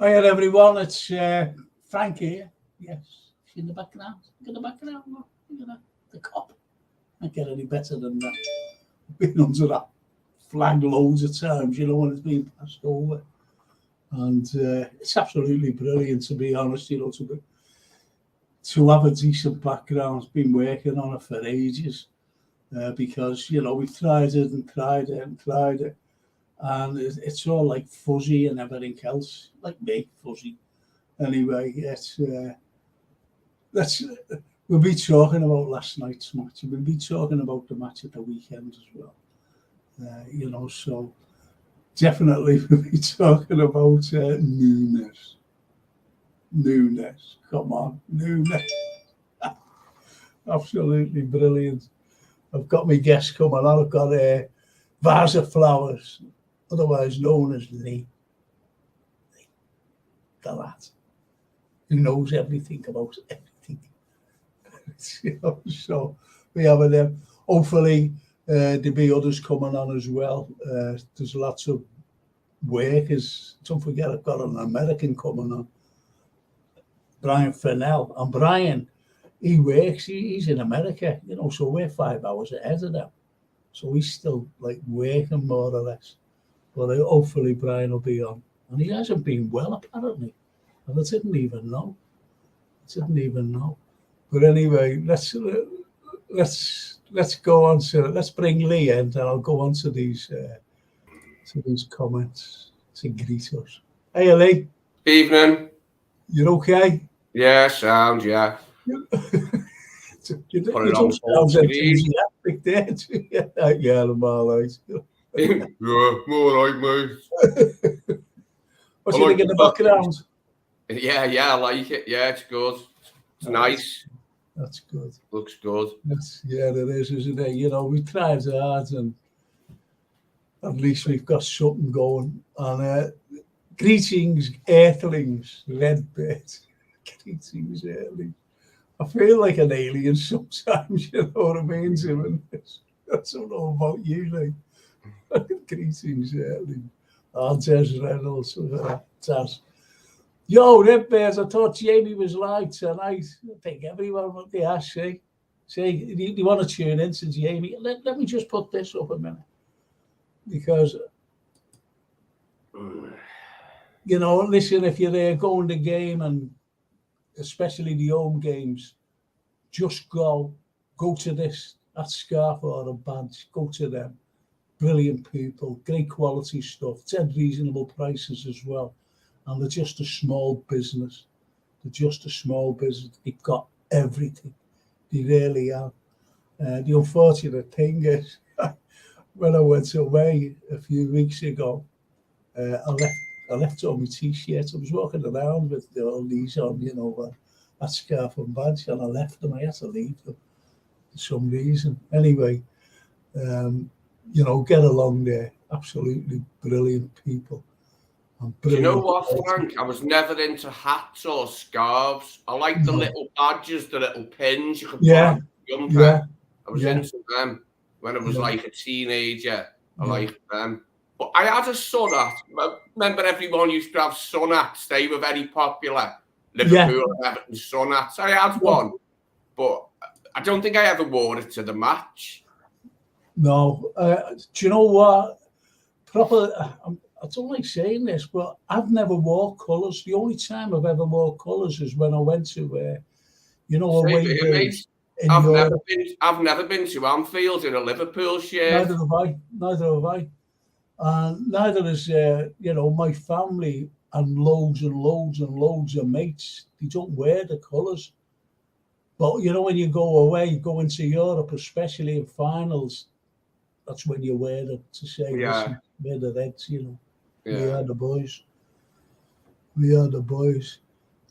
Hi everyone, it's Frank here. Yes, in the background. Look at the background. Look at the cop. Can't get any better than that. Been under that flag loads of times, when it's been passed over. And it's absolutely brilliant, to be honest, to have a decent background. Been working on it for ages because, we've tried it and tried it and tried it. And it's all like fuzzy and everything else, like me, fuzzy. Anyway, we'll be talking about last night's match. We'll be talking about the match at the weekend as well. So definitely we'll be talking about Nunes. Come on, Nunes. Absolutely brilliant. I've got my guests coming on. I've got a vase of flowers, otherwise known as Lee. The lad who knows everything about everything. So we have them. Hopefully there'll be others coming on as well. There's lots of workers. Don't forget, I've got an American coming on, Brian Fennell. And Brian, he works, he's in America, so we're 5 hours ahead of them. So he's still like working more or less. But hopefully Brian will be on. And he hasn't been well, apparently. And I didn't even know. But anyway, let's go on to, let's bring Lee in, and I'll go on to these comments to greet us. Hey, Lee. Evening. You're okay? Yeah, sound, yeah. You don't sound enthusiastic there, do you? Yeah, I'm all right. Yeah, I'm all right, mate. What's you think in the background? Yeah, I like it. Yeah, it's good. It's nice. That's good. Looks good. Yeah, it is, isn't it? We tried hard, and at least we've got something going. And greetings, Earthlings, Redbird. Greetings, Earthlings. I feel like an alien sometimes, you know what I mean, Tim? I don't know about you, like. Greetings, Earthlings. Oh, Des Reynolds, Taz. Yo, Redbirds, I thought Jamie was live tonight. I think everyone would be asked, see, you want to tune in to Jamie? Let me just put this up a minute. Because, listen, if you're there going to the game, and especially the home games, just go to that scarf or a badge, go to them. Brilliant people, great quality stuff, dead reasonable prices as well. And they're just a small business. They've got everything. They really are. The unfortunate thing is, when I went away a few weeks ago, I left all my T-shirts. I was walking around with all these on, that scarf and badge, and I left them. I had to leave them for some reason. Anyway, get along there. Absolutely brilliant people. Do you know what, Frank? I was never into hats or scarves. I like the little badges, the little pins you could put on your jumper. Yeah. I was into them when I was like a teenager. I liked them. But I had a sun hat. Remember, everyone used to have sun hats. They were very popular. Liverpool and Everton sun hats. I had one, but I don't think I ever wore it to the match. No. Do you know what? I don't like saying this, but I've never wore colours. The only time I've ever wore colours is when I went to, away games. I've never been to Anfield in a Liverpool shirt. Neither have I. And neither is, my family and loads of mates. They don't wear the colours. But, when you go away, go into Europe, especially in finals, that's when you wear them to say, listen, we're the Reds, We are the boys.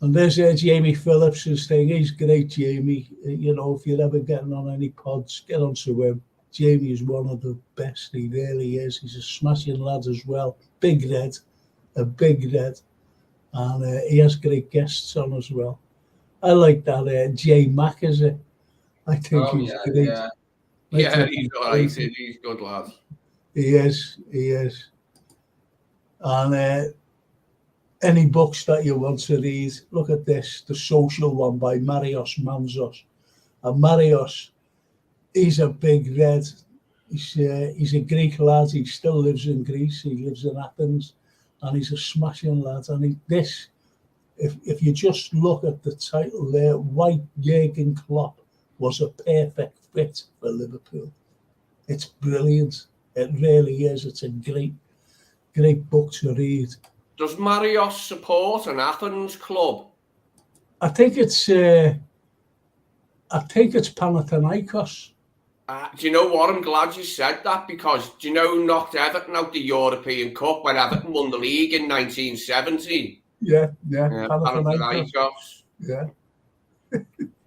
And there's Jamie Phillips's thing. He's great, Jamie. If you're ever getting on any pods, get onto him. Jamie is one of the best. He really is. He's a smashing lad as well. Big Red. And he has great guests on as well. I like that Jay Mack, is it? I think he's great. Yeah, he's all right. He's good lad. He is. And any books that you want to read, look at this, The Social one by Marios Manzos. And Marios, he's a big red. He's a Greek lad. He still lives in Greece. He lives in Athens, and he's a smashing lad. And if you just look at the title there, White Jurgen Klopp was a perfect fit for Liverpool. It's brilliant. It really is. It's a great book to read. Does Marios support an Athens club? I think it's Panathinaikos. Do you know what? I'm glad you said that, because do you know who knocked Everton out the European Cup when Everton won the league in 1970? Yeah, Panathinaikos. Yeah.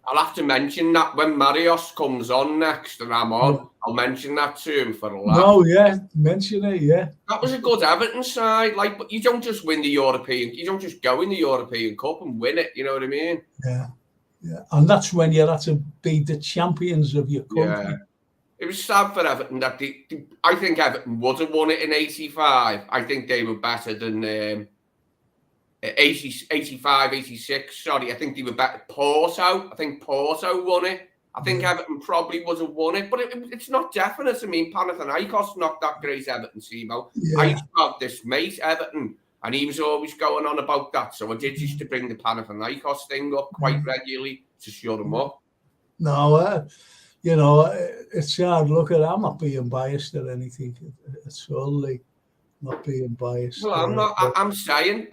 I'll have to mention that when Marios comes on next and I'm on. Yeah. I'll mention that to him for a laugh. No, yeah, mention it, yeah. That was a good Everton side. Like, but you don't just win the European, you don't just go in the European Cup and win it, you know what I mean? Yeah. Yeah. And that's when you had to be the champions of your country. Yeah. It was sad for Everton that I think Everton would have won it in 85. I think they were better than 85, 86, sorry. I think they were better. Porto, I think Porto won it. I think Everton probably would have won it, but it's not definite. I mean, Panathinaikos knocked that great Everton team out. Yeah. I used to have this mate, Everton, and he was always going on about that. So I did used to bring the Panathinaikos thing up quite regularly to shut him up. No, you know, it's hard. Look at, I'm not being biased or anything. It's only not being biased. Well, I'm not. I'm saying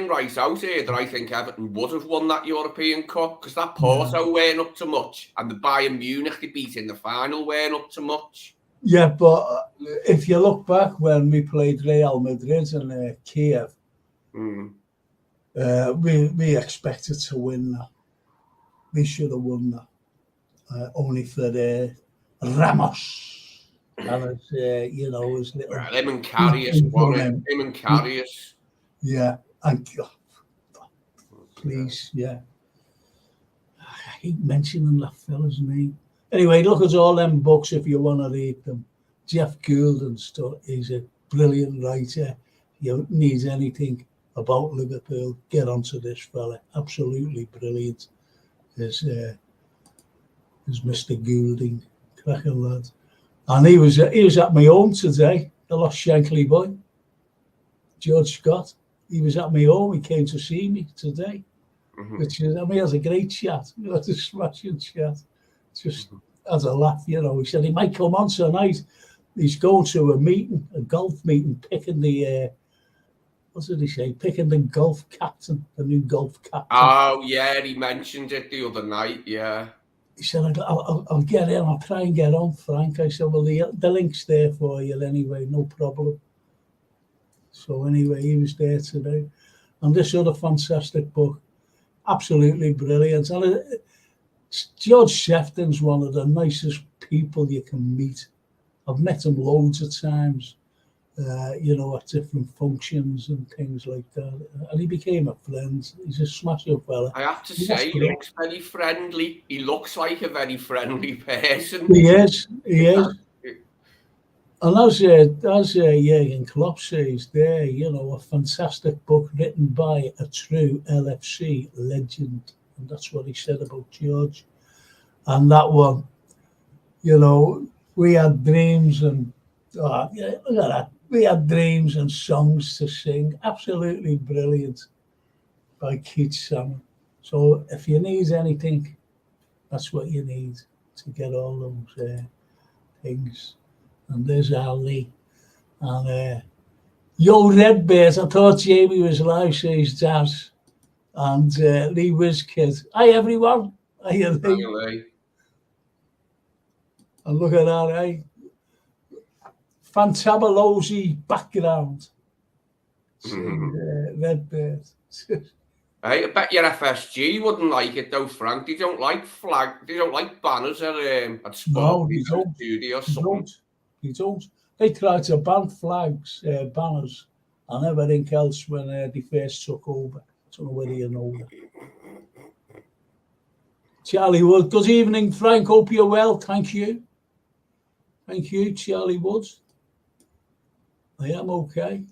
right out here that I think Everton would have won that European Cup, because that Porto weren't up to much, and the Bayern Munich they beat in the final weren't up to much. Yeah, but if you look back when we played Real Madrid and Kiev, we expected to win that. We should have won that. Only for Ramos. And you know, his little. Well, him and Karius won it. Him and Karius. Yeah, and please, yeah. I hate mentioning that fella's name. Anyway, look at all them books if you want to read them. Jeff Gould and stuff. He's a brilliant writer. If you need anything about Liverpool, get onto this fella. Absolutely brilliant. Is Mr. Goulding, cracking lad. And he was at my home today, the lost Shankly boy, George Scott. He was at my home. He came to see me today, which is, I mean, he has a great chat. He has a smashing chat. Just as a laugh, you know. He said he might come on tonight. He's going to a golf meeting, picking the, what did he say? Picking the golf captain, the new golf captain. Oh, yeah, he mentioned it the other night, yeah. He said, I'll get in, I'll try and get on, Frank. I said, well, the link's there for you anyway, no problem. So anyway, he was there today. And this other fantastic book, absolutely brilliant. And George Sefton's one of the nicest people you can meet. I've met him loads of times, you know, at different functions and things like that. And he became a friend. He's a smashing fella. I have to say, he looks very friendly. He looks like a very friendly person. He is. And as Jurgen Klopp says there, you know, a fantastic book written by a true LFC legend. And that's what he said about George. And that one, you know, we had dreams and, look at that. We had dreams and songs to sing. Absolutely brilliant by Keith Salmon. So if you need anything, that's what you need to get all those things. And there's Ali. And Yo Redbeard, I thought Jamie was live, says Jazz. And Lee Wizkid. Hi, everyone. Hi, Lee. And look at that, eh? Fantabulosy background. Redbeard. I bet your FSG wouldn't like it though, Frank. They don't like they don't like banners at sport. No, they don't. They don't. They tried to ban flags, banners, and everything else when they first took over. I don't know whether you know that. Charlie Wood. Good evening, Frank. Hope you're well. Thank you. Thank you, Charlie Woods. I am okay.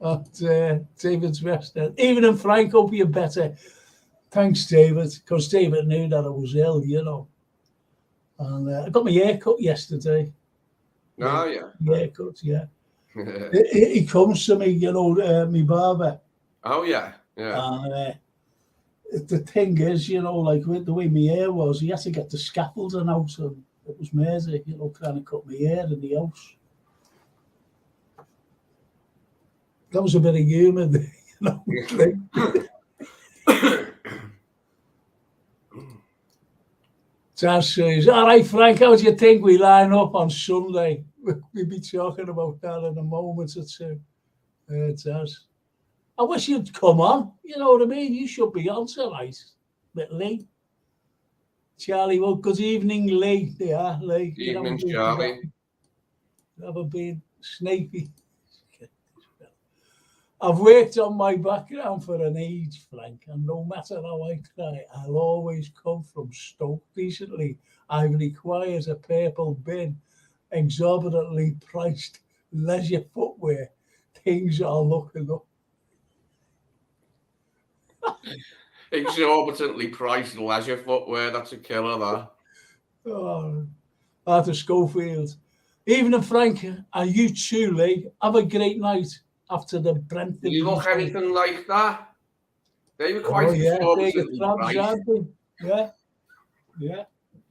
at David's West End. Even and Frank, hope you're better. Thanks, David, because David knew that I was ill, you know. And I got my hair cut yesterday. Oh, yeah. Haircut, yeah. he comes to me, you know, my barber. Oh, yeah, yeah. And the thing is, you know, like with the way my hair was, he had to get the scaffolding out, and it was amazing, you know, trying to cut my hair in the house. That was a bit of humour, you know. Taz says, all right, Frank, how do you think we line up on Sunday? We'll be talking about that in a moment or two. Taz. I wish you'd come on. You know what I mean? You should be on tonight. But Lee. Charlie, well, good evening, Lee. Yeah, Lee. Evening, Charlie. Never been snaky. I've worked on my background for an age, Frank, and no matter how I try, I'll always come from Stoke. Recently, I've required a purple bin, exorbitantly priced leisure footwear. Things are looking up. Exorbitantly priced leisure footwear, that's a killer, that. Oh, Arthur Schofield. Even and Frank, and you too, Lee, have a great night. After the Brentford. Did you look anything like that? They were quite exorbitantly priced. Yeah.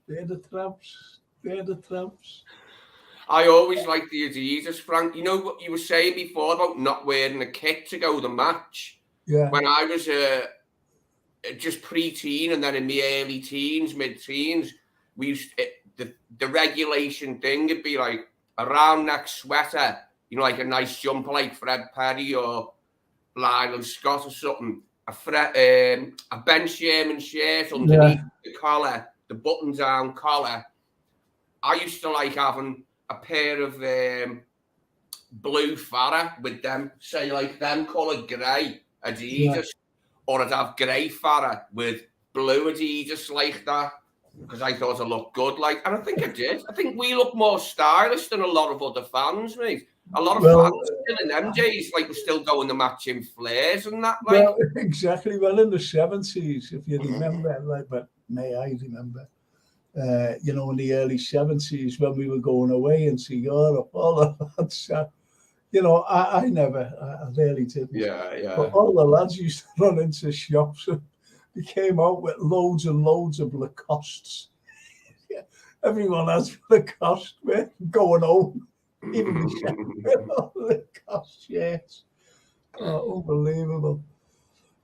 They're the tramps. I always liked the Adidas, Frank. You know what you were saying before about not wearing a kit to go to the match? Yeah. When I was just pre-teen and then in my early teens, mid-teens, we used the regulation thing would be like a round neck sweater, you know, like a nice jumper like Fred Perry or Lyle Scott or something. A Ben Sherman shirt underneath the collar, the button-down collar. I used to like having a pair of blue Farah with them, say like them coloured grey Adidas, or I'd have grey Farah with blue Adidas like that, because I thought I looked good. Like, and I think I did. I think we look more stylish than a lot of other fans, mate. A lot of fans still in them days, like, we're still going to matching flares and that. Like, well, exactly. Well, in the 70s, if you remember, like, but may I remember, you know, in the early 70s when we were going away into Europe, all of that, you know, I really didn't. Yeah. But all the lads used to run into shops and they came out with loads and loads of Lacoste. Everyone has Lacoste, man, going home. Even the Lacoste shirts. Oh, unbelievable.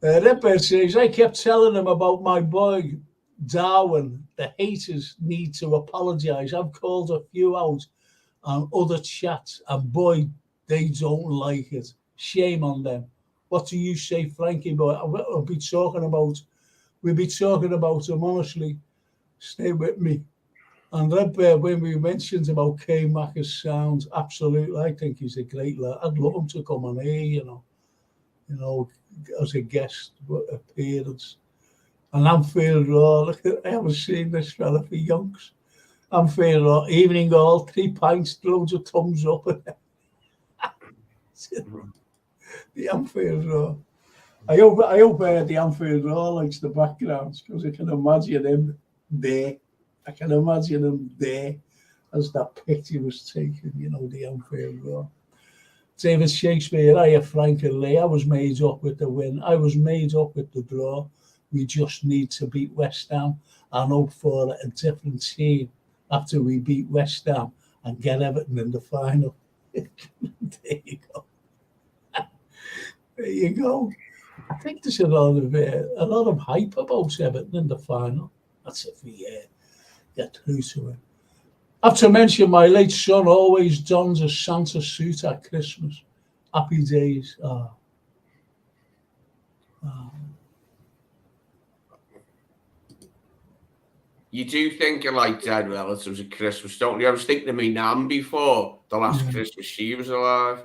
Redbird says, I kept telling him about my boy Darwin. The haters need to apologise. I've called a few out on other chats, and boy, they don't like it. Shame on them. What do you say, Frankie boy? We'll be talking about him, honestly. Stay with me. And Redbird, when we mentioned about Kane Macca's sound, absolutely, I think he's a great lad. I'd love him to come on here, you know, as a guest appearance. And Anfield Raw, look at, I haven't seen this fella for yonks. Anfield Raw, evening all, 3 pints, loads of thumbs up. The Anfield Raw. I hope the Anfield Raw likes the backgrounds, because I can imagine him there. I can imagine him there as that picture was taken, you know, the Anfield Raw. David Shakespeare, I have Frank and Lee. I was made up with the win. I was made up with the draw. We just need to beat West Ham and hope for a different team after we beat West Ham and get Everton in the final. There you go. There you go. I think there's a lot of hype about Everton in the final. That's if we get through to it. I have to mention my late son always dons a Santa suit at Christmas. Happy days. You do think of like dead relatives at Christmas, don't you? I was thinking of my nan before the last Christmas she was alive.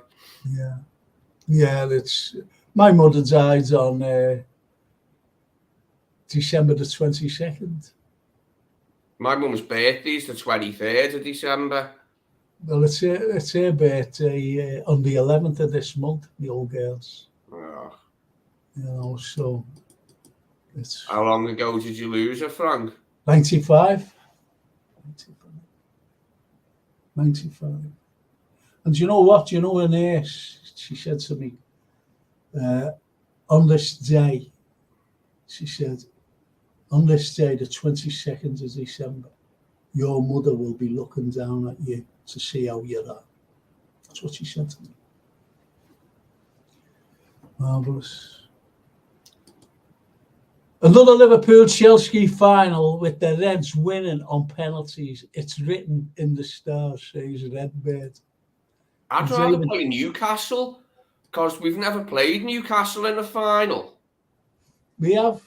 Yeah, that's my mother died on December the 22nd. My mum's birthday is the 23rd of December. Well, it's her birthday on the 11th of this month, the old girls. Oh. You know, so it's... How long ago did you lose her, Frank? 95. 95. And you know what? You know, her nurse, she said to me, on this day, she said, on this day, the 22nd of December, your mother will be looking down at you to see how you're at. That's what she said to me. Marvellous. Another Liverpool-Chelsea final with the Reds winning on penalties. It's written in the stars, says Redbird. I'd rather play Newcastle, because we've never played Newcastle in a final. We have.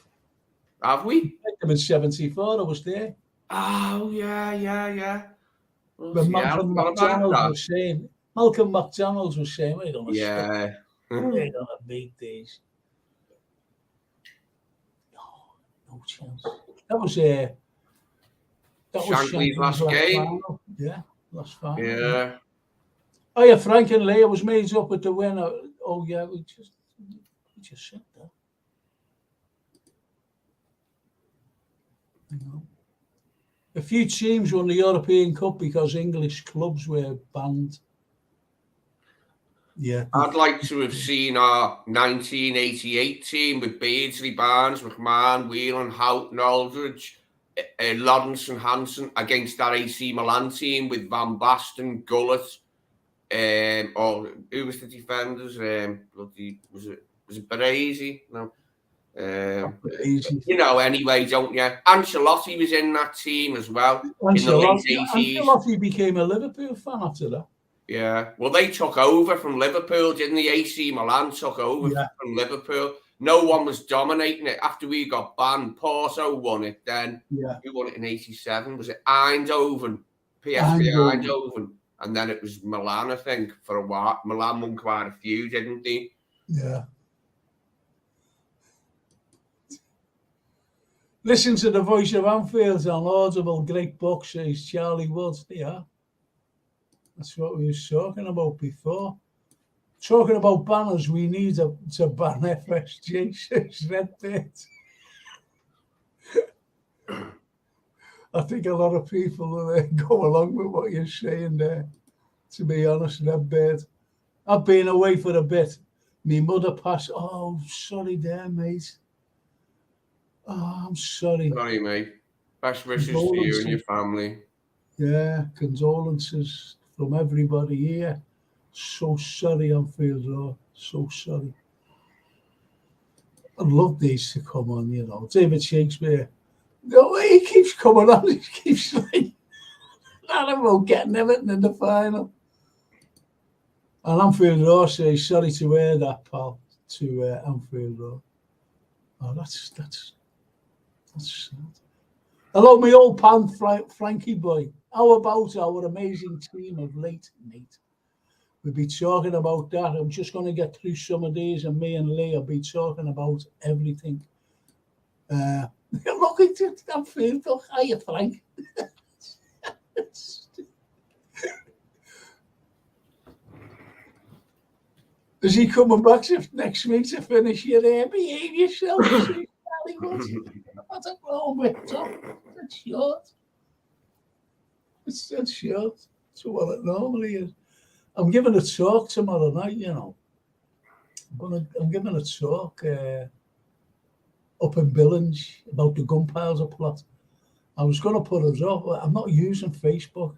Have we? We played them in 74, I was there. Oh, yeah. Well, But Malcolm McDonald was saying, we're going to beat these. No chance. That was Shankly's last game. Final. Yeah, last final. Yeah. Oh yeah, Frank and Leah was made up with the winner. Oh yeah, we just said that. You know. A few teams won the European Cup because English clubs were banned. Yeah. I'd like to have seen our 1988 team with Beardsley, Barnes, McMahon, Whelan, Houghton, Aldridge, Lawrence and Hansen against that AC Milan team with Van Basten, Gullit, or who was the defenders? Was it Baresi? No. You know, anyway, don't you? Ancelotti was in that team as well in the late 80s. Ancelotti became a Liverpool fan after that. Yeah, well, they took over from Liverpool, didn't the AC Milan took over from Liverpool. No one was dominating it. After we got banned, Porto won it then. Yeah. Who won it in 87? Was it Eindhoven? PSV Eindhoven. And then it was Milan, I think, for a while. Milan won quite a few, didn't they? Yeah. Listen to the voice of Anfield on Audible, great book, says Charlie Woods. Yeah. That's what we was talking about before. Talking about banners, we need to ban FSG, says Redbird. I think a lot of people will go along with what you're saying there, to be honest, Redbird. I've been away for a bit. My mother passed. Oh, sorry there, mate. Oh, I'm sorry. Sorry, mate. Best wishes to you and your family. Yeah, condolences from everybody here. So sorry, Anfield Road. So sorry. I'd love these to come on, you know. David Shakespeare. No, he keeps coming on. He keeps like, I don't know, getting everything in the final. And Anfield Road says, sorry to hear that, pal, to Anfield Road. Oh, that's sad. Hello, my old pan, Frankie boy. How about our amazing team of late, mate? We'll be talking about that. I'm just going to get through some of these, and me and Lee will be talking about everything. Look at that field. Hiya, Frank. Is he coming back next week to finish your hair? Behave yourself. I don't know, mate. It's short. It's short. So what it normally is. I'm giving a talk tomorrow night, you know. I'm giving a talk up in Billings about the Gunpowder plot. I was going to put it up. I'm not using Facebook,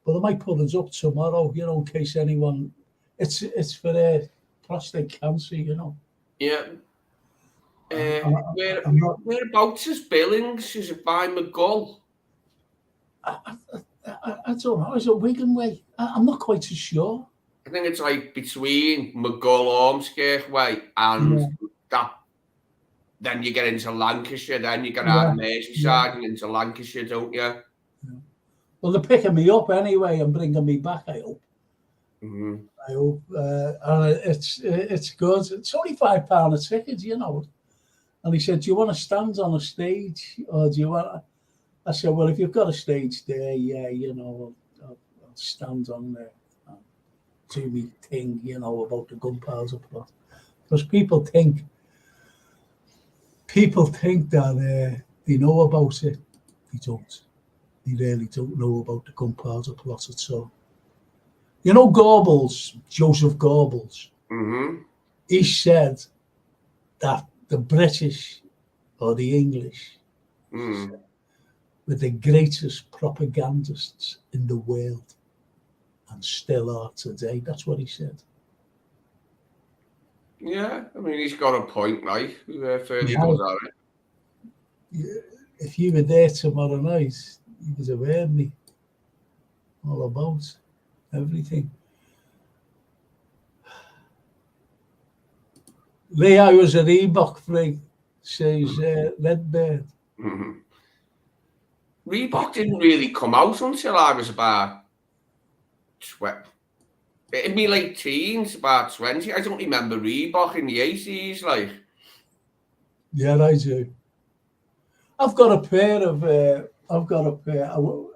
but I might put it up tomorrow, you know, in case anyone... It's for prostate cancer, you know. Yeah. Whereabouts is Billings? Is it by McGull? I don't know. Is it Wigan Way? I'm not quite so sure. I think it's like between McGull, Ormskirk Way, and that. Then you get into Lancashire. Then you get out of Merseyside and into Lancashire, don't you? Yeah. Well, they're picking me up anyway and bringing me back, I hope. Mm-hmm. I hope. And it's good. It's only £5 a ticket, you know. And he said, do you want to stand on a stage? Or do you want to... I said, well, if you've got a stage there, yeah, you know, I'll stand on there and do me thing, you know, about the gunpowder plot. Because people think that they know about it. They don't. They really don't know about the gunpowder plot at all. You know Goebbels, Joseph Goebbels, he said that the British or the English were the greatest propagandists in the world and still are today. That's what he said. Yeah, I mean, he's got a point, right? Fairly good at it. Yeah, if you were there tomorrow night, you would have heard me all about everything. Lee, I was a Reebok freak, says Redbird. Reebok didn't really come out until I was about in my late teens, about 20. I don't remember Reebok in the 80s, like. Yeah, I do. I've got a pair.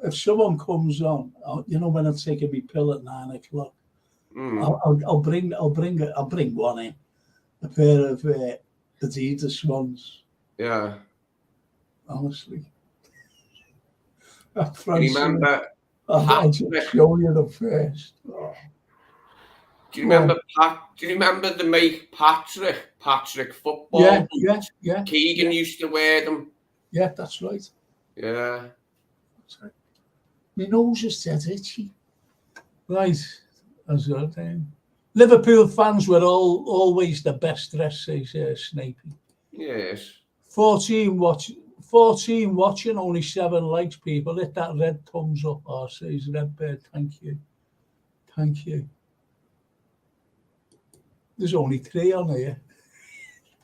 If someone comes on, you know, when I'm taking my pill at 9 o'clock, I'll bring one in. A pair of Adidas ones. Yeah. Honestly. Do you remember I'll just show you them first. Oh. Do you remember the make Patrick football boots? Yeah. Keegan used to wear them. Yeah, that's right. Yeah. That's right. My nose is dead itchy. Right. That's good. Liverpool fans were always the best dressed, says Snapey. Yes. 14 watching, only 7 likes, people. Hit that red thumbs up, says Redbird. Thank you. There's only 3 on here.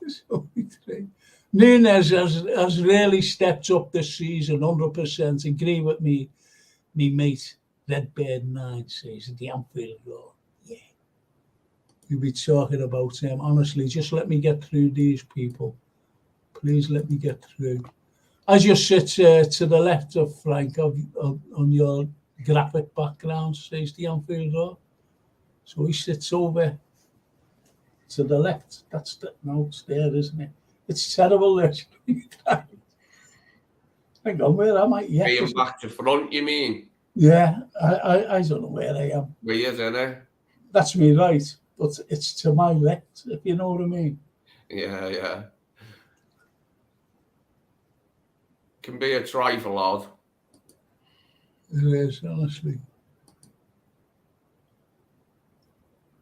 There's only 3. Nunes has really stepped up this season, 100%. Agree with me mate. Redbird 9 says the Anfield Road. Yeah. You'll be talking about him. Honestly, just let me get through these people. Please let me get through. As you sit to the left of Frank on your graphic background, says the Anfield Road. So he sits over to the left. It's there, isn't it? It's terrible. Hang on, where am I? Yeah, being back to front, you mean? Yeah, I don't know where I am. Weird, isn't it? That's me right, but it's to my left, if you know what I mean. Yeah. Can be a trifle odd. It is, honestly.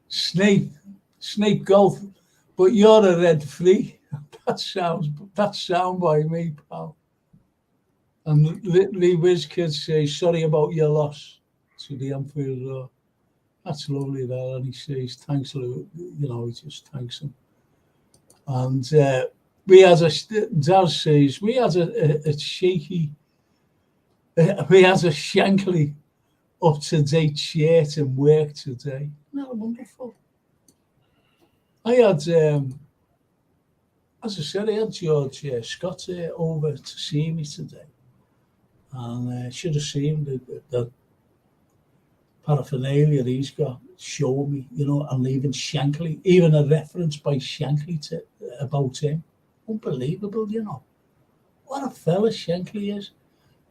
Snape golf, but you're a red free. That's sound by me, pal. And Lee WizKid says, sorry about your loss to the Anfield Road. That's lovely there. And he says, thanks, Lou. You know, he just thanks him. And Daz says, we had a Shankly up-to-date shirt and work today. Isn't that wonderful? I had, as I said, I had George Scott over to see me today. And should have seen the paraphernalia he's got, show me, you know, and leaving Shankly, even a reference by Shankly about him. Unbelievable, you know. What a fella Shankly is.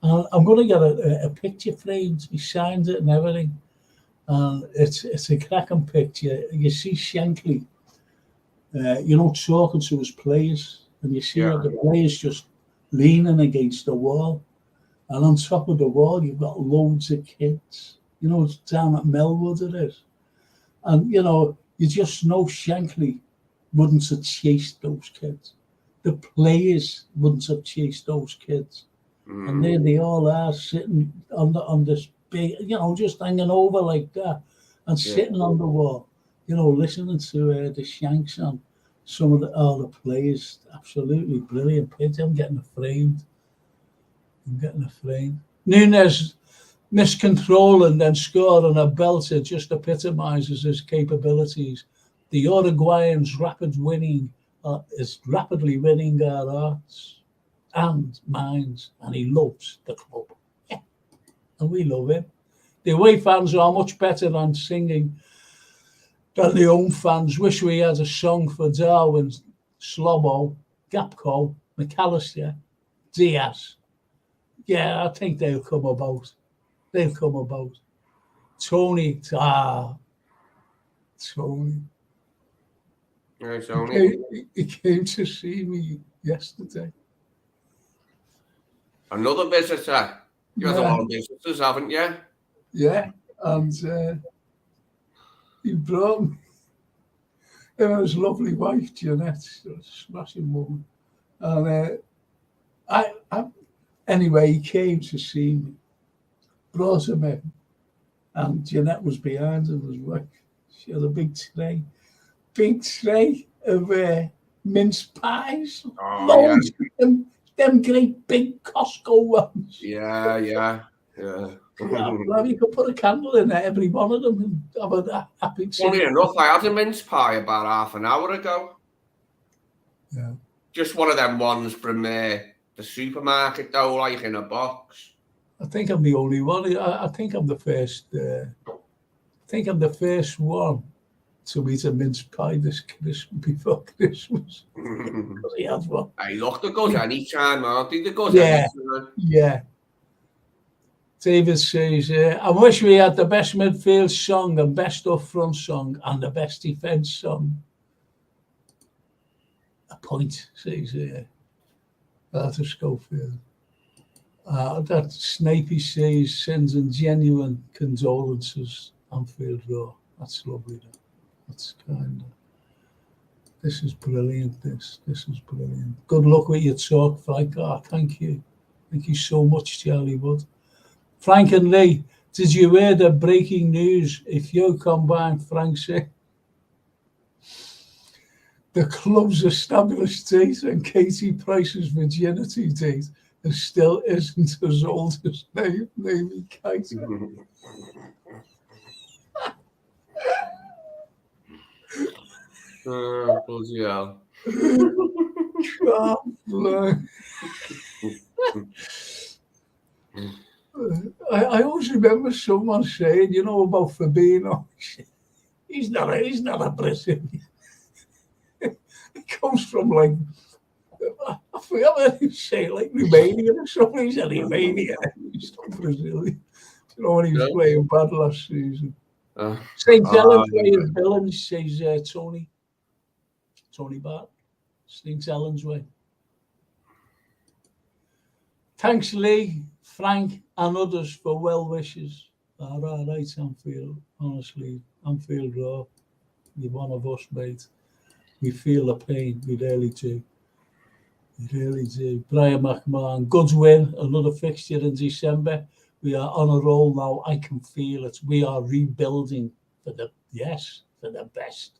And I'm going to get a picture framed. He signed it and everything. And it's a cracking picture. You see Shankly, you know, talking to his players. And you see the players just leaning against the wall. And on top of the wall, you've got loads of kids. You know, it's down at Melwood it is. And, you know, you just know Shankly wouldn't have chased those kids. The players wouldn't have chased those kids. And there they all are sitting on this big, you know, just hanging over like that and sitting on the wall, you know, listening to the Shanks and some of the players. Absolutely brilliant. I'm getting it framed. Nunes miscontrolling and scoring a belter just epitomises his capabilities. The Uruguayan's is rapidly winning our hearts and minds, and he loves the club. Yeah. And we love him. The away fans are much better than singing than the home fans. Wish we had a song for Darwin, Slobbo, Gapco, McAllister, Diaz. Yeah, I think they'll come about. Tony, Tony. Yeah, Tony. He came to see me yesterday. Another visitor. You had a lot of visitors, haven't you? Yeah, and he brought me. His lovely wife, Jeanette, a smashing woman. And anyway, he came to see me, brought him in, and Jeanette was behind him as well. She had a big tray of mince pies. Loads of them great big Costco ones. Yeah. Well, you could put a candle in every one of them and have a happy. Funny enough, I had a mince pie about half an hour ago. Yeah. Just one of them ones from the supermarket, though, like in a box. I think I'm the only one. I think I'm the first. One to eat a mince pie before Christmas. Because he had one. Hey, look, they're good any time, aren't they? They're good anytime. Yeah. David says, I wish we had the best midfield song and best up-front song and the best defence song. A point, says Arthur Schofield. That Snapey says, sends in genuine condolences, Anfield Row. That's lovely. That's kind of... This is brilliant, this is brilliant. Good luck with your talk, Frank. Thank you. Thank you so much, Charlie Wood. Frank and Lee, did you hear the breaking news? If you combine, Frank said, the club's established date and Katie Price's virginity date still isn't as old as Naomi Katie. Bloody hell. I always remember someone saying, about Fabinho. He's not a Brazilian. He comes from I forgot what he say, Romania or something. He said Romania. He's not Brazilian. When he was playing bad last season. St. Helens Way of Villains, says Tony Bart. St. Helens Way. Thanks, Lee, Frank, and others for well wishes. All right, Anfield. Honestly, Anfield Row, you're one of us, mate. We feel the pain. We really do. Brian McMahon, good win. Another fixture in December. We are on a roll now. I can feel it. We are rebuilding for the best.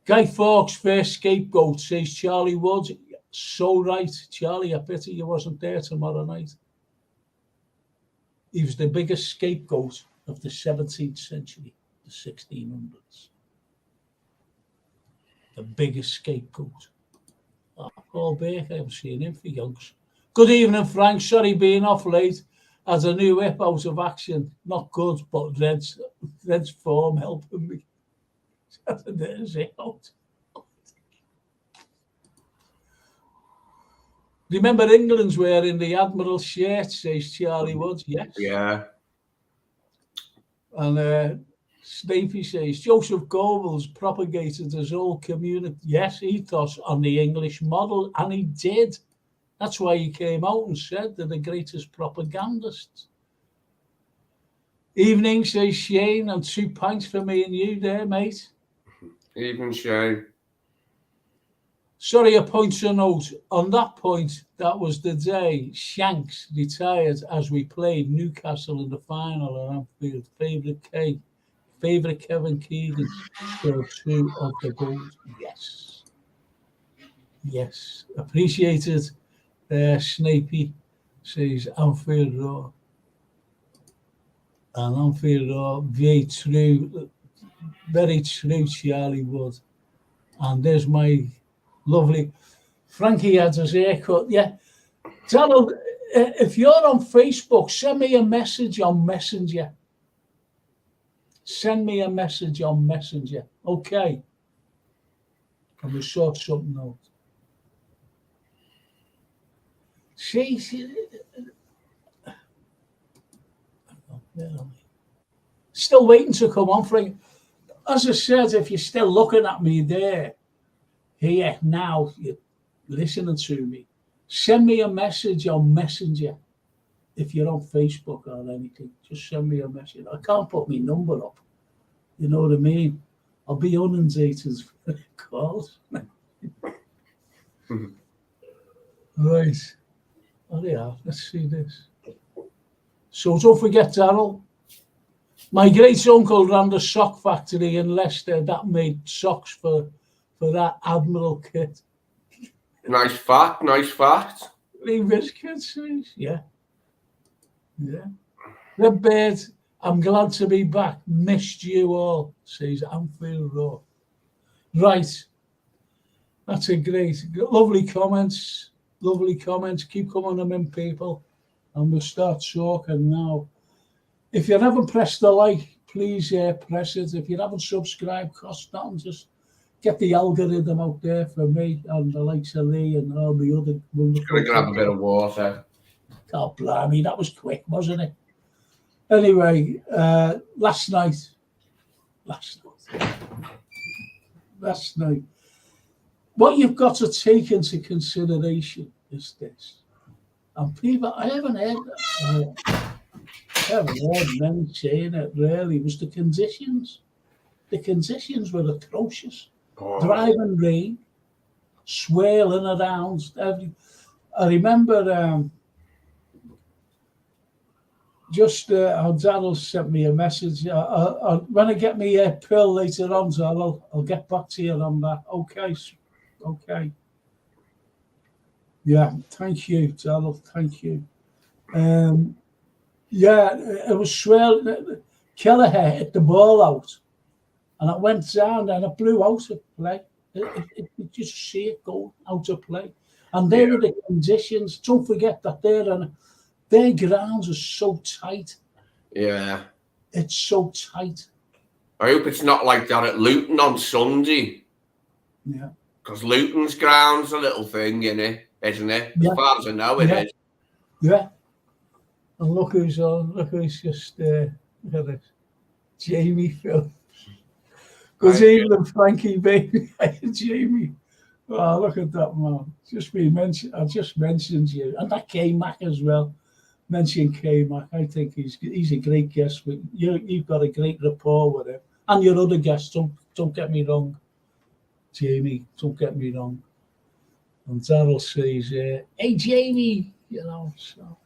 Guy Fawkes, first scapegoat, says Charlie Wood. So right, Charlie. I pity you wasn't there tomorrow night. He was the biggest scapegoat of the 17th century, the 1600s. The biggest scapegoat. Paul Baker, I haven't seen him for yonks. Good evening, Frank. Sorry being off late. As a new whip out of action. Not good, but Red's form helping me. There's it out. Remember England's wearing the Admiral shirt, says Charlie Wood. Yes. Yeah. And Snapey says, Joseph Goebbels propagated his whole ethos on the English model, and he did. That's why he came out and said they're the greatest propagandists. Evening, says Shane, and 2 pints for me and you there, mate. Evening, Shane. Sorry, a point to note. On that point, that was the day Shanks retired as we played Newcastle in the final at Anfield. Favourite Kevin Keegan scored 2 of the goals. Yes. Appreciated. Snapey says Anfield Row. And Anfield Row, very true, Charlie Wood. And there's my lovely Frankie had his haircut. Yeah. Donald, if you're on Facebook, send me a message on Messenger. Send me a message on Messenger. Okay. And we'll sort something out. See, still waiting to come on, Frank. As I said, if you're still looking at me there, here now, you're listening to me, send me a message on Messenger. If you're on Facebook or anything, just send me a message. I can't put my number up. You know what I mean? I'll be inundated with calls. Right. Oh, yeah. Let's see this. So don't forget, Darryl. My great uncle ran the sock factory in Leicester that made socks for that Admiral kit. Nice fact. Nice fact. 3 biscuits, yeah. Yeah. Red Bird, I'm glad to be back. Missed you all, says Anfield Road. Right. That's a great, lovely comments. Lovely comments. Keep coming them in, people. And we'll start talking now. If you haven't pressed the like, please press it. If you haven't subscribed, cost nothing. Just get the algorithm out there for me and the likes of Lee and all the other wonderful. Gonna grab a bit of water. God blimey, that was quick, wasn't it? Anyway, last night. What you've got to take into consideration is this. And people, I haven't heard men saying it really. It was the conditions. The conditions were atrocious. Driving rain, swirling around. I remember Darryl sent me a message. When I get my pill later on, so I'll get back to you on that. Okay. Yeah, thank you, Darryl. Thank you. Yeah, it was swirling. Kelleher hit the ball out, and it went down, and it blew out of play. You just see it go out of play. And there were the conditions. Don't forget that their grounds are so tight. Yeah. It's so tight. I hope it's not like that at Luton on Sunday. Yeah. Because Luton's ground's a little thing, isn't it? As far as I know, it is. Yeah. And look who's on. Look who's just look at this. Jamie Phillips. Because even Frankie baby, Jamie. Oh, look at that man. I just mentioned you. And that K-Mac as well. Mention K-Mac. I think he's a great guest. But you've got a great rapport with him. And your other guests, don't get me wrong. Jamie, don't get me wrong. And Darryl says, hey, Jamie, so.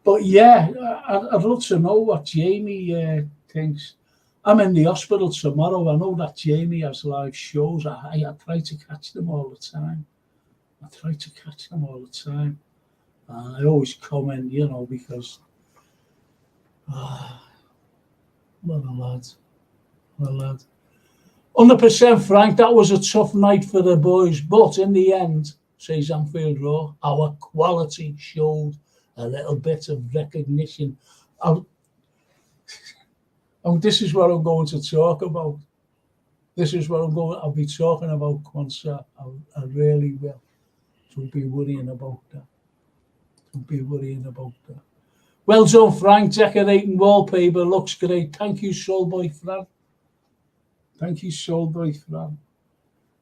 But yeah, I'd love to know what Jamie thinks. I'm in the hospital tomorrow. I know that Jamie has live shows. I try to catch them all the time. And I always comment, because what a lad. 100% Frank, that was a tough night for the boys. But in the end, says Anfield Road, our quality showed a little bit of recognition. This is what I'm going to talk about. I'll be talking about Quansah. I really will. Don't be worrying about that. Well done, Frank. Decorating wallpaper looks great. Thank you, Soulboy Fran.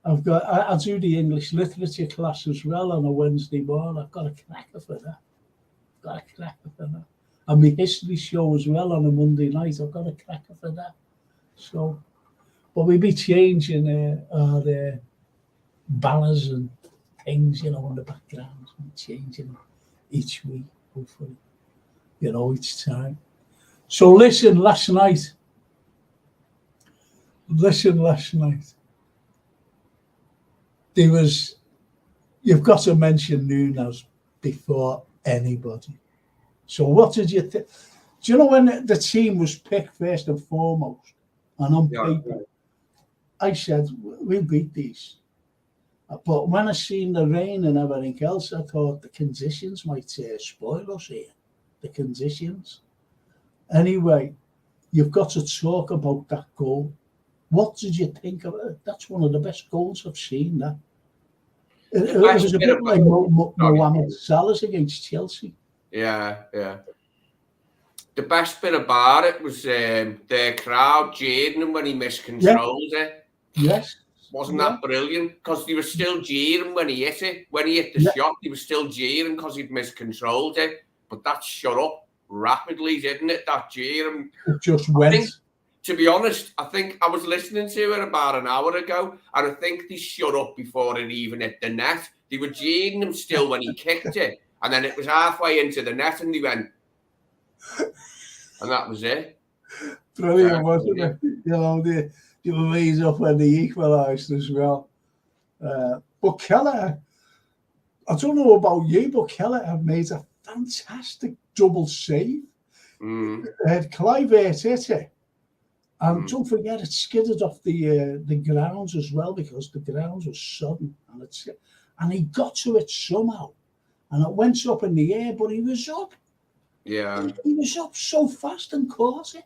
I do the English literature class as well on a Wednesday morning. I've got a cracker for that. And my history show as well on a Monday night. I've got a cracker for that. So, but we'll be changing our banners and things, in the background. We're changing each week, hopefully, each time. So listen, last night. You've got to mention Nunes before anybody. So what did you think? Do you know when the team was picked first and foremost, and on paper, I said, we'll beat these. But when I seen the rain and everything else, I thought the conditions might spoil us here. The conditions. Anyway, you've got to talk about that goal. What did you think of it? That's one of the best goals I've seen. That it was a bit like Mohamed Salah's against Chelsea. Yeah. The best bit about it was their crowd jeering him when he miscontrolled it. Yes. Wasn't that brilliant? Because they were still jeering when he hit it. When he hit the shot, they were still jeering because he'd miscontrolled it. But that shut up rapidly, didn't it? That jeering. It just went. To be honest, I think I was listening to it about an hour ago, and I think they shut up before it even hit the net. They were jeering him still when he kicked it, and then it was halfway into the net, and they went, and that was it. Brilliant, wasn't it? You know, they were raised up when they equalised as well. But Keller, I don't know about you, but Keller have made a fantastic double save. Clive hit it. And don't forget, it skidded off the grounds as well, because the grounds were sodden. And he got to it somehow. And it went up in the air, but he was up. Yeah. He was up so fast and caught it.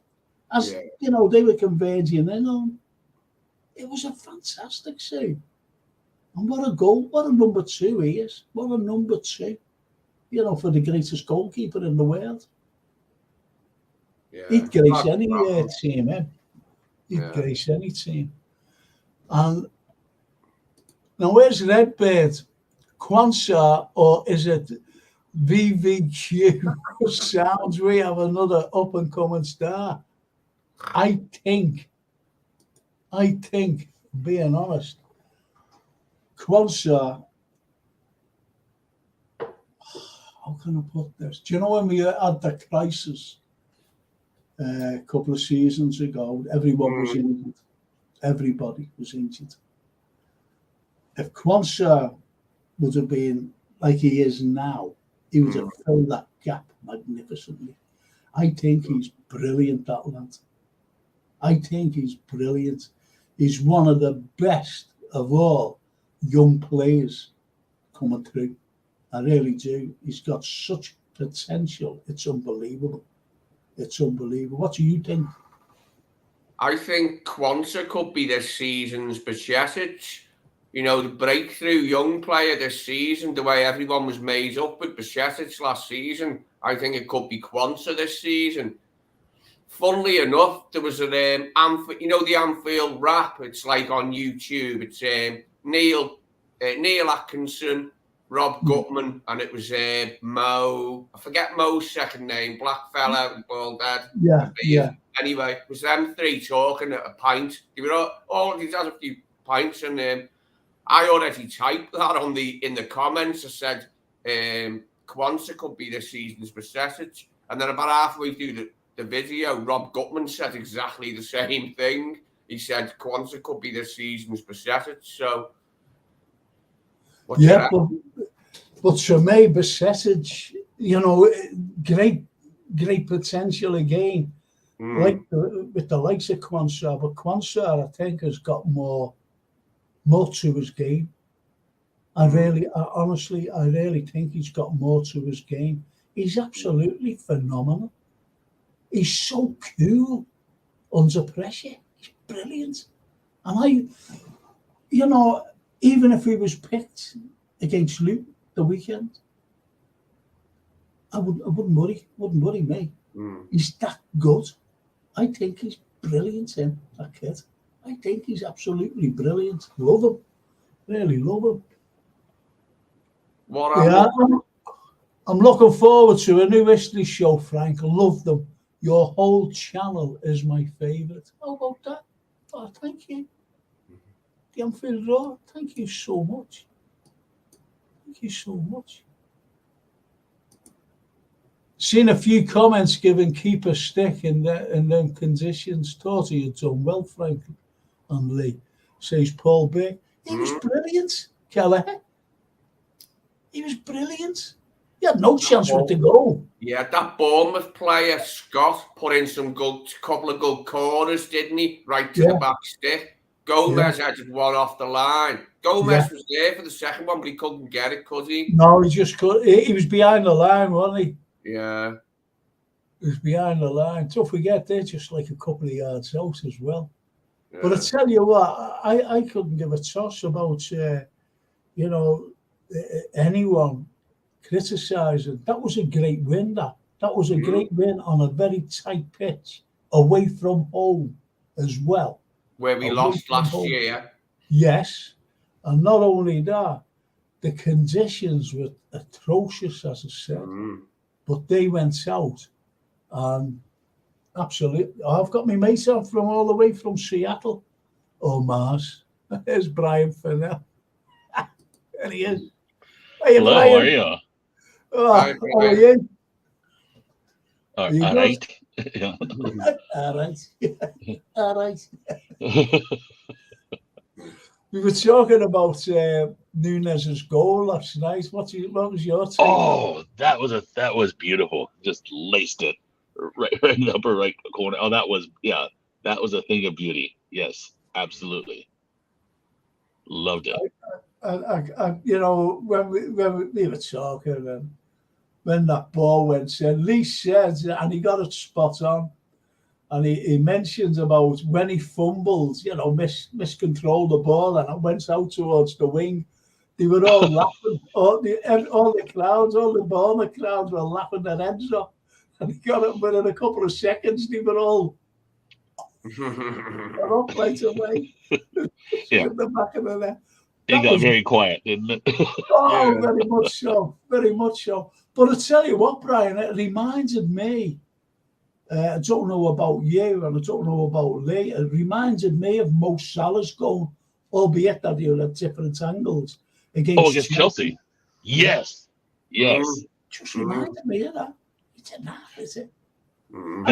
As, you know, they were converging in on. It was a fantastic save. And what a goal. What a number 2 he is. What a number 2. You know, for the greatest goalkeeper in the world. Yeah. He'd grace any team, eh? He'd grace any team. And now where's Redbird? Kwanzaa, or is it VVQ? Sounds we have another up and coming star. I think, being honest, Kwanzaa, how can I put this? Do you know when we had the crisis a couple of seasons ago? Everyone was injured. Everybody was injured. If Kwanzaa would have been like he is now, he would have filled that gap magnificently. I think he's brilliant, that lad. I think he's brilliant. He's one of the best of all young players coming through. I really do. He's got such potential. It's unbelievable. It's unbelievable. What do you think? I think Kwanzaa could be this season's Bajcetic. You know, the breakthrough young player this season, the way everyone was made up with Bajcetic last season, I think it could be Kwanzaa this season. Funnily enough, there was an you know, the Anfield rap. It's like on YouTube. It's Neil Atkinson, Rob Gutman, and it was Mo. I forget Mo's second name. Black fella, bald head. Yeah. Anyway, it was them three talking at a pint. They were all these had a few pints, and I already typed that in the comments. I said Kwanzaa could be this season's Bajcetic, and then about halfway through the video, Rob Gutman said exactly the same thing. He said Kwanzaa could be this season's Bajcetic. So, but for me, Bajcetic, you know, great potential again, like with the likes of Kwanzaa. But Kwanzaa, I think, has got more to his game. I really think he's got more to his game. He's absolutely phenomenal. He's so cool under pressure. He's brilliant. And you know, even if he was picked against Luke the weekend, I wouldn't worry me. He's that good. I think he's brilliant, that kid. I think he's absolutely brilliant. Love him. Really love him. I'm looking forward to a new history show, Frank. I love them. Your whole channel is my favourite. How about that? Oh, thank you. The Anfield Roar, thank you so much. Thank you so much. Seen a few comments giving keeper stick in them conditions. Thought he had done well, Frank and Lee. Says Paul Beck. He was brilliant, Keller. He was brilliant. He had no chance with the goal. Yeah, that Bournemouth player, Scott, put in some couple of good corners, didn't he? Right to the back stick. Gomez had one off the line. Gomez was there for the second one, but he couldn't get it, could he? No, he just could. He was behind the line, wasn't he? Yeah. He was behind the line. Don't forget, they're just like a couple of yards out as well. Yeah. But I tell you what, I couldn't give a toss about, anyone criticising. That was a great win, That was a great win on a very tight pitch, away from home as well. Where we lost last year. Yes. And not only that, the conditions were atrocious, as I said. But they went out and absolutely. I've got my mates out from all the way from Seattle. Oh, Mars. There's Brian Fennell. There he is. Hey, hello, Brian. how are you? Oh, how are you? All right. All right. All right. We were talking about Nunez's goal last night. What was your take? Oh, that was beautiful. Just laced it right in the upper right corner. Oh, that was a thing of beauty. Yes, absolutely. Loved it. When we were talking, and when that ball went in, Lee said, and he got it spot on. And he mentions about when he fumbled, miscontrolled the ball and it went out towards the wing. They were all laughing. All the crowds, all the Bournemouth crowds were laughing their heads off. And he got it within a couple of seconds. They were all up right away. Yeah. In the back of the net. It got very quiet, didn't it? Oh, very much so. Very much so. But I tell you what, Brian, it reminded me. I don't know about you, and I don't know about Lee. It reminded me of Mo Salah's goal, albeit that they were at different angles against Chelsea. Yes. Just reminded me of that. It's enough, is it? And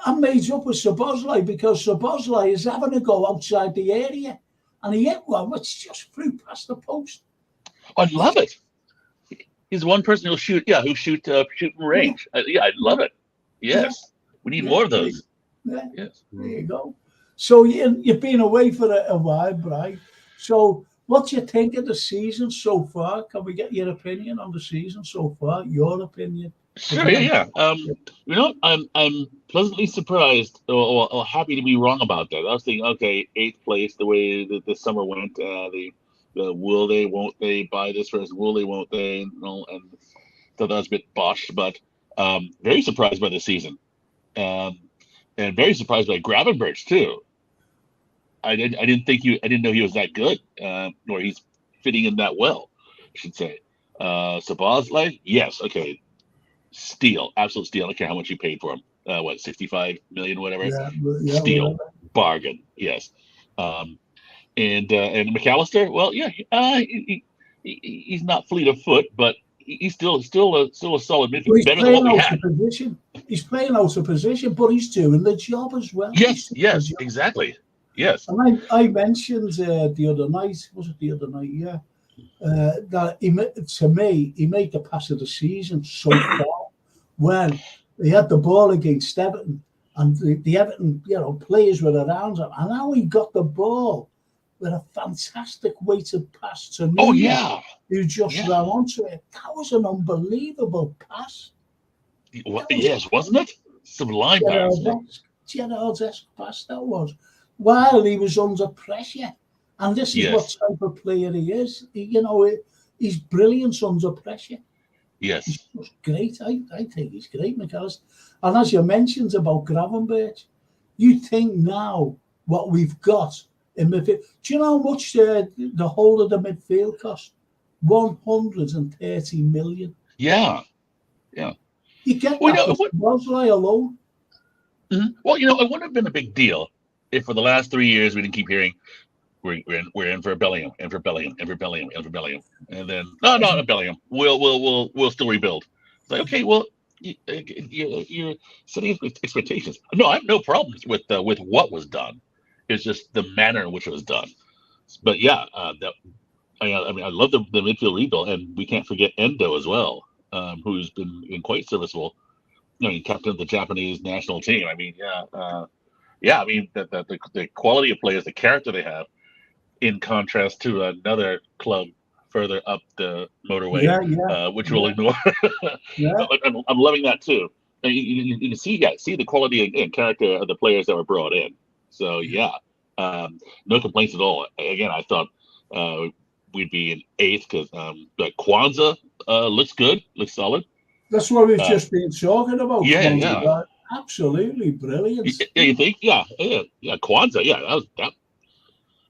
I'm made up with Szoboszlai because Szoboszlai is having a go outside the area, and he hit one which just flew past the post. I love it. He's one person who'll shoot from range. I love it. Yes. We need more of those. Yes. There you go. So you've been away for a while, Brian. So what do you think of the season so far? Can we get your opinion on the season so far? Your opinion? Sure, yeah. I'm pleasantly surprised or happy to be wrong about that. I was thinking, okay, 8th place, the way the summer went, the will they, won't they buy this first, will they, won't they, and so that was a bit botched, but very surprised by the season. And very surprised by Gravenberch too. I didn't know he was that good, nor he's fitting in that well, I should say. Szoboszlai, yes, okay. Steal, absolute steal. I don't care how much you paid for him. 65 million, whatever. Yeah, steal, whatever. Bargain, yes. And McAllister, well, yeah, he's not fleet of foot, but he's still a solid midfielder. Well, better than what we had. He's playing out of position, but he's doing the job as well. Yes, exactly. Yes. And I mentioned the other night, was it the other night? Yeah. That he made the pass of the season so far when he had the ball against Everton and the Everton players were around him, and now he got the ball with a fantastic weighted pass to me. Who just ran onto it. That was an unbelievable pass. Yes, wasn't it? Sublime pass. Gerrard's pass that was, while he was under pressure. And this is what type of player he is. He's brilliant under pressure. Yes. He's great. I think he's great, McAllister. And as you mentioned about Gravenberch, you think now what we've got in midfield. Do you know how much the whole of the midfield cost? 130 million. Yeah. You get that with Szoboszlai alone. Mm-hmm. Well, it wouldn't have been a big deal if for the last 3 years we didn't keep hearing we're in for Bellingham, and then no Bellingham. We'll still rebuild. It's like, okay, well, you're setting expectations. No, I have no problems with what was done. It's just the manner in which it was done. But I love the midfield rebuild, and we can't forget Endo as well, who's been quite serviceable. He captained the Japanese national team. yeah, I mean the quality of players, the character they have, in contrast to another club further up the motorway, which we'll ignore. I'm loving that too. And you can see the quality and character of the players that were brought in. So no complaints at all. Again, I thought we'd be in 8th because Kwanzaa looks good, looks solid. That's what we've just been talking about. Yeah, Kwanzaa. yeah. Absolutely brilliant. Yeah, you think? Yeah. Kwanzaa. Yeah, that.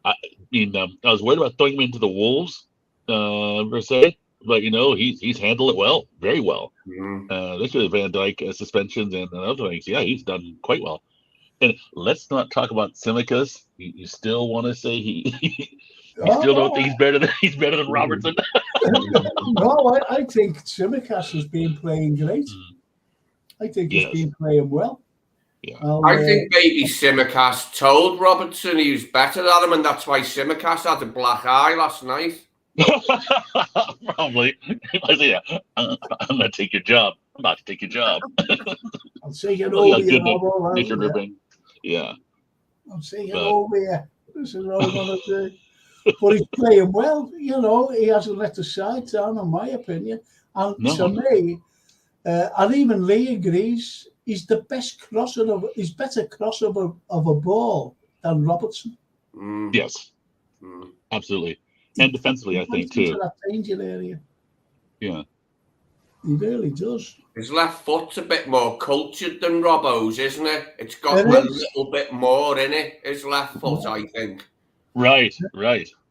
I mean, I was worried about throwing him into the wolves, per se, but he's handled it well, very well. This was Van Dijk suspensions and other things. Yeah, he's done quite well. And let's not talk about Tsimikas. You still want to say you still don't think he's better than Robertson? No, I think Tsimikas has been playing great. I think he's been playing well. Yeah. I think maybe Tsimikas told Robertson he was better than him, and that's why Tsimikas had a black eye last night. Probably. I say, yeah, I'm going to take your job. I'm about to take your job. I'll say it over you. Yeah. I'm saying it over here. This is what I'm going to do. But he's playing well. He hasn't let the side down, in my opinion. And to me, and even Lee agrees, he's the best he's better crosser of a ball than Robertson. Yes. Absolutely. And defensively, I think, too. Into that danger area. Yeah. He really does. His left foot's a bit more cultured than Robbo's, isn't it? It's got a little bit more in it, his left foot, I think. Right.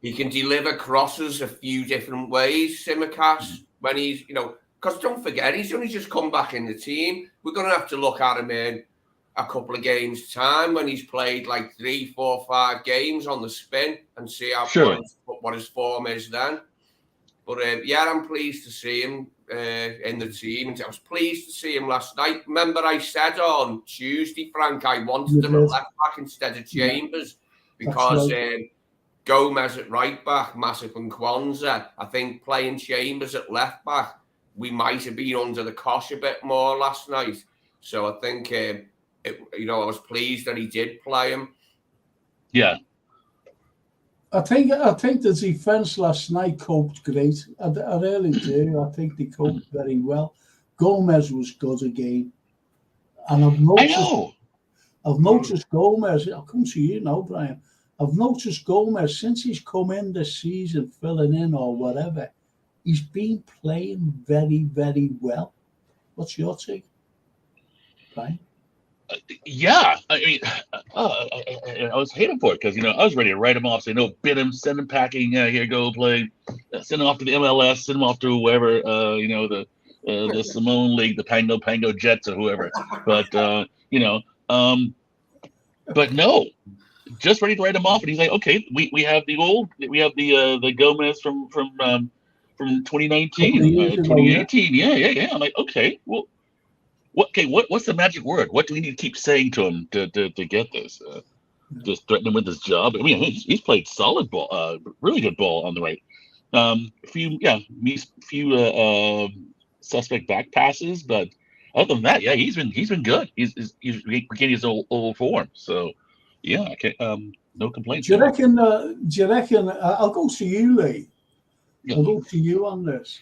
He can deliver crosses a few different ways, Tsimikas, when he's, because don't forget, he's only just come back in the team. We're going to have to look at him in a couple of games' time when he's played like 3, 4, 5 games on the spin and see what his form is then. But I'm pleased to see him in the team. And I was pleased to see him last night. Remember, I said on Tuesday, Frank, I wanted him at left back instead of Chambers because Gomez at right back, Masip and Kwanzaa. I think playing Chambers at left back, we might have been under the cosh a bit more last night. So I think, I was pleased that he did play him. Yeah. I think the defence last night coped great. I really do. I think they coped very well. Gomez was good again. And I've noticed Gomez. I'll come to you now, Brian. I've noticed Gomez since he's come in this season, filling in or whatever. He's been playing very, very well. What's your take, Brian? Yeah, I mean, I was hating for it because I was ready to write him off. Say no, bid him, send him packing. Here, go play. Send him off to the MLS. Send him off to whoever. The Simone League, the Pango Jets, or whoever. But but no, just ready to write him off. And he's like, okay, we have the Gomez from 2019, 2018. Yeah. I'm like, okay, well. What's the magic word? What do we need to keep saying to him to get this? Just threaten him with his job. I mean, he's played solid ball, really good ball on the right. Few suspect back passes, but other than that, he's been good. He's getting his old form. So no complaints. Do you reckon? I'll go to you, Lee. I'll go to you on this.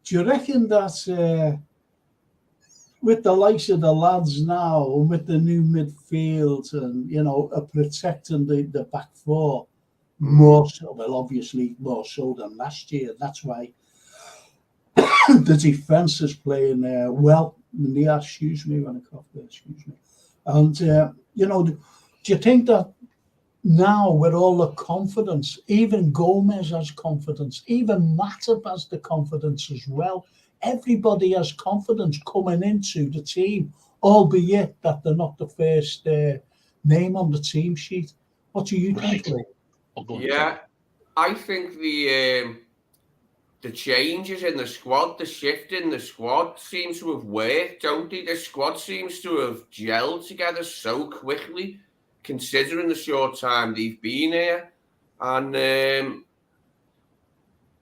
Do you reckon that? With the likes of the lads now, with the new midfield and, protecting the back four, more so, well, obviously more so than last year. That's why the defence is playing well. Excuse me when I cough there, excuse me. And, do you think that now with all the confidence, even Gomez has confidence, even Matip has the confidence as well. Everybody has confidence coming into the team, albeit that they're not the first name on the team sheet. What do you think, Lee? Yeah, I think the changes in the squad, the shift in the squad seems to have worked, don't they? The squad seems to have gelled together so quickly, considering the short time they've been here. And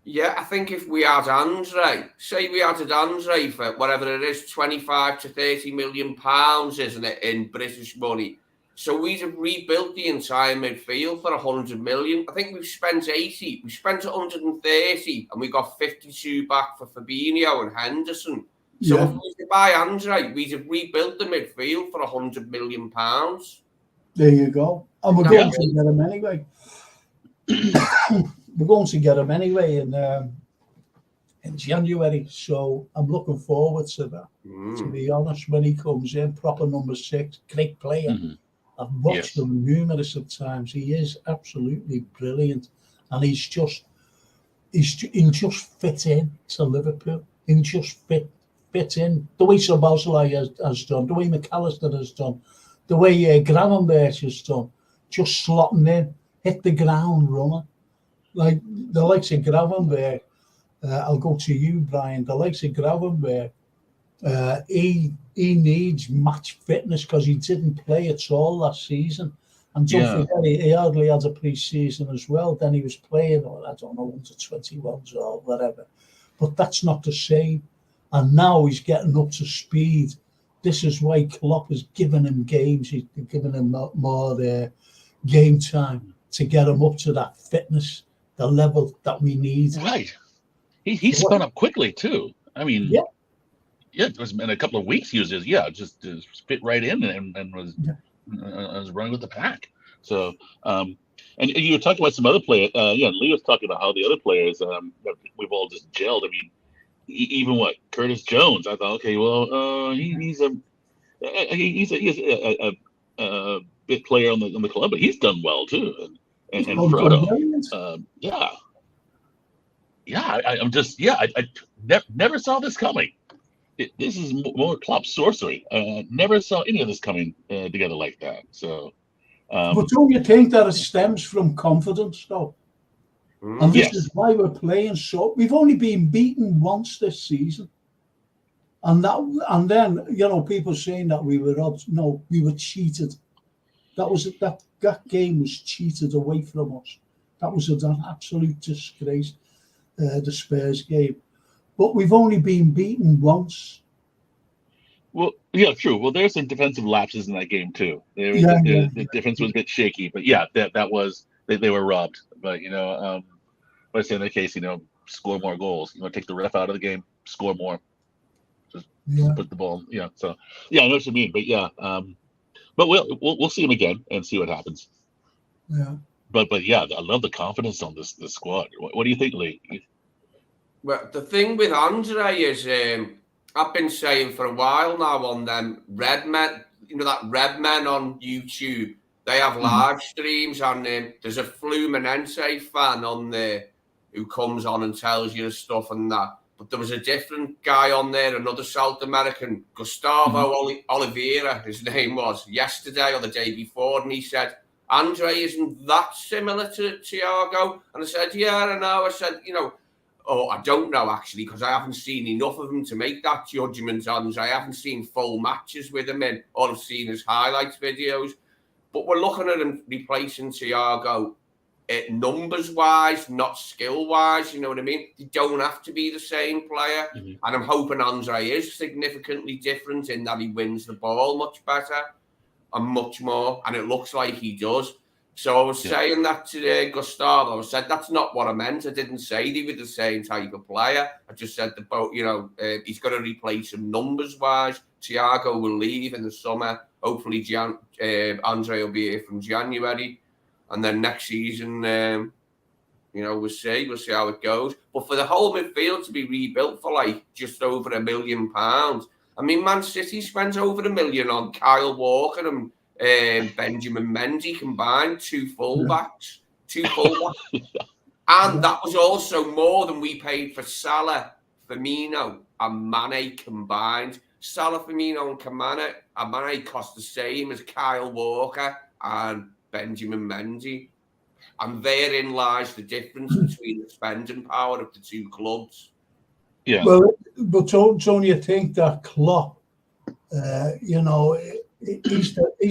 I think if we had Andre, say we added Andre for whatever it is, 25 to 30 million pounds, isn't it, in British money? So we have rebuilt the entire midfield for 100 million. I think we've spent 80. We spent 130, and we got 52 back for Fabinho and Henderson. So if we could buy Andre, we'd have rebuilt the midfield for 100 million pounds. There you go. And we're going to get him anyway. We're going to get him anyway in January. So I'm looking forward to that. To be honest, when he comes in, proper number 6, great player. Mm-hmm. I've watched him numerous of times. He is absolutely brilliant, and he just fit in to Liverpool. He just fit in the way Szoboszlai has done, the way McAllister has done, the way Gravenberch has done. Just slotting in, hit the ground running, like the likes of Gravenberch. I'll go to you, Brian. The likes of Gravenberch. He needs match fitness because he didn't play at all last season. And don't forget, he hardly had a pre-season as well. Then he was playing, I don't know, under 21s or whatever. But that's not the same. And now he's getting up to speed. This is why Klopp has given him games. He's given him more game time to get him up to that fitness, the level that we need. Right. He spun up quickly, too. I mean... Yeah, it was in a couple of weeks. He was just fit right in and was running with the pack. So, and you were talking about some other players. Lee was talking about how the other players we've all just gelled. I mean, even Curtis Jones. I thought, okay, well, he's a big player on the club, but he's done well too. And Frodo, I never saw this coming. This is more Klopp sorcery. Never saw any of this coming together like that. So, but don't you think that it stems from confidence, though? And this is why we're playing so. We've only been beaten once this season, and then people saying that we were odds. No, we were cheated. That game was cheated away from us. That was an absolute disgrace. The Spurs game. But we've only been beaten once. Well, yeah, true. Well, there's some defensive lapses in that game too. The defense was a bit shaky, but that was they were robbed. But let's say in that case, score more goals. Take the ref out of the game, score more. Just put the ball. So I know what you mean. But but we'll see him again and see what happens. Yeah. But I love the confidence on this squad. What do you think, Lee? Well, the thing with Andre is, I've been saying for a while now on them Red Men, that Red Men on YouTube, they have live streams, and there's a Fluminense fan on there who comes on and tells you the stuff and that. But there was a different guy on there, another South American, Gustavo Oliveira, his name was, yesterday or the day before, and he said, Andre isn't that similar to Thiago. And I said, yeah, I know. I said, I don't know, actually, because I haven't seen enough of him to make that judgment on. I haven't seen full matches with him in. All I've seen is highlights videos. But we're looking at him replacing Thiago numbers-wise, not skill-wise, you know what I mean? They don't have to be the same player. And I'm hoping Andre is significantly different in that he wins the ball much better and much more. And it looks like he does. So I was saying that to Gustavo. I said, that's not what I meant. I didn't say they were the same type of player. I just said he's going to replace him numbers-wise. Thiago will leave in the summer. Hopefully, Andre will be here from January. And then next season, we'll see. We'll see how it goes. But for the whole midfield to be rebuilt for just over £1 million. I mean, Man City spent over £1 million on Kyle Walker and Benjamin Mendy combined, two fullbacks. And that was also more than we paid for Salah, Firmino and Mane combined. Salah, Firmino and Mane cost the same as Kyle Walker and Benjamin Mendy. And therein lies the difference between the spending power of the two clubs. Yeah. Well, but don't you think that Klopp, he's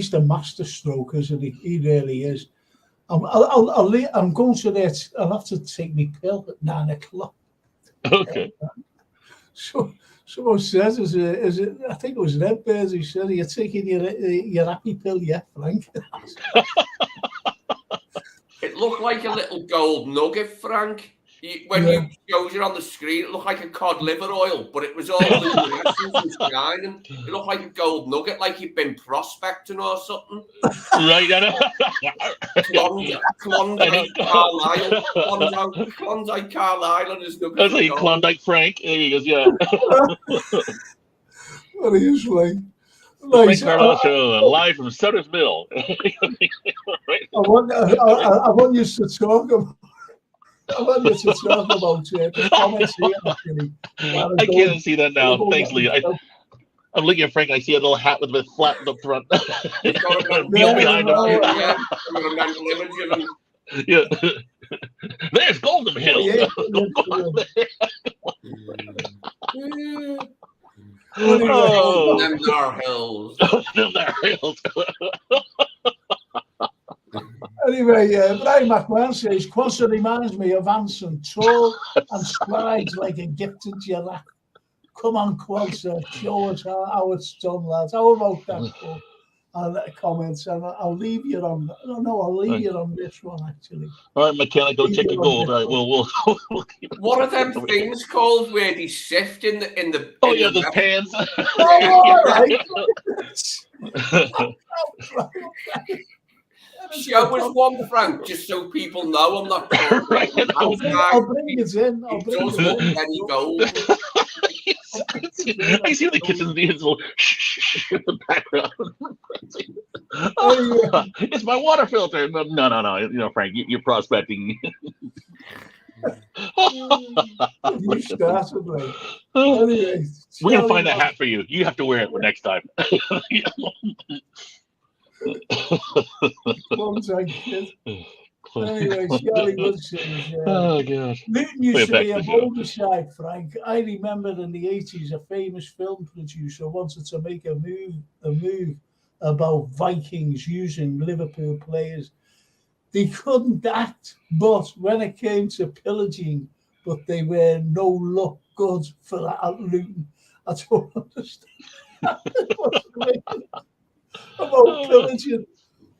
the master stroke, isn't he? He really is. I'm going to that. I'll have to take my pill at 9 o'clock. Okay. So someone says, is it? I think it was Redbeard who said, "You're taking your happy pill, yeah, Frank." It looked like a little gold nugget, Frank. When you showed it on the screen, it looked like a cod liver oil, but it was all luminescent and shining. It looked like a gold nugget, like you'd been prospecting or something. Right, I know. Klondike Carlyle. Klondike Carlyle and his nugget. That's like Klondike Frank. There he goes, yeah. What he was like. Frank Carlyle show, live from Sutter's Mill. Right? I want you to talk about. I want you to talk about the comments here. Actually, I can't see that now. Thanks, Lee. I'm looking at Frank. I see a little hat with it flattened up front. Meal behind him. Yeah. There's Golden Hill. Oh, them are hills. Anyway, Brian McMahon says, Quilter reminds me of Anson, tall and strides like a gifted giraffe. Come on, Quilter, show us how it's done, lads. How about that? Comments, and I'll leave you on. I'll leave you on this one actually. All right, McKenna, go check your gold. All right, we'll keep. What are them things called where they sift in the? Oh yeah, the pans. All right. Show us one, Frank, just so people know I'm not. Right. I'll bring it in. I'll bring it in. Any gold. I see the kitchen being little shh in the background. It's my water filter. No. You know, Frank, you're prospecting. You started, right? Anyway, we're gonna find a hat for you. You have to wear it for next time. Long time, kid. Anyway, Charlie Wood says, oh god. Luton used to be a bolder side, Frank. I remember in the 80s a famous film producer wanted to make a move about Vikings using Liverpool players. They couldn't act, but when it came to pillaging, but they were no look good for that at Luton. I don't understand. About pillaging.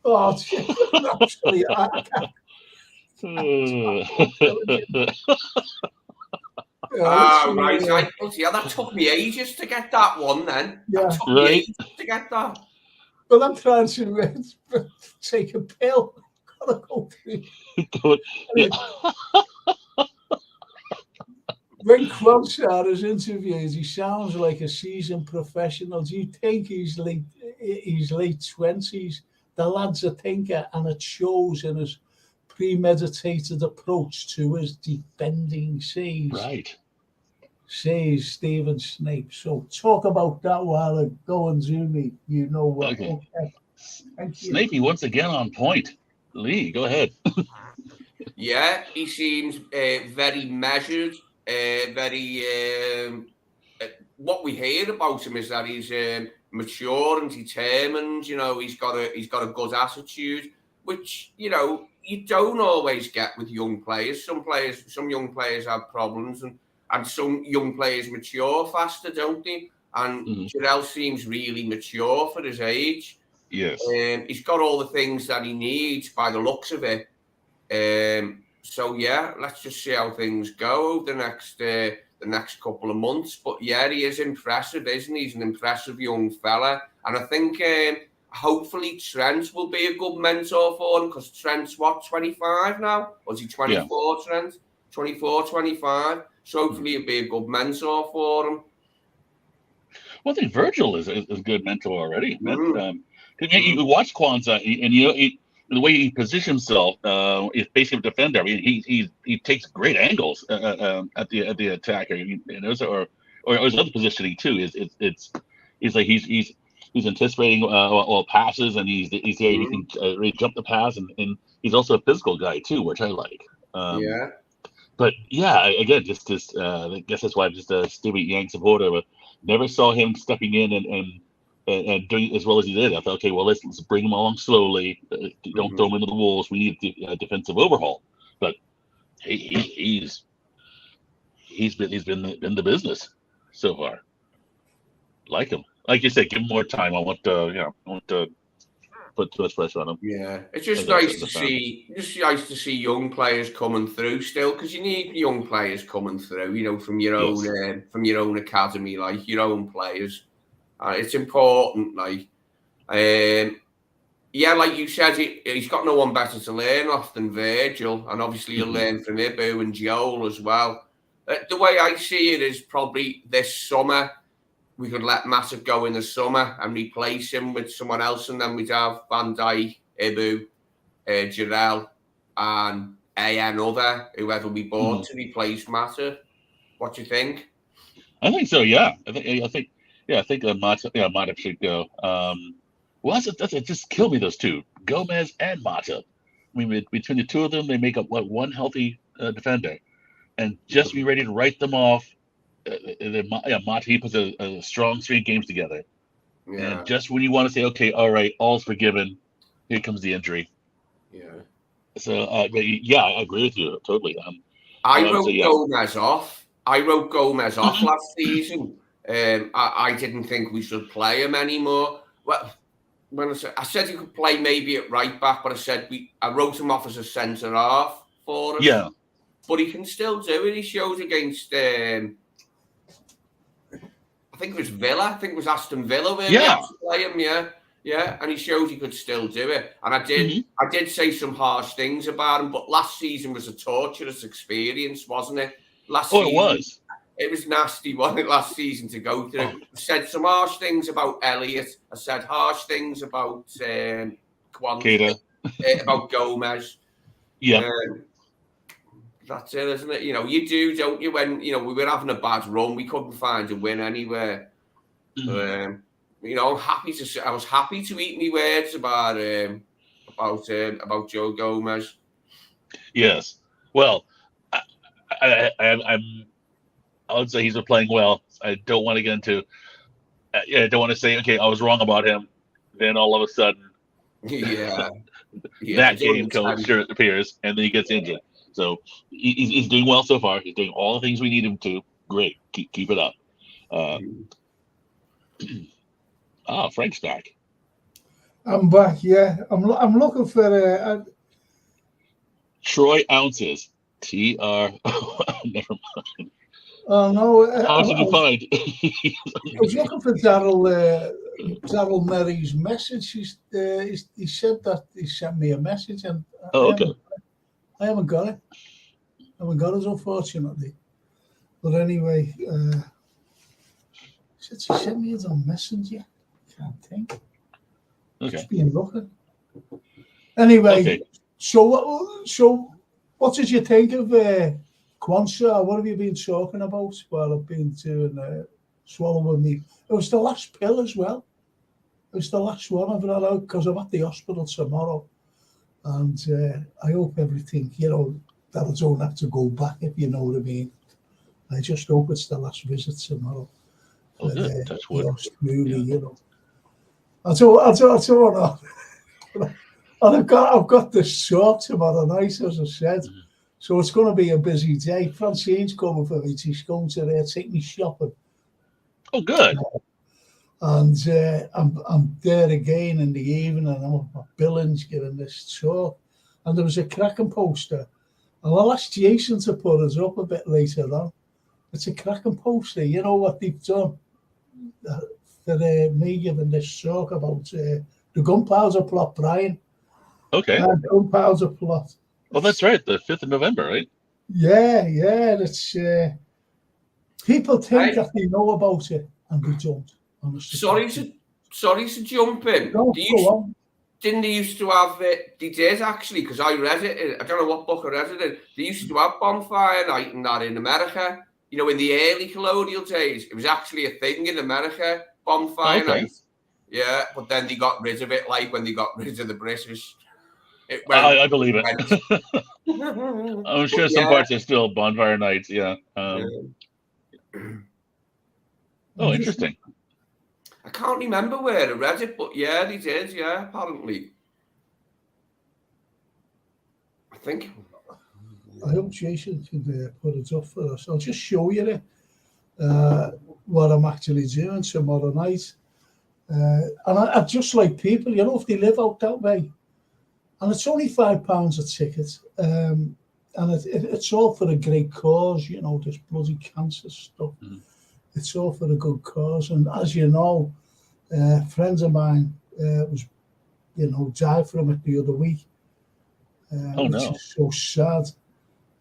Oh, actually, I can't. Right. Yeah, that took me ages to get that one then. Yeah. That took me ages to get that. Well, I'm trying to take a pill. Gotta go through. When Quilter is interviewed, he sounds like a seasoned professional. Do you think he's late 20s? The lad's a thinker, and it shows in his premeditated approach to his defending, says Stephen Snape. So talk about that while I go and zoom me. You know what? Okay. Thank you. Snapey once again on point. Lee, go ahead. Yeah, he seems very measured. What we hear about him is that he's mature and determined. You know, he's got a good attitude, which you know you don't always get with young players. Some young players have problems, and some young players mature faster, don't they? And Jarell seems really mature for his age. Yes, he's got all the things that he needs by the looks of it. So yeah, let's just see how things go over the next couple of months. But yeah, he is impressive, isn't he? He's an impressive young fella, and I think hopefully Trent will be a good mentor for him, because Trent's 25 now, or is he 24? Yeah. Trent 24, 25. So hopefully he'll be a good mentor for him. Well, I think Virgil is a good mentor already. You watch Kwanzaa, and you know the way he positions himself is basically a defender. I mean, he takes great angles at the attacker, or his other positioning too. He's anticipating all passes, and he's there. He can really jump the pass, and he's also a physical guy too, which I like. Yeah. But yeah, again, just I guess that's why I'm just a stupid Yank supporter. But never saw him stepping in and doing as well as he did. I thought, okay, well, let's bring him along slowly. Don't throw him into the wolves. We need a defensive overhaul. But he's been in the business. so far. Like him. Like you said, give him more time. I want to put too much pressure on him. Yeah, it's just nice to see. Just nice to see young players coming through still, because you need young players coming through. From your own academy, like your own players. It's important. Like you said, he's got no one better to learn off than Virgil, and obviously you'll learn from Ibu and Joel as well. The way I see it is probably this summer we could let Matip go in the summer and replace him with someone else, and then we'd have Van Dijk, Ibu, Jarell, and another whoever we bought to replace Matip. What do you think? I think so. Yeah, I think Matip should go. It just killed me, those two, Gomez and Matip. I mean, between the two of them, they make up one healthy defender, and just be ready to write them off. Matip puts a strong string of games together, and just when you want to say, okay, all right, all's forgiven, here comes the injury. Yeah. So, I agree with you totally. I wrote Gomez off. Last season. I didn't think we should play him anymore. Well, when I said he could play maybe at right back, but I wrote him off as a centre half for us. Yeah. But he can still do it. He showed against I think it was Villa. I think it was Aston Villa where we had to play him. Yeah, and he showed he could still do it. And I did say some harsh things about him, but last season was a torturous experience, wasn't it? It was. It was nasty, wasn't it, last season to go through? I said some harsh things about Elliott. I said harsh things about Kwanzaa, about Gomez. Yeah. That's it, isn't it? You do, don't you? When we were having a bad run, we couldn't find a win anywhere. I was happy to eat my words about Joe Gomez. Yes. Well, I would say he's been playing well. I don't want to get into. I don't want to say, okay, I was wrong about him. Then all of a sudden, that game coach appears, and then he gets injured. So he's doing well so far. He's doing all the things we need him to. Great, keep it up. Frank's back. I'm back. Yeah, I'm looking for Troy Ounces. TR. Never mind. Oh no! How did you find? I was looking for Daryl Merry's message. He said that he sent me a message, and I haven't got it. I haven't got it, unfortunately. But anyway, he said she sent me it on Messenger. Can't think. Okay. Just been looking. Anyway, so what did you think of Kwanzaa? What have you been talking about while I've been doing swallowing me? It was the last pill as well. It was the last one I've had out because I'm at the hospital tomorrow. And I hope everything, that I don't have to go back, if you know what I mean. I just hope it's the last visit tomorrow. Good. Touch wood. I don't know. And I've got this talk tomorrow night, as I said. So it's going to be a busy day. Francine's coming for me. She's going to take me shopping. Oh, good. And I'm there again in the evening, and I'm at my Billings getting this talk. And there was a cracking poster. And I'll ask Jason to put us up a bit later on. It's a cracking poster. You know what they've done? For me giving this talk about the gunpowder plot, Brian. Okay. Gunpowder plot. Well, that's right. The 5th of November, right? Yeah. It's people think that they know about it, and they don't. Honestly. Sorry to jump in. No, go on. Didn't they used to have it? They did actually, because I read it. I don't know what book I read it in. They used to have bonfire night and that in America. In the early colonial days, it was actually a thing in America. Bonfire night. Yeah, but then they got rid of it, like when they got rid of the British. I believe it. I'm sure some parts are still bonfire nights. Yeah. Interesting. I can't remember where I read it, but yeah, they did. Yeah, apparently. I think. I hope Jason can put it up for us. I'll just show you it. what I'm actually doing tomorrow night. And I just like people, if they live out that way. And it's only £5 a ticket. And it's all for a great cause, this bloody cancer stuff. Mm. It's all for a good cause. And as you know, friends of mine was, died from it the other week. Which is so sad.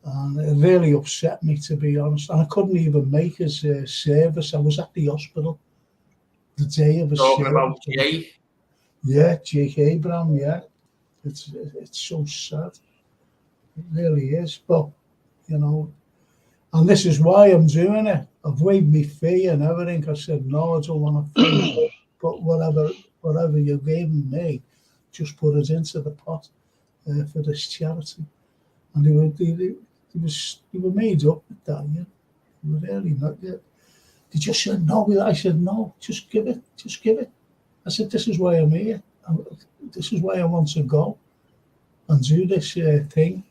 And it really upset me, to be honest. And I couldn't even make his service. I was at the hospital the day of his Talking service. about Jake? Yeah, Jake Abraham, yeah. It's so sad. It really is. But, and this is why I'm doing it. I've waived my fee and everything. I said, no, I don't want to pay. But whatever you're giving me, just put it into the pot for this charity. And they were made up with that, yeah. They were really not yet. They just said no. I said no, just give it. I said, this is why I'm here. This is why I want to go and do this thing.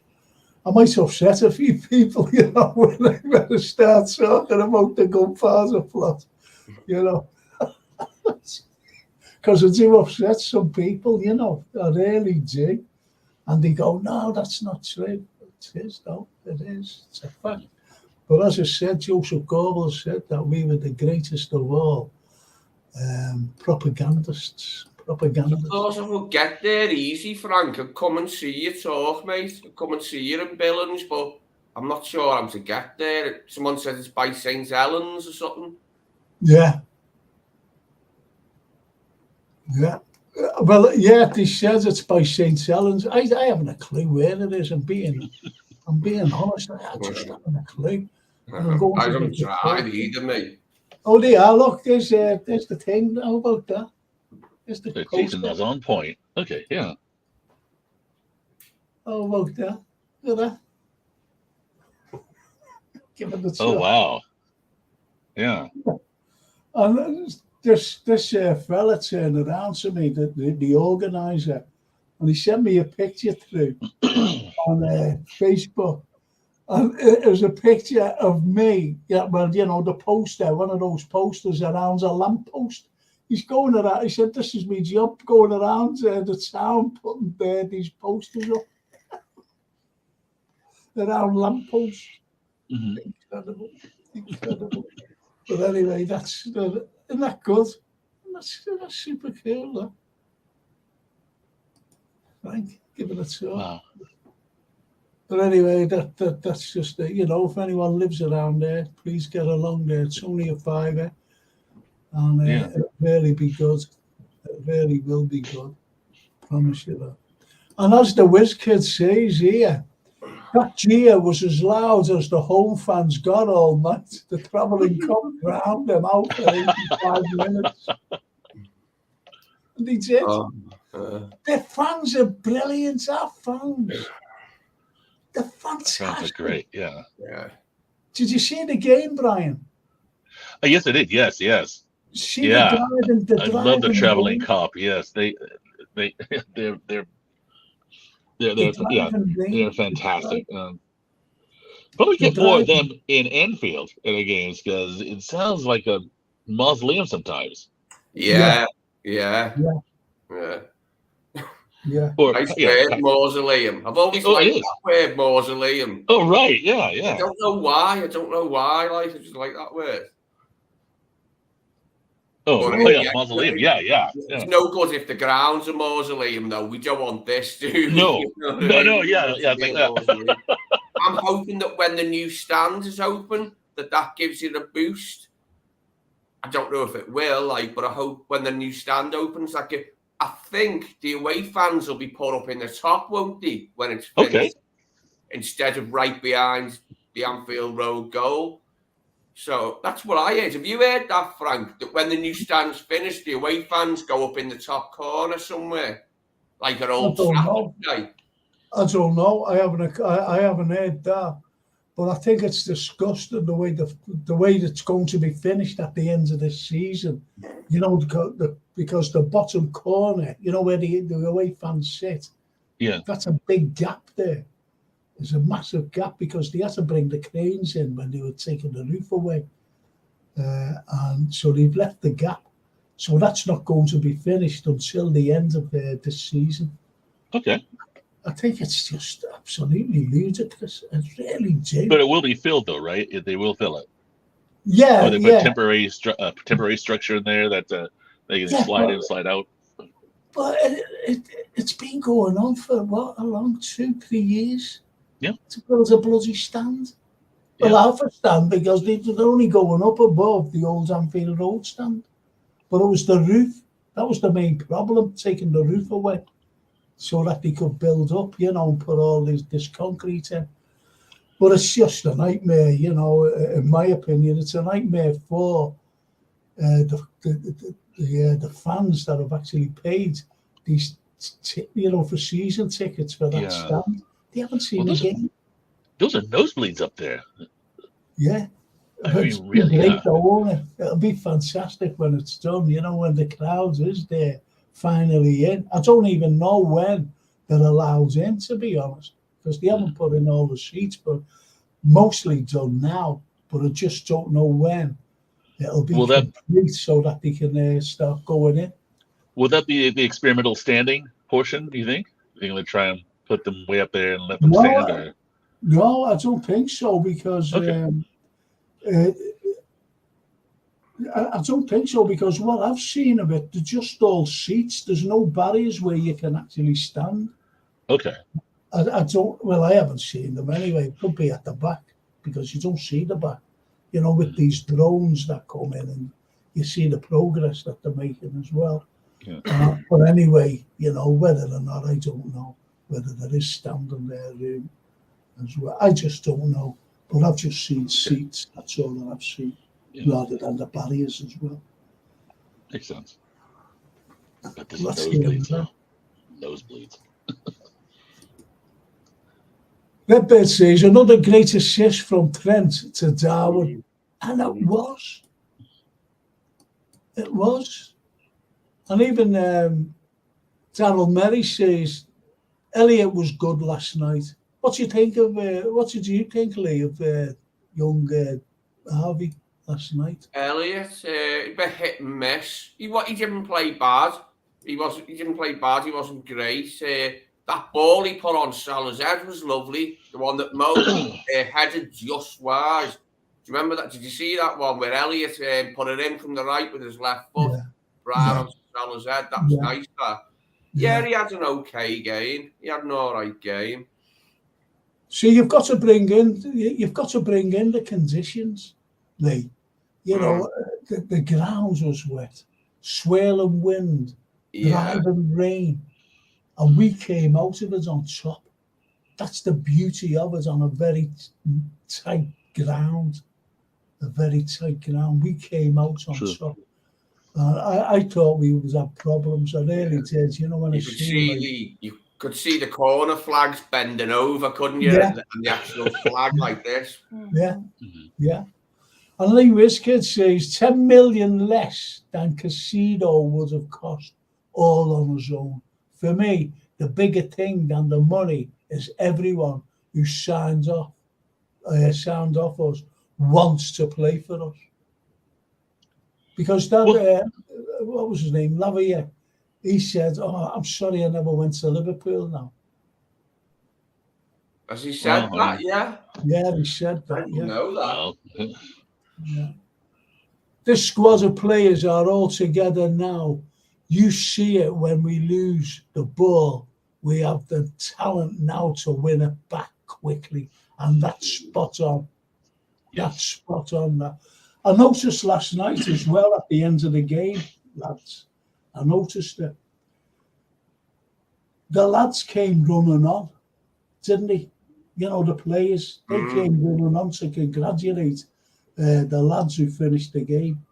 I might upset a few people, when I start talking about the gunpowder plot, because I do upset some people, I really do. And they go, no, that's not true. It is, though. It is. It's a fact. But as I said, Joseph Goebbels said that we were the greatest of all propagandists. I thought I would get there easy, Frank, and come and see you talk, mate. Come and see you in Billings, but I'm not sure how to get there. Someone said it's by St. Helens or something. Yeah. Yeah. Well, yeah, they said it's by St. Helens. I haven't a clue where it is. I'm being honest. I just haven't a clue. I haven't tried either, mate. Oh, they are. Look, there's the thing. How about that? There's the Jason was on point. Okay, yeah. How about that? Look at that. Give it the shot. Oh, wow. Yeah. And this fella turned around to me, the organizer, and he sent me a picture through on Facebook. And it was a picture of me, the poster, one of those posters around a lamppost. He's going around, he said, this is my job, going around the town, putting these posters up around lampposts. Mm-hmm. Incredible. But anyway, isn't that good? That's super cool, though. Frank, give it a try. Wow. But anyway, that's just it. If anyone lives around there, please get along there. It's only a £5, and it'll really be good. It really will be good. Promise you that. And as the whiz kid says here, that cheer was as loud as the home fans got all night. The travelling cup drowned them out for 85 minutes. And they did. Their fans are brilliant. Our fans. They're fantastic. Fans are great, yeah. Did you see the game, Brian? Yes, I did. Yes. See the driving, I love the traveling cop. Yes, they're fantastic. But we get more of them in Anfield in the games because it sounds like a mausoleum sometimes. Yeah. Nice word, mausoleum. I've always liked that word, mausoleum. Oh, right, yeah. I don't know why. Like, I just like that word. Mausoleum. Yeah. It's no good if the ground's a mausoleum, though. We don't want this, do we? No, yeah. I think that. I'm hoping that when the new stand is open, that gives it a boost. I don't know if it will, but I hope when the new stand opens, I think the away fans will be put up in the top, won't they, when it's finished? Okay. Instead of right behind the Anfield Road goal. So that's what I heard. Have you heard that, Frank? That when the new stand's finished, the away fans go up in the top corner somewhere, like an Old Trafford day? I don't know. I haven't heard that. But I think it's disgusting the way that's going to be finished at the end of this season. Because the bottom corner, where the away fans sit, that's a big gap there. There's a massive gap because they had to bring the cranes in when they were taking the roof away. and so they've left the gap. So that's not going to be finished until the end of this season. Okay. I think it's just absolutely ludicrous. It's really do. But it will be filled, though, right? They will fill it. Yeah, They put temporary structure in there that they can slide in, slide out. But it's been going on for what, a long 2-3 years. Yeah. To build a bloody stand. Yeah. Well, half a stand because they're only going up above the old Anfield Road stand. But it was the roof. That was the main problem, taking the roof away so that they could build up, and put all this concrete in. But it's just a nightmare, in my opinion. It's a nightmare for the fans that have actually paid these, for season tickets for that stand. They haven't seen the game. Those are nosebleeds up there. Yeah. I mean, really, It'll be fantastic when it's done, when the crowd is there finally in. I don't even know when they're allowed in, to be honest, because they haven't put in all the seats, but mostly done now, but I just don't know when it'll be complete so that they can start going in. Will that be the experimental standing portion, do you think? Are you going to try and put them way up there and let them stand? Or? No, I don't think so, because I don't think so, because what I've seen of it, they're just all seats. There's no barriers where you can actually stand. Okay. I haven't seen them anyway. It could be at the back, because you don't see the back. With these drones that come in, and you see the progress that they're making as well. Yeah. But anyway, whether or not, I don't know whether there is standing there as well. I just don't know. But I've just seen seats. That's all that I've seen, rather than the barriers as well. Makes sense. But there's nosebleeds, though. Nosebleeds. Redbird says another great assist from Trent to Darwin, and it was. It was. And even Darryl Merry says Elliott was good last night. What did you think, Lee, of young Harvey last night? Elliott, a bit hit and miss. He didn't play bad. He didn't play bad. He wasn't great. That ball he put on Salah's head was lovely. The one that Mo headed just wide. Do you remember that? Did you see that one where Elliott put it in from the right with his left foot, right on Salah's head? That was nice. That. He had an okay game. He had an all right game. So you've got to bring in the conditions, Lee. The ground was wet, swirling wind, driving rain, and we came out of it on top. That's the beauty of it, on a very tight ground. We came out on top. I thought we would have problems. I really did. When you could see the corner flags bending over, couldn't you? And the actual flag like this. Yeah. And Lee Wiskett says 10 million less than Caicedo would have cost, all on his own. For me, the bigger thing than the money is everyone who signed off us wants to play for us. Because that, what was his name? Lavia. He said, I'm sorry I never went to Liverpool now. Has he said that? Yeah. Yeah, he said that. I didn't know that. Yeah. This squad of players are all together now. You see it when we lose the ball. We have the talent now to win it back quickly. And that's spot on. That's spot on. That. I noticed last night as well at the end of the game, lads. I noticed it. The lads came running on, didn't they? The players, they came running on to congratulate the lads who finished the game.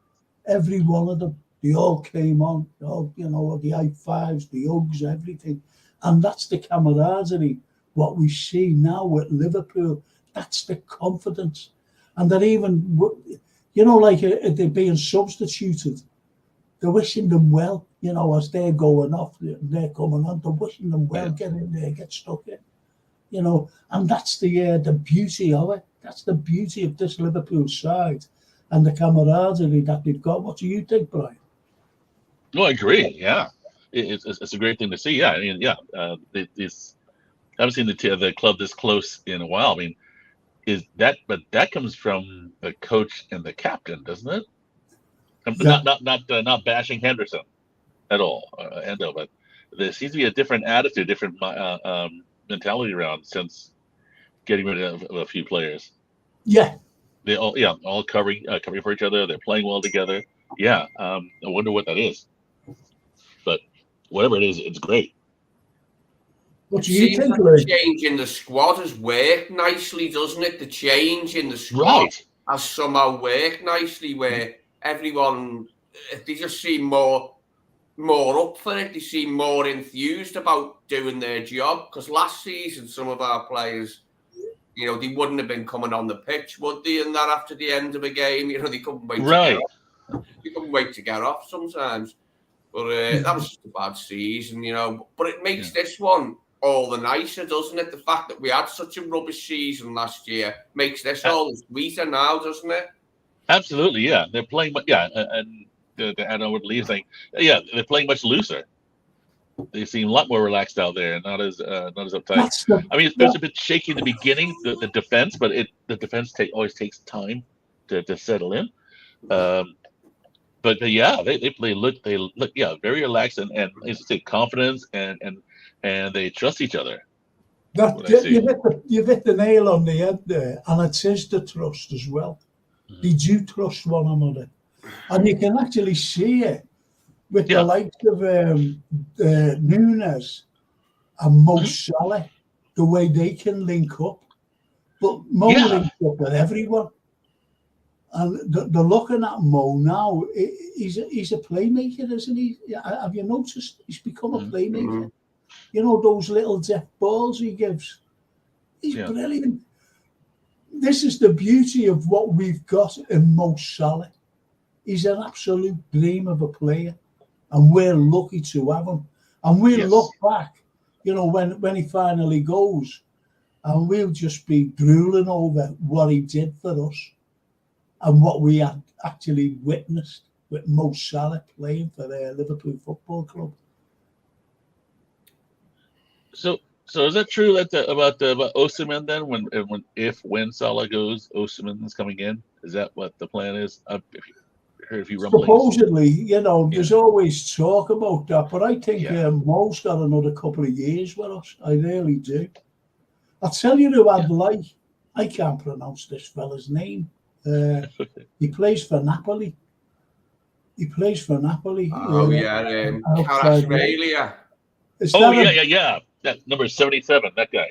Every one of them, they all came on, the high fives, the hugs, everything. And that's the camaraderie, what we see now with Liverpool. That's the confidence. And that even, like they're being substituted, they're wishing them well, as they're going off, they're coming on, they're wishing them well, get in there, get stuck in. And that's the beauty of it. That's the beauty of this Liverpool side. and the camaraderie that they've got. What do you think, Brian? No, I agree. Yeah, it's a great thing to see. Yeah, I mean, yeah, I haven't seen the club this close in a while. I mean, but that comes from the coach and the captain, doesn't it? Yeah. Not bashing Henderson at all, Endo, but there seems to be a different attitude, different mentality around since getting rid of a few players. Yeah. They all covering for each other. They're playing well together. Yeah, I wonder what that is. But whatever it is, it's great. What do you think, the change in the squad has worked nicely, doesn't it? The change in the squad has somehow worked nicely, where everyone, they just seem more up for it. They seem more enthused about doing their job. Because last season, some of our players, you know, they wouldn't have been coming on the pitch, would they? And that after the end of a game, you know, they couldn't wait to get off. They couldn't wait to get off sometimes. But that was just a bad season, you know. But it makes this one all the nicer, doesn't it? The fact that we had such a rubbish season last year makes this all sweeter now, doesn't it? Absolutely, yeah. They're playing, and I know what Lee's saying. Yeah, they're playing much looser. They seem a lot more relaxed out there, and not as uptight. I mean, it was a bit shaky in the beginning, the defense, but the defense always takes time to settle in. But yeah, they look very relaxed and as I say, confidence and they trust each other. You've hit the nail on the head there, and it is the trust as well. Mm. They do trust one another, and you can actually see it with the likes of Nunes and Mo Salah, the way they can link up. But Mo links up with everyone. And they're looking at Mo now. He's a playmaker, isn't he? Have you noticed? He's become a playmaker. Mm-hmm. You know, those little deft balls he gives. He's brilliant. This is the beauty of what we've got in Mo Salah. He's an absolute dream of a player. And we're lucky to have him. And we'll look back, you know, when he finally goes, and we'll just be drooling over what he did for us. And what we had actually witnessed with Mo Salah playing for the Liverpool Football Club. So is that true about Osimhen then? When Salah goes, Osimhen is coming in. Is that what the plan is? I've heard a few rumblings. Supposedly, you know, there's always talk about that, but I think Mo's got another couple of years with us. I really do. I'll tell you who I'd like. I can't pronounce this fella's name. He plays for Napoli. Oh, Carlyle. Yeah. That number 77, that guy.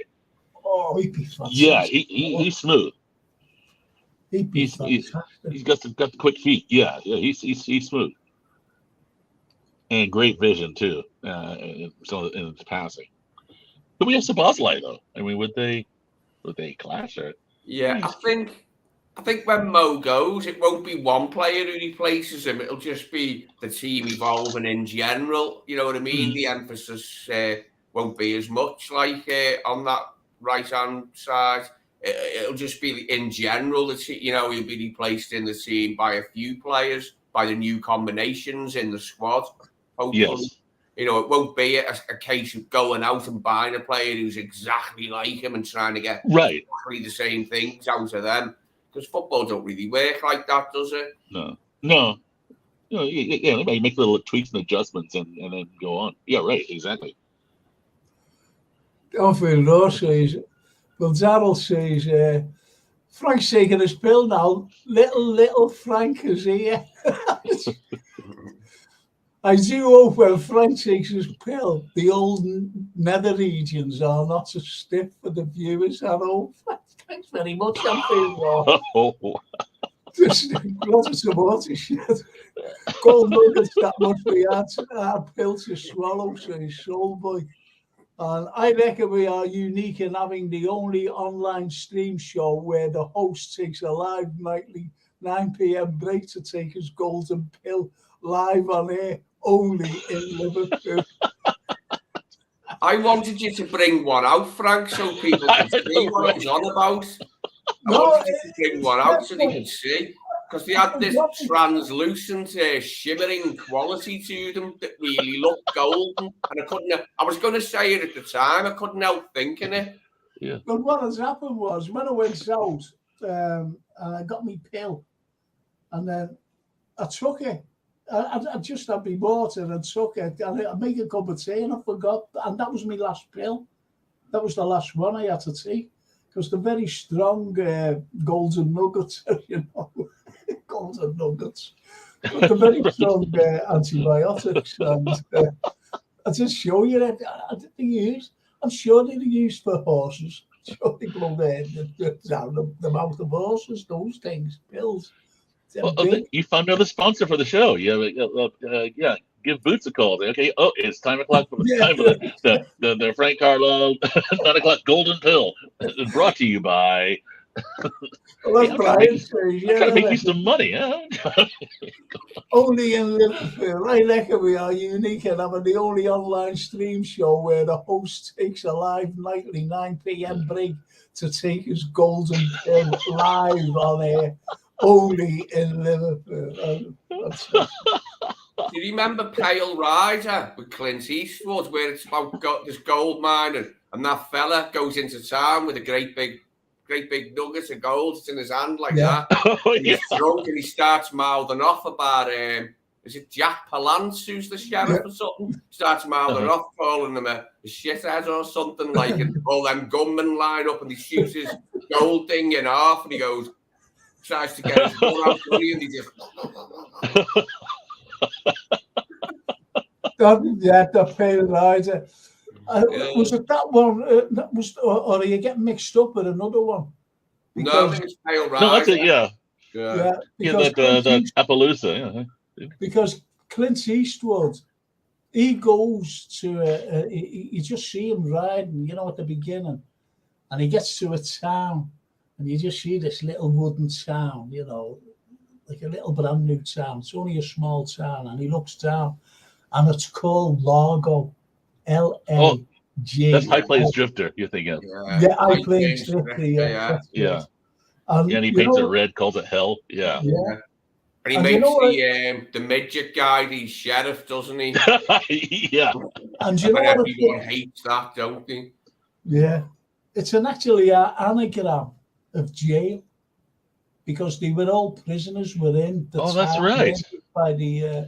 Oh, he'd be fantastic. Yeah, he's smooth. He's got the quick feet. Yeah, he's smooth. And great vision too. In his passing. But we have Szoboszlai though. I mean, would they clash or? Yeah, I think when Mo goes, it won't be one player who replaces him. It'll just be the team evolving in general. You know what I mean? Mm-hmm. The emphasis won't be as much like on that right-hand side. It'll just be in general that, you know, he'll be replaced in the team by a few players, by the new combinations in the squad. Hopefully. Yes. You know, it won't be a case of going out and buying a player who's exactly like him and trying to get exactly the same things out of them. Because football don't really work like that, does it? No. You know, they make little tweaks and adjustments and then go on. Yeah, right, exactly. Darryl says, Frank's taking his pill now. Little Frank is here. I do hope when Frank takes his pill, the old nether regions are not so stiff for the viewers at all. Thanks very much. I'm feeling well. Just lots of water shit. Gold nuggets that must be hard pill to swallow, says Soulboy. And I reckon we are unique in having the only online stream show where the host takes a live nightly 9 p.m. break to take his golden pill live on air, only in Liverpool. I wanted you to bring one out, Frank, so people can see what I was on about. I wanted you to bring one out so they can see. because they had this translucent, shimmering quality to them that really looked golden. And I was going to say it at the time, I couldn't help thinking it. Yeah. But what has happened was, when I went south, and I got me pill, and then I took it. I just had me water and took it. And I made a cup of tea and I forgot. And that was my last pill. That was the last one I had to take. Because the very strong golden nuggets, golden nuggets, but the very strong antibiotics. And I just show you that they use. I'm sure they're used for horses. I'm sure they blow down the mouth of horses, those things, pills. Well, you found another sponsor for the show. Yeah, give Boots a call. Okay, it's time for the Frank Carlyle 9 o'clock Golden Pill, brought to you by. Well, that's Brian. I'm trying to make you some money, huh? Only in Liverpool. I reckon we are unique in having the only online stream show where the host takes a live nightly 9 p.m. break to take his golden pill live on air. Only in Liverpool. Do you remember Pale Rider with Clint Eastwood, where it's about this gold mine and that fella goes into town with a great big nugget of gold. It's in his hand like that. And he's drunk and he starts mouthing off about is it Jack Palance who's the sheriff or something? Starts mouthing off, calling him a shithead or something like, and all them gunmen line up and he shoots his gold thing in half and he goes. Tries to get his gun out and he just. The Pale Rider. Was it that one? Or are you getting mixed up with another one? Because, no, I think it's Pale Rider. No, that's it. Yeah. Because Appaloosa. Yeah. Because Clint Eastwood, he goes to. You just see him riding, at the beginning, and he gets to a town. And you just see this little wooden town, like a little brand new town. It's only a small town. And he looks down and it's called Largo. L-A-G. That's High Plains Drifter, you're thinking. Yeah, High Plains Drifter. Yeah. And he paints it red, calls it hell. Yeah. And he makes the midget guy the sheriff, doesn't he? Yeah. And you know what? Everyone hates that, don't they? Yeah. It's actually an anagram of jail, because they were all prisoners within the town. That's right. By the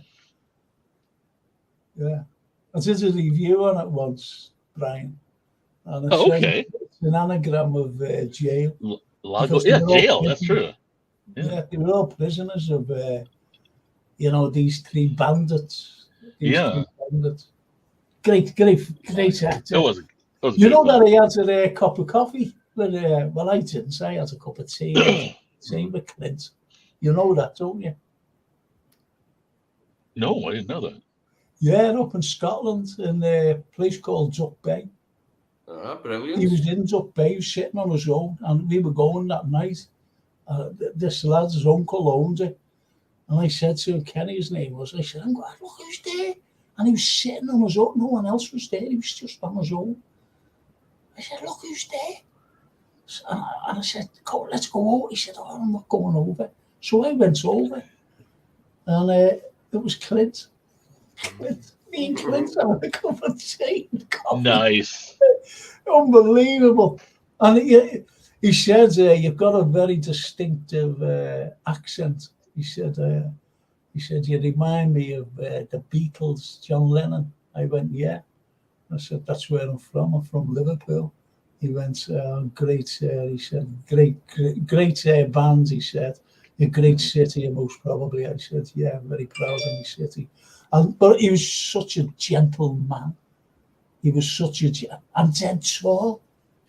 I did a review on it once, Brian. And okay. It's an anagram of jail. Jail. That's true. Yeah, they were all prisoners of these three bandits. Three bandits. Great actor. It was that he had a cup of coffee. But, I didn't say I had a cup of tea. Tea with Clint. You know that, don't you? No, I didn't know that. Yeah, up in Scotland, in a place called Duck Bay. Brilliant. He was in Duck Bay, he was sitting on his own, and we were going that night. This lad's uncle owned it. And I said to him, Kenny, his name was, I said, look who's there. And he was sitting on his own. No one else was there. He was just on his own. I said, look who's there. And I said, let's go over. He said, I'm not going over. So I went over. And it was Clint. Me and Clint having a cup of tea and coffee. Nice. Unbelievable. And he said, you've got a very distinctive accent. He said, you remind me of the Beatles, John Lennon. I went, yeah. I said, that's where I'm from. I'm from Liverpool. He went, great, he said, great band, he said. A great city, most probably. I said, yeah, I'm very proud of my city. But he was such a gentle man. He was I'm dead tall.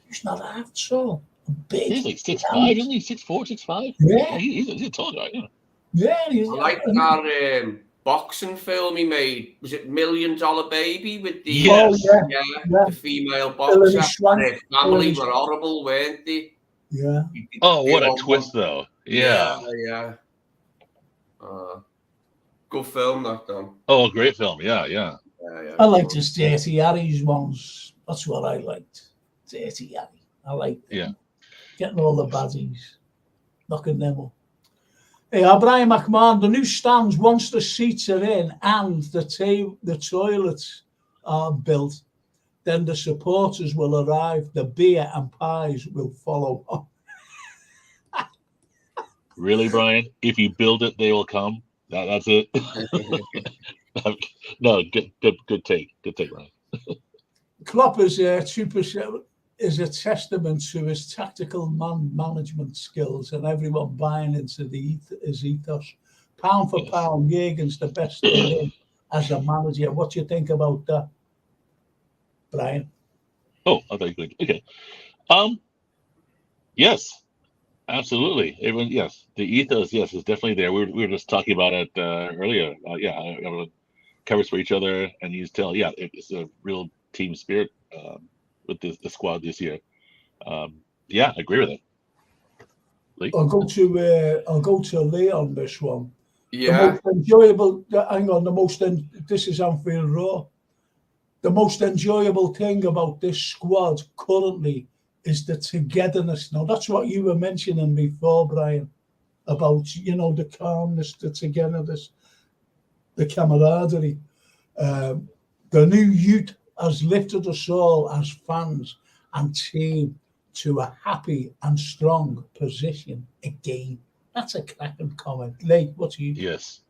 He's not half tall. I'm big. He's like 6'5", isn't he? 6'4", 6'5"? Yeah. He's a tall guy, yeah. Yeah. I like that boxing film he made. Was it $1 Million Baby with the the female boxer? Their family were horrible, weren't they? Yeah. Oh, what a twist, though. Yeah. Good film, that though. Oh, great film. Yeah. I liked his Dirty Harry's ones. That's what I liked. Dirty Harry. I liked them. Yeah. Getting all the baddies, knocking them up. Hey, Brian McMahon, the new stands, once the seats are in and the toilets are built, then the supporters will arrive. The beer and pies will follow. Really, Brian? If you build it, they will come. That's it. No, good take. Good take, Brian. Klopp is 2% is a testament to his tactical management skills and everyone buying into his ethos. Pound for pound, Jurgen's the best there is as a manager. What do you think about that, Brian? Oh, very good. Okay. Yes, absolutely. Yes, the ethos, yes, is definitely there. We were just talking about it earlier. Everyone covers for each other, and you just tell, it's a real team spirit with the squad this year. I agree with it. Lee? I'll go to Lee on this one. Yeah. The most enjoyable. This is Anfield Row. The most enjoyable thing about this squad currently is the togetherness. Now, that's what you were mentioning before, Brian, about, the calmness, the togetherness, the camaraderie. The new youth has lifted us all as fans and team to a happy and strong position again. That's a cracking comment. Lee, what do you think? Yes.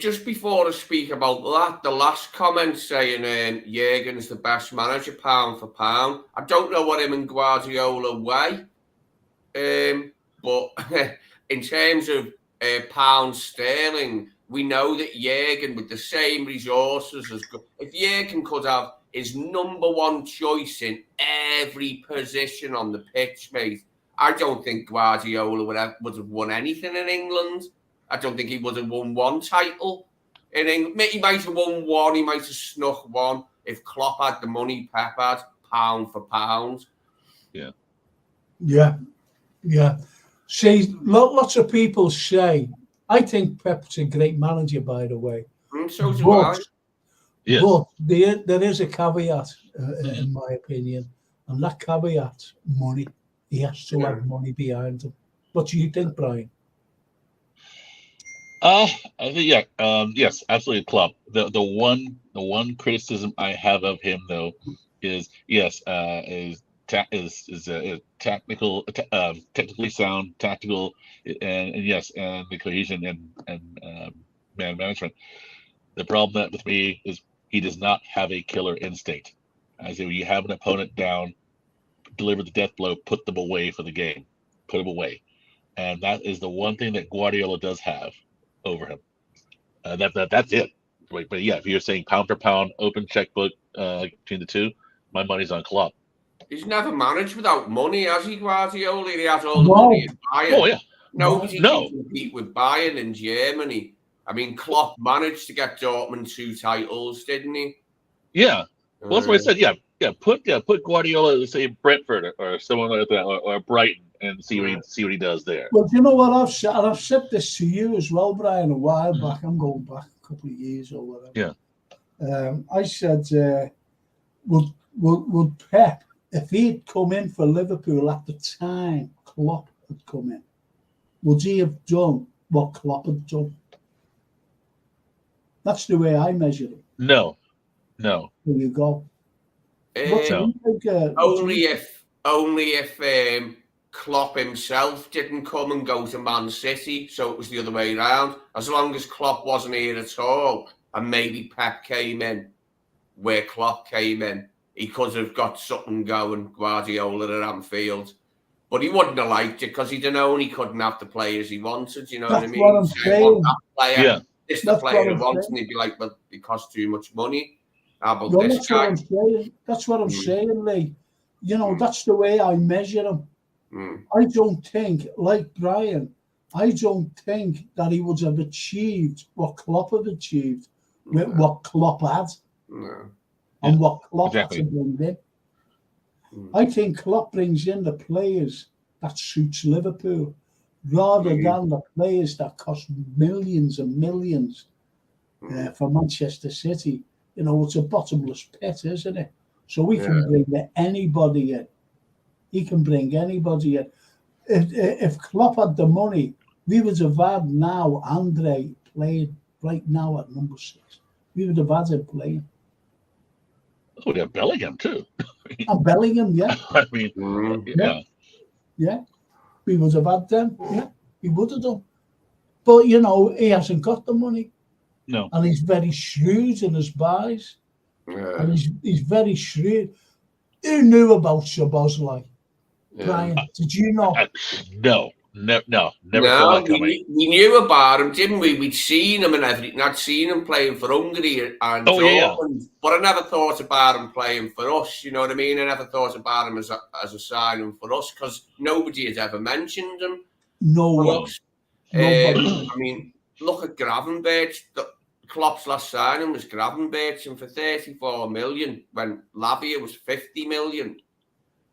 Just before I speak about that, the last comment saying Jurgen's the best manager pound for pound. I don't know what him and Guardiola weigh, but in terms of pound sterling, we know that Jurgen, with the same resources as if Jurgen could have his number one choice in every position on the pitch, mate, I don't think Guardiola would have won anything in England. I don't think he would have won one title in England. He might have won one. He might have snuck one if Klopp had the money Pep had, pound for pound. Yeah. See, lots of people say, I think Pep's a great manager, by the way. So do I. Yes. But there is a caveat, in my opinion, and that caveat, money. He has to have money behind him. What do you think, Brian? I think yes, absolutely, Klopp. The one criticism I have of him though is technically sound, tactical, and the cohesion and man management. The problem with me is he does not have a killer instinct. I say when you have an opponent down, deliver the death blow, put them away for the game, put them away, and that is the one thing that Guardiola does have over him. That's it. But if you're saying pound for pound, open checkbook between the two, my money's on Klopp. He's never managed without money, has he, Guardiola? He has all the money in Bayern. Oh yeah. Nobody can compete with Bayern in Germany. I mean, Klopp managed to get Dortmund 2 titles, didn't he? Yeah. Well, that's what I said. Put Guardiola, say Brentford or someone like that, or Brighton, and see what he does there. Well, do you know what I've said? And I've said this to you as well, Brian, a while back. I'm going back a couple of years or whatever. Yeah. I said, would Pep, if he'd come in for Liverpool at the time Klopp had come in, would he have done what Klopp had done? That's the way I measure it. No. There you go. Only if Klopp himself didn't come and go to Man City, so it was the other way around. As long as Klopp wasn't here at all, and maybe Pep came in where Klopp came in, he could have got something going, Guardiola at Anfield. But he wouldn't have liked it because he'd have known he couldn't have the players he wanted, you know what I mean? What I'm saying. This is the player he wants, and he'd be like, well, it costs too much money. How about this guy? That's what I'm saying, Lee. That's the way I measure him. I don't think, like Brian, I don't think that he would have achieved what Klopp had achieved with what Klopp had and what Klopp had to bring in. I think Klopp brings in the players that suits Liverpool rather than the players that cost millions and millions for Manchester City. It's a bottomless pit, isn't it? So we can bring anybody in. He can bring anybody in. If Klopp had the money, We would have had now Andre playing right now at number 6. We would have had him playing. Oh, yeah, Bellingham too. And Bellingham, yeah. I mean, Yeah. We would have had them. Yeah, we would have done. But, you know, he hasn't got the money. No. And he's very shrewd in his buys. Yeah. And he's very shrewd. Who knew about Szoboszlai? Yeah. Brian, did you know? Never saw that coming. We knew about him, didn't we? We'd seen him and everything. I'd seen him playing for Hungary and Jordan, but I never thought about him playing for us. You know what I mean? I never thought about him as a signing for us because nobody had ever mentioned him. No one. I mean, look at Gravenberch. Klopp's last signing was Gravenberch for 34 million when Lavia was 50 million.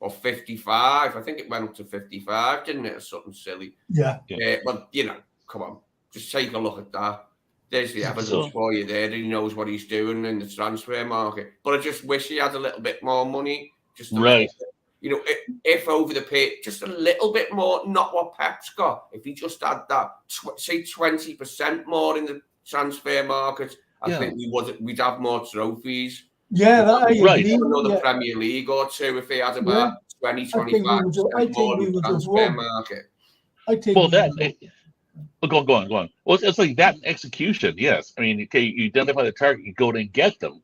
Or 55. I think it went up to 55, didn't it? Or something silly. Yeah. But, you know, come on. Just take a look at that. There's the evidence for you there. He knows what he's doing in the transfer market. But I just wish he had a little bit more money. Just right. You know, if over the pay, just a little bit more, not what Pep's got. If he just had that, say 20% more in the transfer market, I think we'd have more trophies. Yeah, that right. Another Premier League or two if he had about 20-25% more in the transfer market. Go on. Well, it's like that in execution, yes. I mean, okay, you identify the target, you go and get them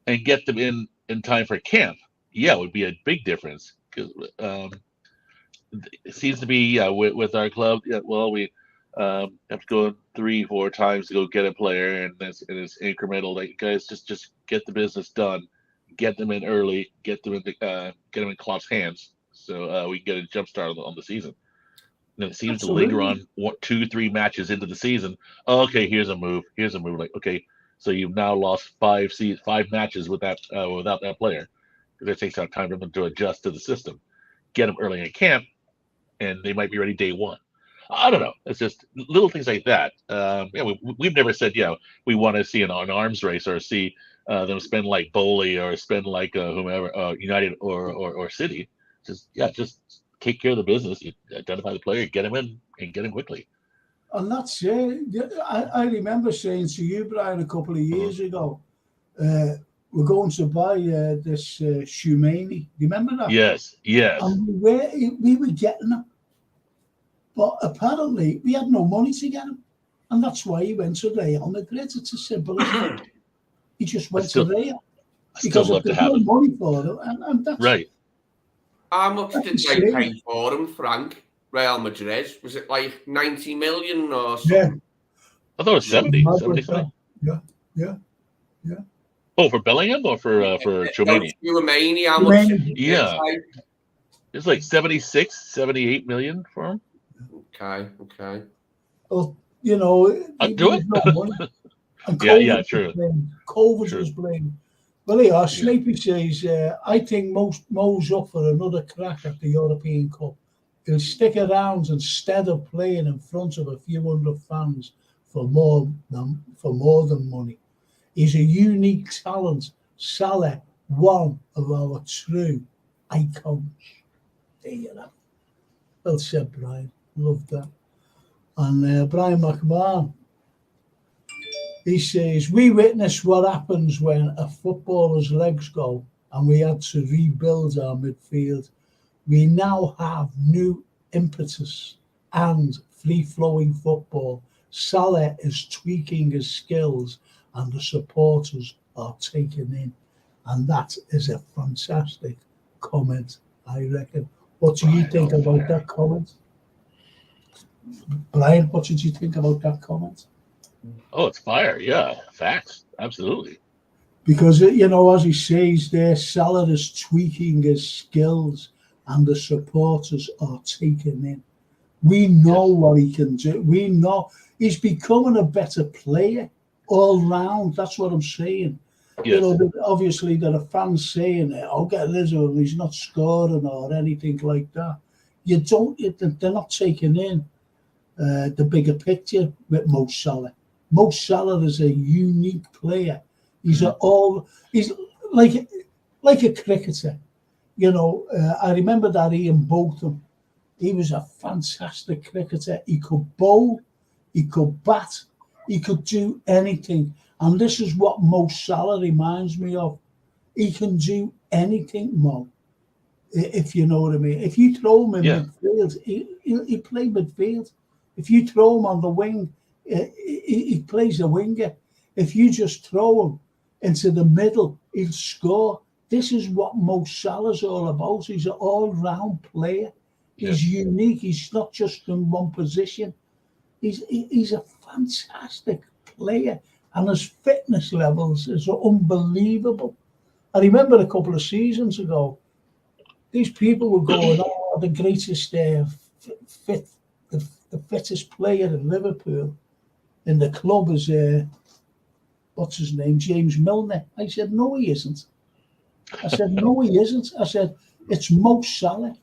in time for camp. Yeah, it would be a big difference because it seems to be with our club. Yeah, well, we have to go 3-4 times to go get a player, and it's incremental. Like, guys, just get the business done, get them in early, get them in Klopp's hands, so we can get a jump start on the season. And then it seems to linger on 2-3 matches into the season. Oh, okay, here's a move. Like, okay, so you've now lost 5 matches with that without that player because it takes time for them to adjust to the system. Get them early in camp, and they might be ready day 1. I don't know. It's just little things like that. We've never said, we want to see an arms race or see them spend like Bowley or spend like whomever, United or City. Just take care of the business. You identify the player, get him in, and get him quickly. And that's it. I remember saying to you, Brian, a couple of years ago, we're going to buy this Shumani. Remember that? Yes. And we were getting him. But apparently, we had no money to get him. And that's why he went to Real Madrid. It's as simple as that. He just went to Real. Because there's no money for him. And that's right. How much did they pay for him, Frank? Real Madrid? Was it like 90 million or something? Yeah. I thought it was 70. 75. Yeah. Oh, for Bellingham or for Chouameni? Chouameni, how much? Yeah. It's like 76, 78 million for him. Okay. Well, you know, I'd do it. No money. And true. Kovac was playing. Well, Sleepy says, I think Mo's up for another crack at the European Cup. He'll stick around instead of playing in front of a few hundred fans for more than money. He's a unique talent. Salah, one of our true icons. There you go. Well said, Brian. Love that. And Brian McMahon, he says, we witnessed what happens when a footballer's legs go and we had to rebuild our midfield. We now have new impetus and free-flowing football. Salah is tweaking his skills and the supporters are taking in. And that is a fantastic comment, I reckon. What do you think about that comment? Brian, what did you think about that comment? Oh, it's fire. Yeah, facts. Absolutely. Because, you know, as he says there, Salah is tweaking his skills and the supporters are taking in. We know what he can do. We know he's becoming a better player all round. That's what I'm saying. Yes. You know, obviously there are fans saying, get rid of him, he's not scoring or anything like that. They're not taking in the bigger picture with Mo Salah. Mo Salah is a unique player. He's like a cricketer. You know, I remember that Ian Bolton He was a fantastic cricketer. He could bowl, he could bat, he could do anything. And this is what Mo Salah reminds me of. He can do anything, Mo, if you know what I mean. If you throw him in midfield, he play midfield. If you throw him on the wing, he plays the winger. If you just throw him into the middle, he'll score. This is what Mo Salah's all about. He's an all-round player. He's unique. He's not just in one position. He's a fantastic player, and his fitness levels is unbelievable. I remember a couple of seasons ago, these people were going, "Oh, the greatest the fittest player in Liverpool in the club is what's his name, James Milner." I said, "No, he isn't." I said, "No, he isn't." I said, "It's Mo Salah.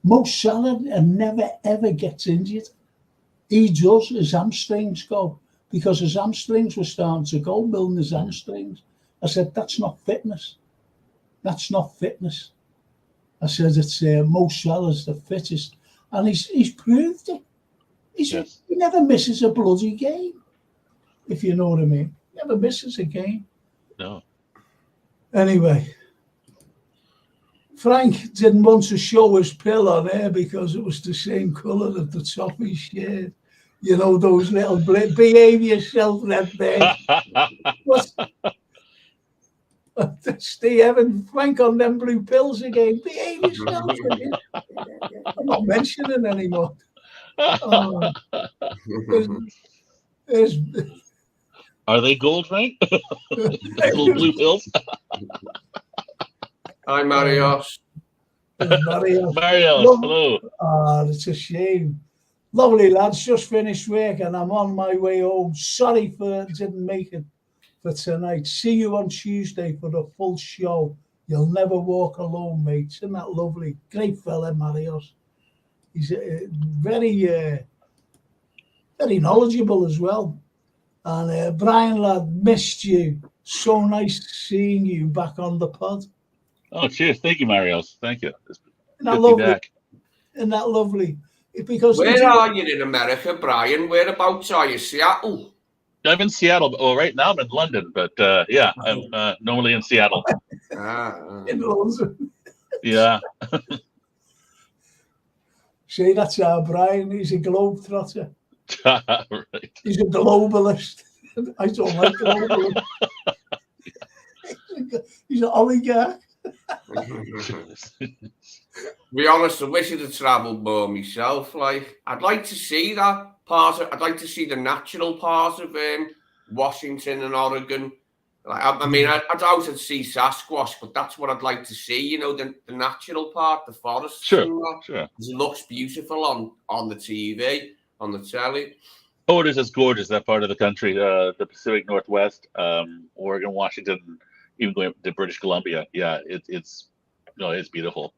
Mo Salah never ever gets injured. He does. His hamstrings go, because his hamstrings were starting to go. Milner's hamstrings." I said, "That's not fitness. That's not fitness." I said, "It's Mo Salah's the fittest," and he's proved it. He never misses a bloody game, if you know what I mean. Never misses a game. No. Anyway, Frank didn't want to show his pill on air because it was the same colour of the top of his shirt. You know, those little behave yourself, red bear. Steve Evans, Frank on them blue pills again. Behave yourself. I'm not mentioning anymore. Are they gold, Frank? Little blue pills? Hi, Marios. Marios, hello. It's a shame. Lovely lads, just finished work and I'm on my way home. Sorry didn't make it for tonight. See you on Tuesday for the full show. You'll never walk alone, mate. Isn't that lovely? Great fella, Marios. He's very knowledgeable as well. And Brian, lad, missed you. So nice seeing you back on the pod. Oh, cheers. Thank you, Marios. Thank you. It's Isn't that lovely? Back. Isn't that lovely? Because where are you in America, Brian? Whereabouts are you? Seattle? I'm in Seattle. Well, right now I'm in London, but I'm normally in Seattle. In London. Yeah. See, that's our Brian. He's a globetrotter. Right. He's a globalist. I don't like globalists. He's an oligarch. To be honest, I wish I'd have travelled more myself. Like, I'd like to see that part. I'd like to see the natural part of Washington and Oregon. Like, I mean, I doubt I'd see Sasquatch, but that's what I'd like to see. You know, the natural part, the forest. Sure. It looks beautiful on the TV, on the telly. Oh, it is just gorgeous, that part of the country, the Pacific Northwest, Oregon, Washington, even going to British Columbia. Yeah, it's beautiful.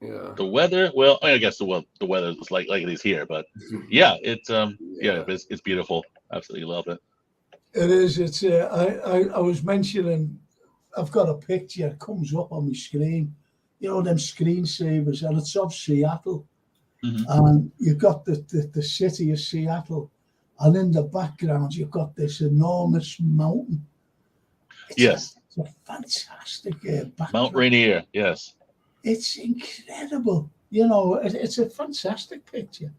Yeah. The weather, well, I guess the weather is like it is here, but yeah, it's beautiful. Absolutely love it. It is. It's. I was mentioning, I've got a picture. It comes up on my screen. You know them screensavers, and it's of Seattle, and you've got the city of Seattle, and in the background you've got this enormous mountain. It's a fantastic background. Mount Rainier, yes. It's incredible. You know, it's a fantastic picture.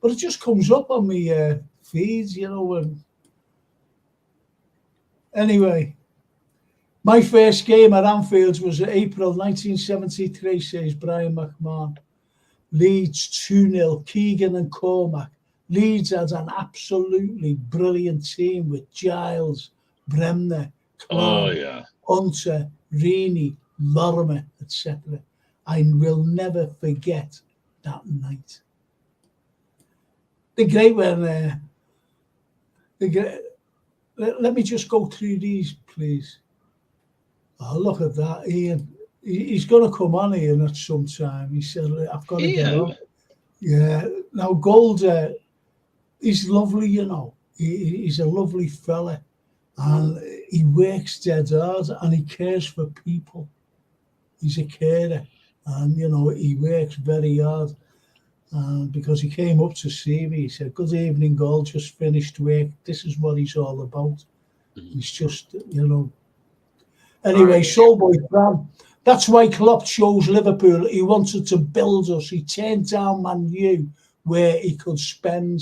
But it just comes up on my feeds, you know. And anyway, my first game at Anfield was April 1973, says Brian McMahon. Leeds 2-0, Keegan and Cormac. Leeds had an absolutely brilliant team with Giles, Bremner, Clark, Hunter, Reaney, Lorimer, etc. I will never forget that night. The great one. Let me just go through these, please. Oh, look at that, Ian. He's going to come on, Ian, at some time. He said, "I've got to get on." Yeah. Now, Golder, he's lovely, you know. He's a lovely fella. And he works dead hard and he cares for people. He's a carer and, you know, he works very hard. And because he came up to see me, he said, "Good evening, all, just finished work. This is what he's all about." He's just, Anyway, Soulboy Brown. That's why Klopp chose Liverpool. He wanted to build us. He turned down Man U, where he could spend.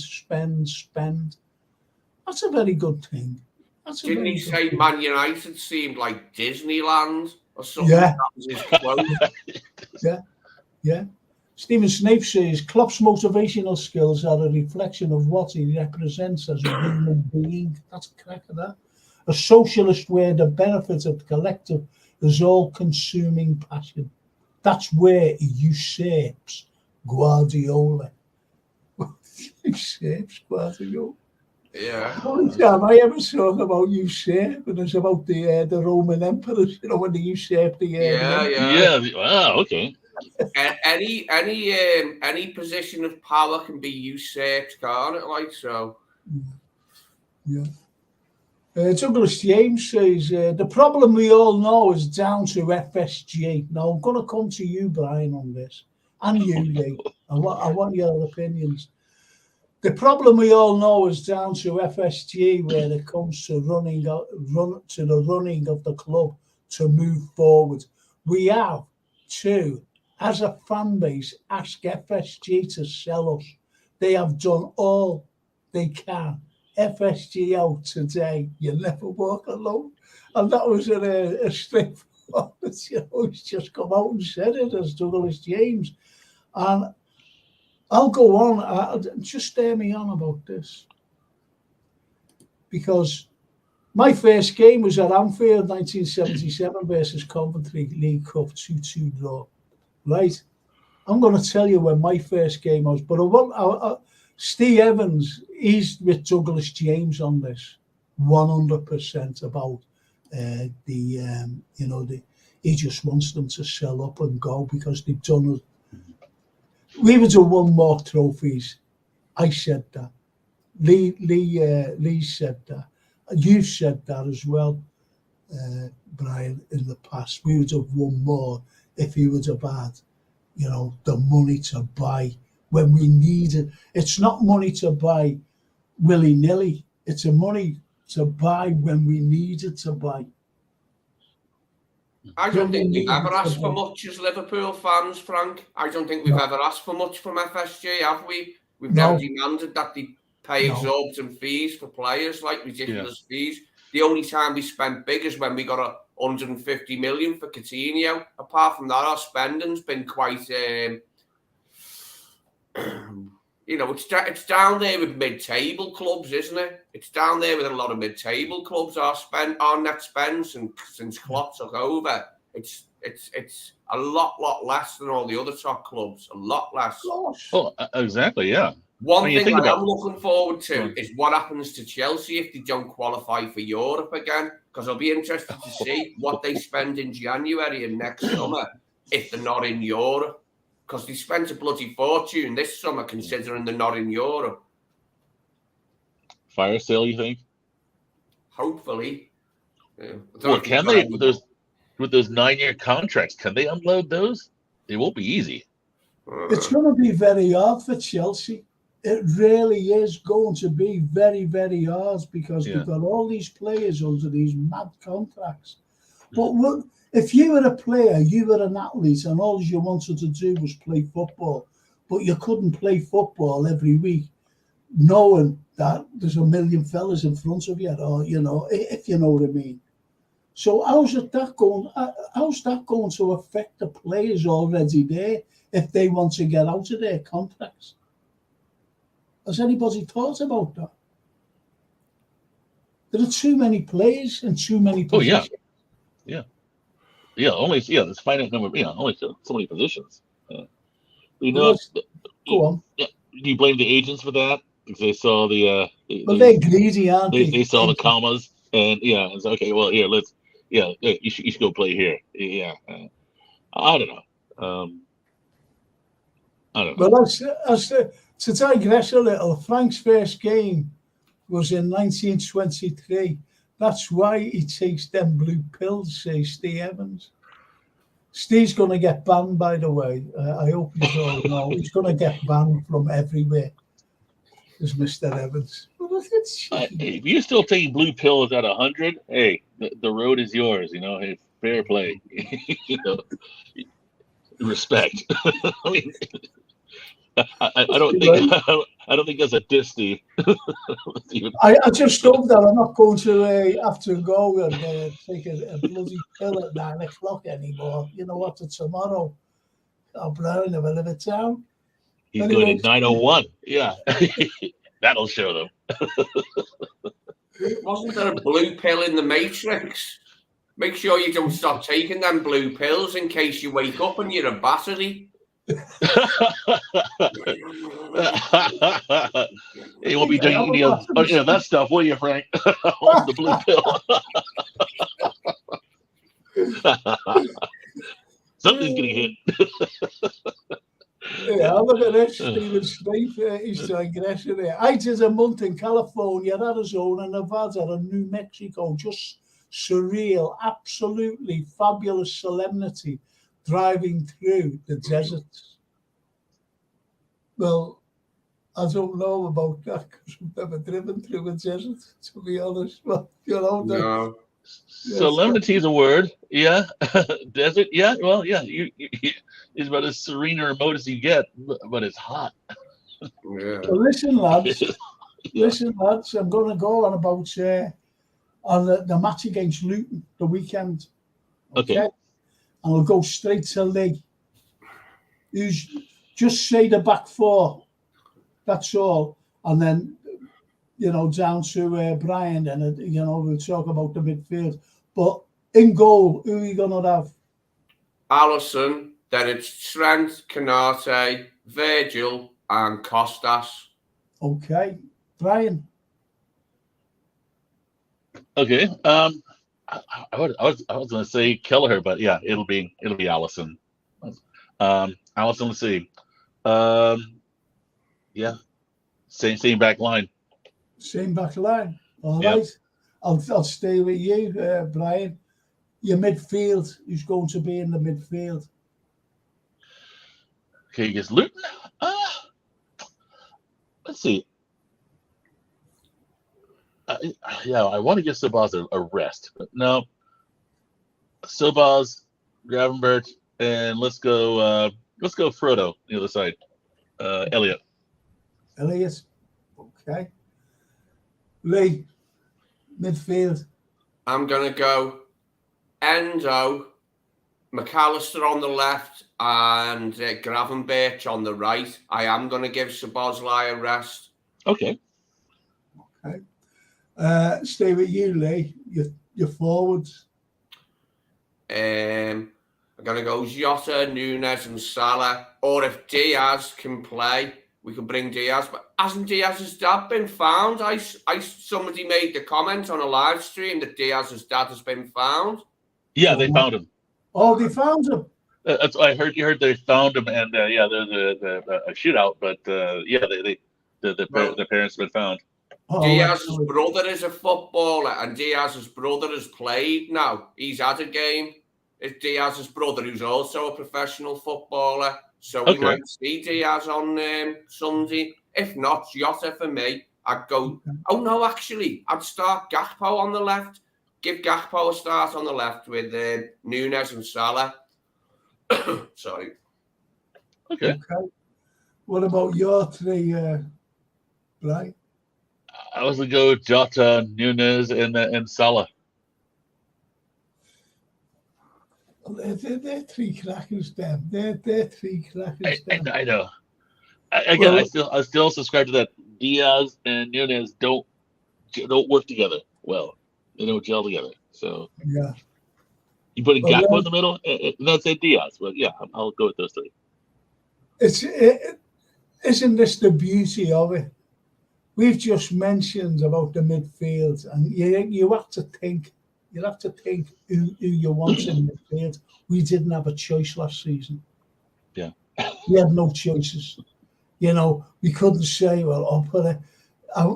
That's a very good thing. Didn't he say Man United seemed like Disneyland or something? Yeah. That was his quote. Yeah. Stephen Snape says Klopp's motivational skills are a reflection of what he represents as a human being. That's a crack of that. A socialist where the benefit of the collective is all-consuming passion. That's where he usurps Guardiola. Usurps Guardiola. Yeah. The only time I ever talk about usurping is about the Roman emperors, when they usurped the Yeah. Wow. Okay. Any position of power can be usurped, can't it? Like so. Yeah. Douglas James says the problem we all know is down to FSG. Now I'm going to come to you, Brian, on this, and you, Lee. I want your opinions. The problem we all know is down to FSG when it comes to the running of the club to move forward. We have to, as a fan base, ask FSG to sell us. They have done all they can. FSG out today. You never walk alone, and that was a straightforward. He's just come out and said it as Douglas James, and I'll go on. Just stare me on about this, because my first game was at Anfield, 1977 versus Coventry, League Cup 2-2 draw. Right, I'm going to tell you when my first game was, but I want. Steve Evans, he's with Douglas James on this, 100% about he just wants them to sell up and go because they've done it. We would have won more trophies. I said that. Lee said that. You've said that as well, Brian, in the past. We would have won more if he would have had, the money to buy when we need it. It's not money to buy willy-nilly. It's a money to buy when we need it to buy. I don't think we've ever asked for much as Liverpool fans, Frank. I don't think we've ever asked for much from FSG, have we? We've never demanded that they pay exorbitant fees for players, like ridiculous fees. The only time we spent big is when we got 150 million for Coutinho. Apart from that, our spending's been quite... it's down there with mid-table clubs, isn't it? It's down there with a lot of mid-table clubs. Our net spend since Klopp took over, it's a lot less than all the other top clubs. A lot less. Oh, exactly. Yeah. One thing I am looking forward to is what happens to Chelsea if they don't qualify for Europe again, because I'll be interested to see what they spend in January and next summer if they're not in Europe. Because they spent a bloody fortune this summer considering they're not in Europe. Fire sale, you think? Hopefully. Yeah. Well, can they, with those 9-year contracts, can they unload those? It won't be easy. It's going to be very hard for Chelsea. It really is going to be very, very hard because they've got all these players under these mad contracts. But if you were a player, you were an athlete, and all you wanted to do was play football, but you couldn't play football every week, knowing that there's a million fellas in front of you, or if you know what I mean. So how's that going to affect the players already there if they want to get out of their contracts? Has anybody thought about that? There are too many players and too many positions. Oh yeah. There's finite number. Only so many positions. Go on. Yeah. Do you blame the agents for that? Because they saw the. They're greedy, aren't they? They saw the commas, and it's okay. Well, here, let's. You should go play here. Yeah. I don't know. I don't know. Well, to digress a little, Frank's first game was in 1923. That's why he takes them blue pills, says Steve Evans. Steve's going to get banned, by the way. I hope you all know. He's going to get banned from everywhere. Is Mr. Evans. If you're still taking blue pills at 100, hey, the road is yours. Hey, fair play. Respect. I mean, I don't think that's a diss, Steve. I just hope that I'm not going to have to go and take a bloody pill at 9 o'clock anymore. You know what? Tomorrow, I'll blow in the middle of the town. He's going at 9:01. Yeah, that'll show them. Wasn't there a blue pill in the Matrix? Make sure you don't stop taking them blue pills in case you wake up and you're a battery. You won't be doing any of that stuff, will you, Frank? The blue pill. Something's getting hit. Yeah, look at this. Stephen Smith, he's aggression here. I did a month in California, Arizona, Nevada, and New Mexico. Just surreal, absolutely fabulous solemnity driving through the deserts. Well, I don't know about that because we've never driven through a desert, to be honest. But, no. Solemnity is a word. Yeah. Desert. Yeah. Well, yeah. You it's about as serene or remote as you get, but it's hot. Yeah. So listen, lads. I'm going to go on about on the match against Luton the weekend. Okay. And I'll go straight to Lee. Who's just say the back four. That's all. And then, down to Brian, and we'll talk about the midfield. But in goal, who are you gonna have? Alisson. Then it's Trent, Canate, Virgil, and Costas. Okay, Brian. Okay. I was gonna say Kelleher, but yeah, it'll be Alisson. Alisson, let's see. Yeah. Same back line. Same back line. All right. I'll stay with you, Brian. Your midfield, who's going to be in the midfield? Okay, against Luton. Let's see. I want to give Sobaz a rest, but no. Sobaz, Gravenberch, and let's go Frodo the other side. Elliot. Okay. Lee, midfield. I'm going to go Endo, McAllister on the left, and Gravenberch on the right. I am going to give Szoboszlai a rest. Okay. Stay with you, Lee. Your forwards. I'm going to go Jota, Nunes, and Salah. Or if Diaz can play, we can bring Diaz. But hasn't Diaz's dad been found? Somebody made the comment on a live stream that Diaz's dad has been found. Yeah, they found him. Oh, they found him. That's what I heard. You heard they found him, and there's a shootout. But the parents have been found. Diaz's brother is a footballer, and Diaz's brother has played now. He's had a game. It's Diaz's brother, who's also a professional footballer. So we might see Diaz on Sunday. If not, Jota for me. I'd go. Oh no, actually, I'd start Gakpo on the left. Give Gakpo a start on the left with Nunes and Salah. Sorry. Okay. What about your three, Brian? I was gonna go Jota, Nunes, and Salah. They're three crackers, them. They're three crackers. I know. Again, I still subscribe to that. Diaz and Nunes don't work together well. They don't gel together. So yeah, you put a Gakpo in the middle, and that's it, Diaz. But yeah, I'll go with those three. Isn't this the beauty of it? We've just mentioned about the midfield, and you have to think. You have to think who you want in midfield. We didn't have a choice last season. Yeah, we had no choices. We couldn't say, well, I'll put it.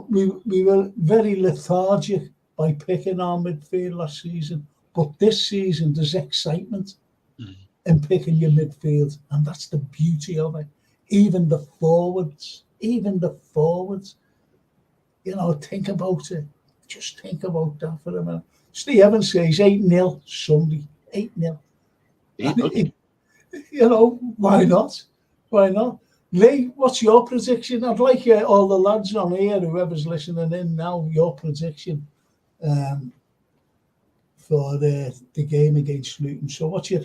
We were very lethargic by picking our midfield last season, but this season there's excitement. in picking your midfield, and that's the beauty of it. Even the forwards, you know, think about it. Just think about that for a minute. Steve Evans says 8-0 Sunday, 8-0. Okay. You know, why not? Why not? Lee, what's your prediction? I'd like all the lads on here, whoever's listening in now, your prediction for the game against Luton. So what's your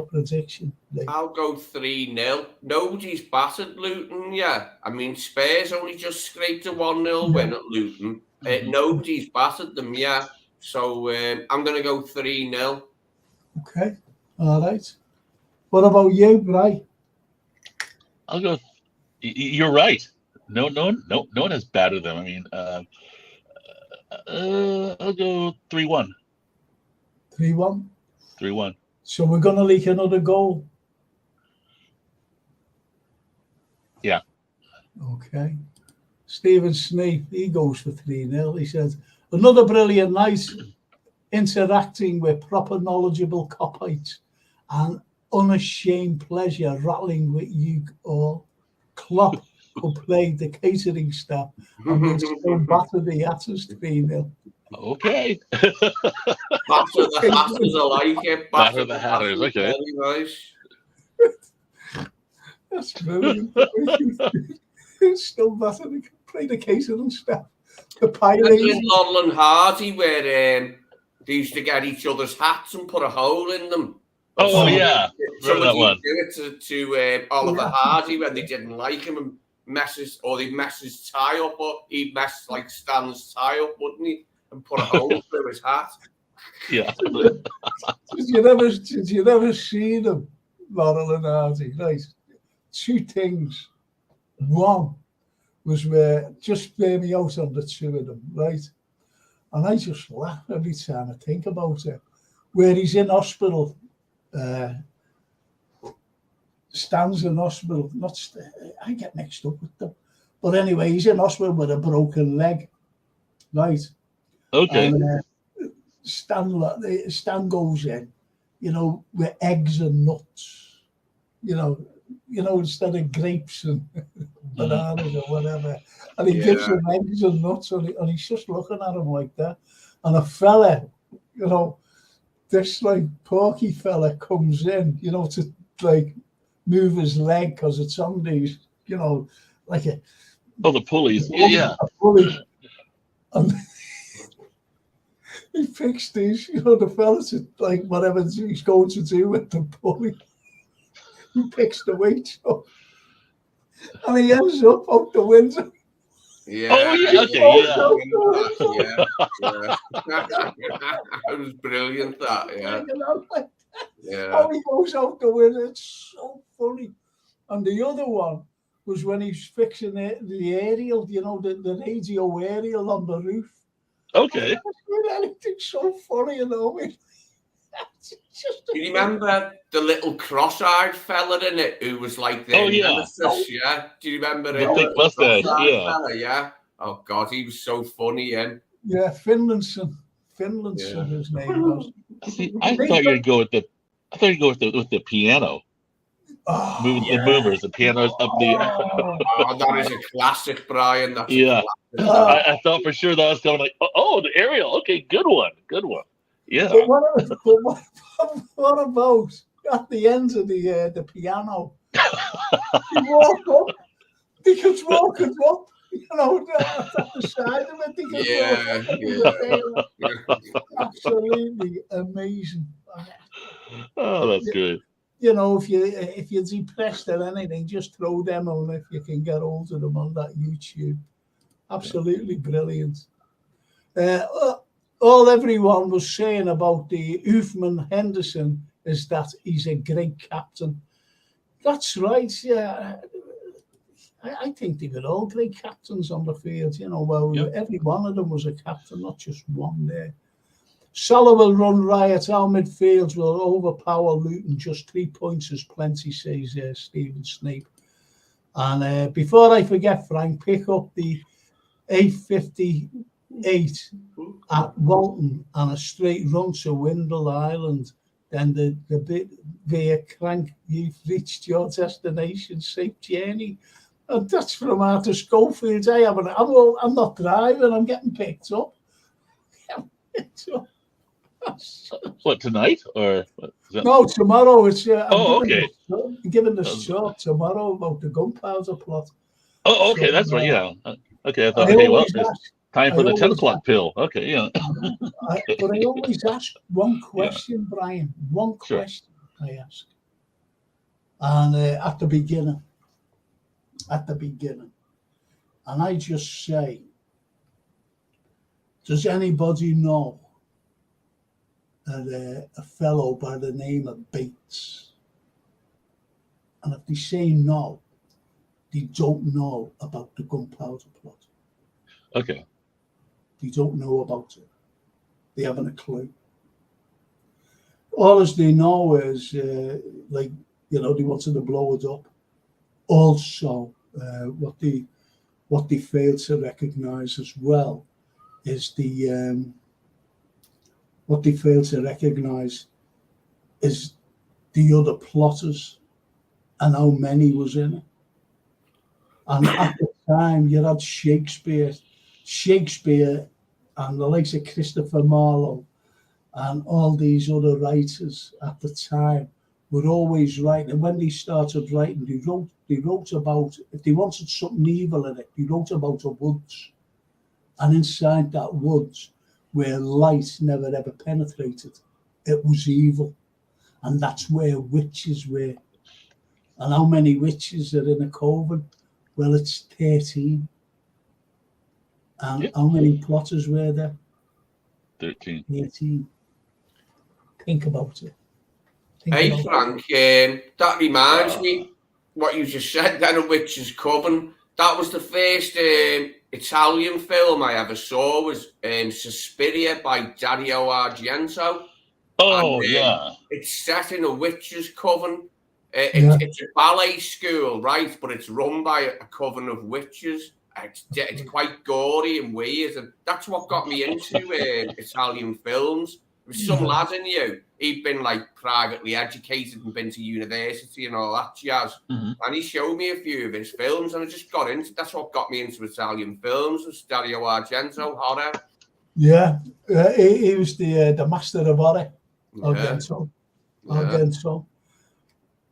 prediction, Lee? I'll go 3-0. Nobody's battered Luton yet. I mean, Spurs only just scraped a 1-0 win at Luton. Nobody's battered them yet. So I'm going to go 3-0. Okay. All right. What about you, Bri? I'll go. You're right. No one has battered them. I mean, I'll go 3-1. 3-1. 3-1. So we're gonna leak another goal. Yeah. Okay. Stephen Snape, he goes for 3-0. He says another brilliant night, interacting with proper knowledgeable copites and unashamed pleasure rattling with you all. Klopp, who played the catering staff, and will still batter the Hatters 3-0. Okay. Batter the Hatters, I like it. Batter the Hatters, okay. Very nice. That's brilliant. Still batter the play the catering staff. The Pirates. In Laurel and Hardy, where they used to get each other's hats and put a hole in them. Oh, yeah. Remember that one. Do it to Oliver Hardy when they didn't like him and they'd mess his tie up, or he'd mess like Stan's tie up, wouldn't he? And put a hole through his hat. Yeah. Did you never see them, Laurel and Hardy? Right. Two things. One was where just play me out on the two of them, right? And I just laugh every time I think about it. Where he's in hospital, Stan's in hospital. I get mixed up with them, but anyway, he's in hospital with a broken leg, right? Okay. And Stan goes in, you know, with eggs and nuts, you know, instead of grapes and bananas or whatever. And he gives him eggs and nuts, and he's just looking at him like that. And a fella, you know, this like porky fella comes in, you know, to like move his leg because it's on these, you know, like a the pulleys. Yeah. A pulley. And he fixed these, you know, the fella to like whatever he's going to do with the pulley. He picks the weight up, and he ends up out the window. Yeah. Oh yeah. Okay. Yeah. It was brilliant. That. Yeah. Oh, he goes out the window. It's so funny. And the other one was when he's fixing the aerial, you know, the radio aerial on the roof. Okay. Anything so funny, you know. Do you remember the little cross-eyed fella in it who was like the nemesis, yeah? Do you remember him? The thick mustache, yeah. Fella, yeah. Oh God, he was so funny, yeah. Yeah, Finlayson, his name was. See, I thought you'd go with the piano. The movers, the pianos up the. That is a classic, Brian. That's I thought for sure that was going like, the aerial. Okay, good one. Yeah. But what about at the end of the piano? You walk up, they could walk up, you know, at the side of it. Absolutely amazing. Oh, that's good. You know, if you're depressed or anything, just throw them on if you can get hold of them on that YouTube. Absolutely brilliant. All everyone was saying about the Uthman Henderson is that he's a great captain. That's right, yeah. I think they were all great captains on the field, you know. Well, every one of them was a captain, not just one there. Salah will run riot. Our midfields will overpower Luton. Just 3 points is plenty, says Stephen Snape. And before I forget, Frank, pick up the 8:58 at Walton and a straight run to Windle Island then the bit via crank, you've reached your destination, safe journey. And that's from out of Schofields. I'm not driving, I'm getting picked up. What, tonight or what? No, tomorrow. It's okay. I'm giving this talk tomorrow about the gunpowder plot. Oh, okay, so, that's right. Yeah. Okay, I thought. I Okay, well, it's time for the 10 o'clock pill. Okay, yeah. But I always ask one question, yeah. Brian. One question I ask, and at the beginning, and I just say, does anybody know a fellow by the name of Bates? And if they say no, they don't know about the gunpowder plot. Okay. They don't know about it. They haven't a clue. All as they know is, they wanted to blow it up. Also, what they fail to recognise as well is what they fail to recognise is the other plotters and how many was in it. And at the time, you had Shakespeare, and the likes of Christopher Marlowe, and all these other writers at the time were always writing. And when they started writing, they wrote about, if they wanted something evil in it, they wrote about a woods. And inside that woods, where light never ever penetrated, it was evil. And that's where witches were. And how many witches are in a coven? Well, it's 13. And how many plotters were there? 13. 18. Think about it. Hey, Frank, that reminds me what you just said then, a witch's coven. That was the first Italian film I ever saw, was Suspiria by Dario Argento. Oh, and, yeah. It's set in a witch's coven. It's a ballet school, right? But it's run by a coven of witches. It's quite gory and weird. And that's what got me into Italian films. There was some lad in you. He'd been like privately educated and been to university and all that jazz. Mm-hmm. And he showed me a few of his films, and I just got into. That's what got me into Italian films. Was Dario Argento, horror. Yeah, he was the master of horror. Argento.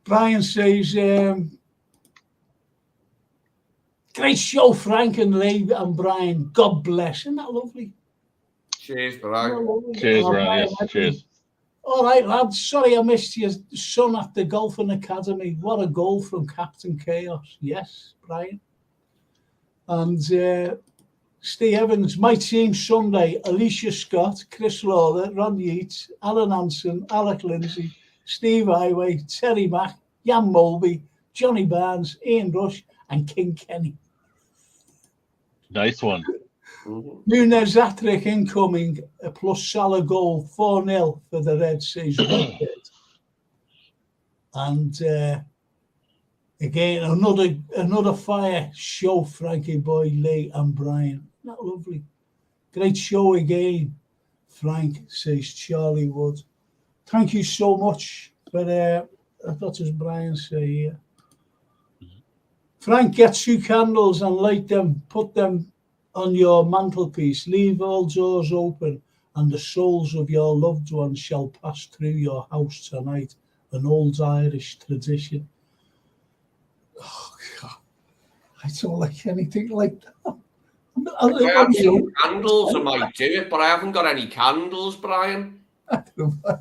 Brian says, great show, Frank and Lee and Brian. God bless. Isn't that lovely? Cheers, Brian. Cheers, Brian. Yes, cheers. All right, lads. Sorry I missed your son at the Golfing Academy. What a goal from Captain Chaos. Yes, Brian. And Steve Evans, my team Sunday, Alicia Scott, Chris Lawler, Ron Yeats, Alan Hansen, Alec Lindsay, Steve Highway, Terry Mack, Jan Mulby, Johnny Barnes, Ian Rush, and King Kenny. Nice one. Nunes Attrick incoming, plus Salah goal, 4-0 for the Red Seas. And again, another fire show, Frankie Boy, Lee and Brian. Isn't that lovely? Great show again, Frank, says Charlie Wood. Thank you so much for I thought it was Brian say here. Frank, get 2 candles and light them, put them on your mantelpiece. Leave all doors open, and the souls of your loved ones shall pass through your house tonight. An old Irish tradition. Oh, God. I don't like anything like that. I have some candles, I might do it, but I haven't got any candles, Brian. I don't know.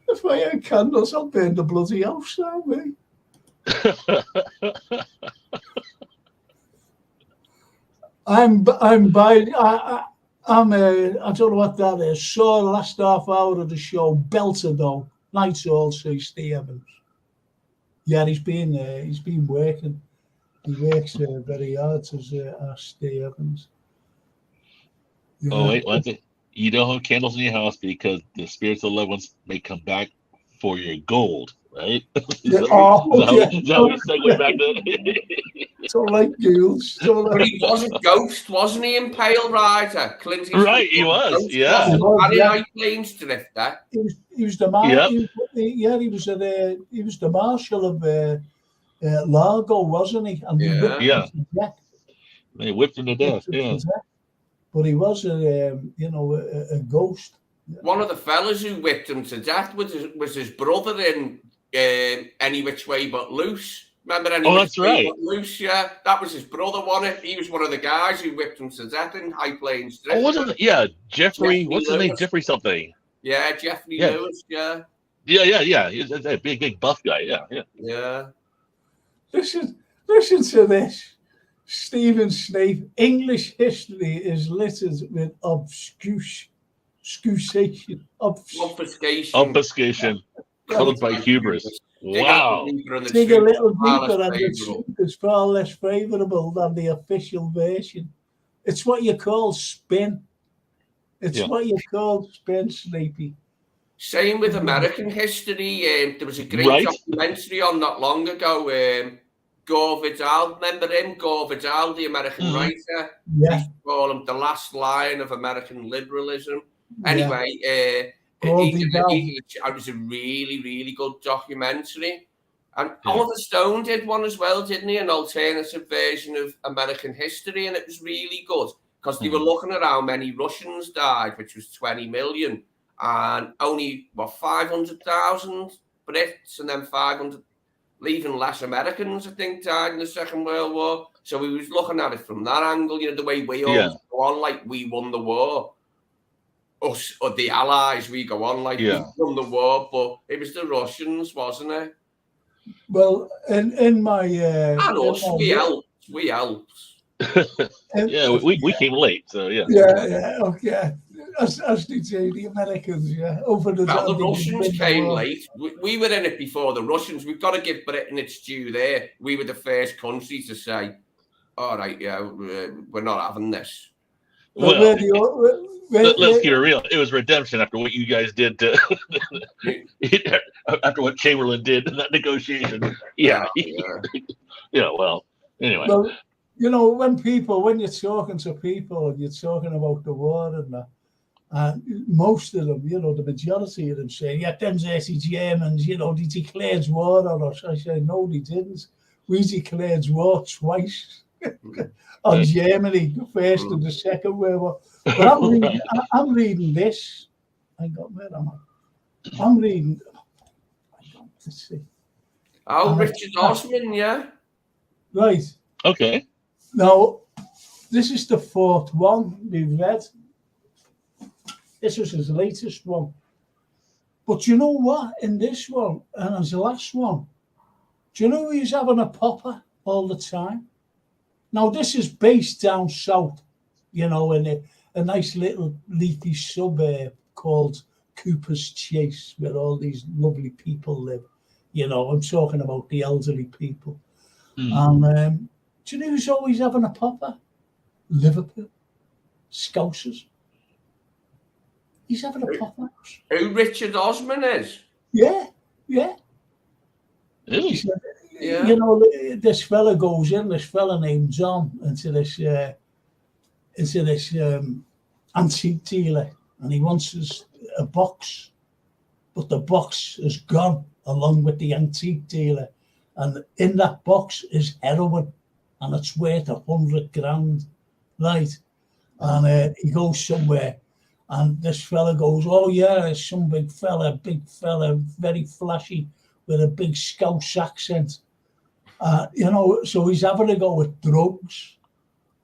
If I had candles, I'll burn the bloody house down, mate. I don't know what that is. Saw the last half hour of the show, belter though. Nights all, say Steve Evans. Yeah, he's been working. He works very hard, says Steve Evans. Yeah. Oh, wait, one thing. You don't have candles in your house because the spirits of loved ones may come back for your gold, right? Yeah. Now we segue back to. So like ghouls. But he was a ghost, wasn't he, in Pale Rider? Clint Eastwood Right, he was, ghost, yeah. wasn't He was, and in yeah. High Plains Drifter. He was the man. Yep. He was the marshal of Largo, wasn't he? And he whipped Yeah. him to death. They whipped him to death. Yeah. But he was a ghost. One of the fellas who whipped him to death was his brother in Any Which Way But Loose. Remember Any Which Way But Loose? Yeah, that was his brother. He was one of the guys who whipped him to death in High Plains Drifter. Oh, wasn't it? Yeah, Jeffrey. What's his name? Jeffrey something. Yeah, Jeffrey Lewis. Yeah. He's a big buff guy. Yeah. Listen to this. Stephen Snape. English history is littered with obfuscation. Obfuscation. Colored by hubris. Wow. Dig a little deeper, and the truth is far less favourable than the official version. It's what you call spin. What you call spin, Sleepy. Same with American history. There was a great documentary on not long ago. Gore Vidal, remember him? Gore Vidal, the American writer. Yeah. They call him the last line of American liberalism. Anyway, it was a really, really good documentary. And Oliver Stone did one as well, didn't he? An alternative version of American history, and it was really good because they were looking at how many Russians died, which was 20 million, and only 500,000 Brits, and then 500, even less Americans, I think, died in the Second World War. So he was looking at it from that angle, the way we all go on, like we won the war. Us or the Allies, we go on like we won the war, but it was the Russians, wasn't it? Well, in my and us, we helped. We came late, so okay. As did the Americans, over the Russians came late. We were in it before the Russians. We've got to give Britain its due there. We were the first country to say, all right, we're not having this. Well, let's keep it real. It was redemption after what you guys did after what Chamberlain did in that negotiation. Well, anyway. Well, when you're talking to people and you're talking about the war and that, most of them, the majority of them say, them dirty Germans, they declared war on us. I say, no, they didn't. We declared war twice on Germany, the First and the Second World War. But I'm reading this. Where am I? I'm reading. Let's see. Richard Osman, yeah. Right. Okay. Now, this is the fourth one we've read. This was his latest one. But you know what? In this one, and as the last one, do you know he's having a popper all the time? Now, this is based down south, in a nice little leafy suburb called Cooper's Chase, where all these lovely people live. I'm talking about the elderly people. And do you know who's always having a popper? Liverpool. Scousers. He's having a popper. Who Richard Osman is? Yeah. Really? This fella goes in, this fella named John, into this antique dealer, and he wants a box, but the box is gone along with the antique dealer, and in that box is heroin, and it's worth $100,000, right? And he goes somewhere, and this fella goes, oh yeah, it's some big fella, very flashy, with a big Scouse accent. So he's having to go with drugs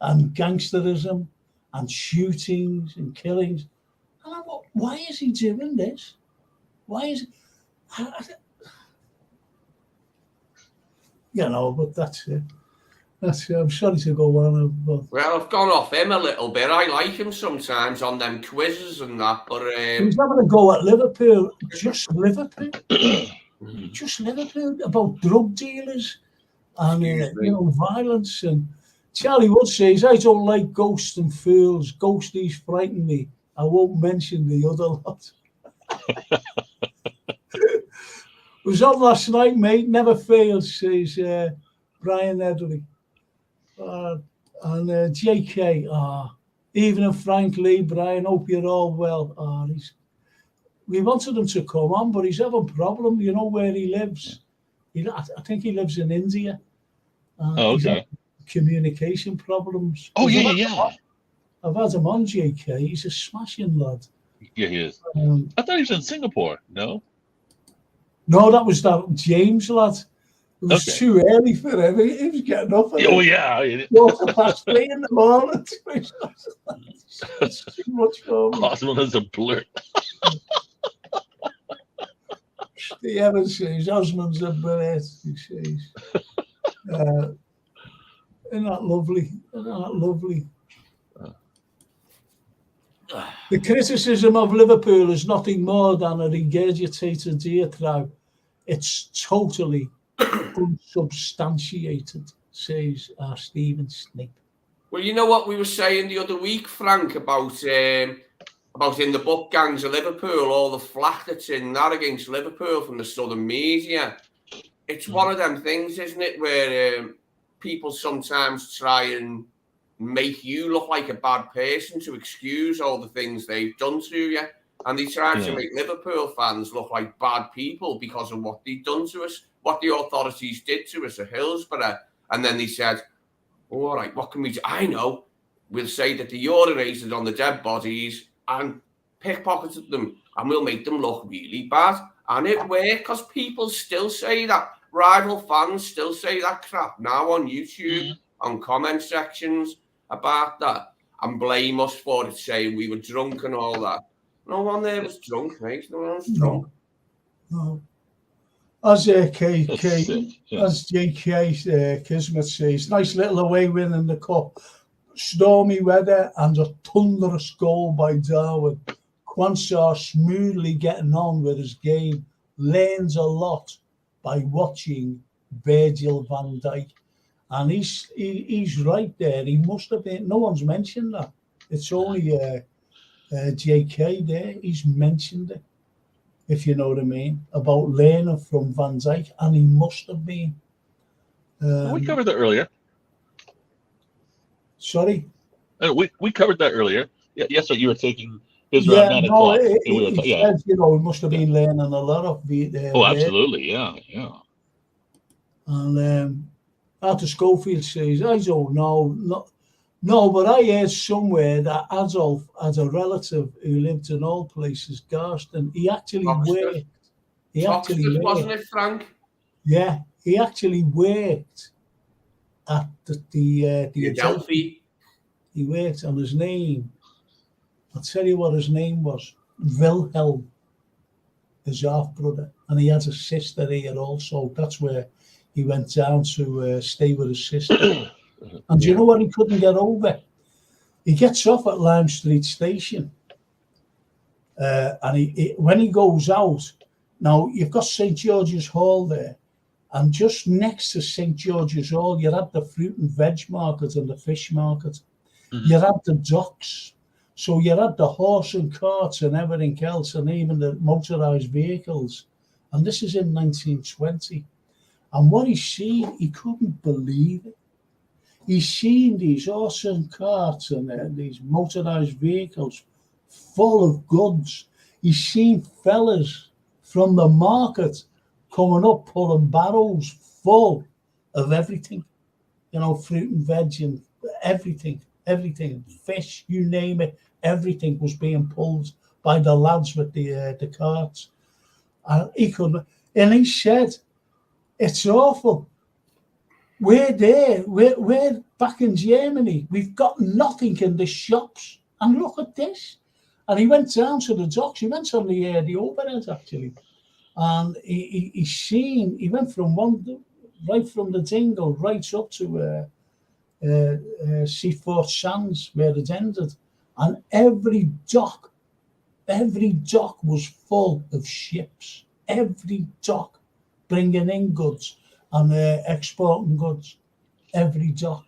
and gangsterism and shootings and killings. And I'm like, why is he doing this? Why is but that's it. I'm sorry to go on. But well, I've gone off him a little bit. I like him sometimes on them quizzes and that, but he's having to go at Liverpool, just Liverpool. Just Liverpool, about drug dealers and violence. And Charlie Wood says, I don't like ghosts and fools. Ghosties frighten me. I won't mention the other lot. Was on last night, mate. Never fails, says Brian Edley. And JK, even and Frank Lee, Brian, hope you're all well. We wanted him to come on, but he's having a problem. You know where he lives? I think he lives in India. He's had communication problems. Oh, yeah. I've had him on, JK. He's a smashing lad. Yeah, he is. I thought he was in Singapore. No? No, that was that James lad. It was too early for him. He was getting up at quarter past 3 in the morning. It's too much for me. Osman is a blur. The Evans says, Osman's a blur, he says. Isn't that lovely? The criticism of Liverpool is nothing more than a regurgitated diatribe. It's totally unsubstantiated, says Stephen Snape. Well, you know what we were saying the other week, Frank, about in the book gangs of Liverpool, all the flack that's in that against Liverpool from the southern media. It's one of them things, isn't it, where people sometimes try and make you look like a bad person to excuse all the things they've done to you. And they try to make Liverpool fans look like bad people because of what they've done to us, what the authorities did to us at Hillsborough. And then they said, all right, what can we do? I know. We'll say that they urinated on the dead bodies and pickpocketed them, and we'll make them look really bad. And it worked because people still say that. Rival fans still say that crap now on YouTube, on comment sections about that, and blame us for it, saying we were drunk and all that. No one there was drunk, mate. No one was drunk. No. As JK Kismet says, nice little away win in the cup. Stormy weather and a thunderous goal by Darwin. Quansah smoothly getting on with his game. Learns a lot by watching Virgil van Dijk. And he's right there. He must have been. No one's mentioned that. It's only JK there. He's mentioned it, if you know what I mean, about learning from Van Dijk, and he must have been. We covered that earlier. Sorry? We covered that earlier. Yes, so you were taking his around 9 o'clock. He said, he must have been learning a lot of absolutely, yeah. And Arthur Schofield says, I don't know, no, but I heard somewhere that Adolf had a relative who lived in all places, Garston. He actually worked. Wasn't it, Frank? Yeah, he actually worked at the Adelphi. He worked on his name. I'll tell you what his name was. Wilhelm, his half brother, and he had a sister here also. That's where he went down to stay with his sister. And do you know what he couldn't get over? He gets off at Lime Street Station. And he when he goes out, now you've got St. George's Hall there. And just next to St. George's Hall, you had the fruit and veg market and the fish market. You had the docks. So you had the horse and carts and everything else, and even the motorised vehicles. And this is in 1920. And what he's seen, he couldn't believe it. He's seen these horse and carts and these motorised vehicles full of goods. He's seen fellas from the market coming up pulling barrows full of everything. You know, fruit and veg and everything, fish, you name it. Everything was being pulled by the lads with the carts. And he couldn't. And he said, it's awful. We're there. We're back in Germany. We've got nothing in the shops. And look at this. And he went down to the docks. He went on the overhead, actually. And he went from right from the Dingle right up to Seaford Sands, where it ended. And every dock was full of ships. Every dock bringing in goods and exporting goods. Every dock.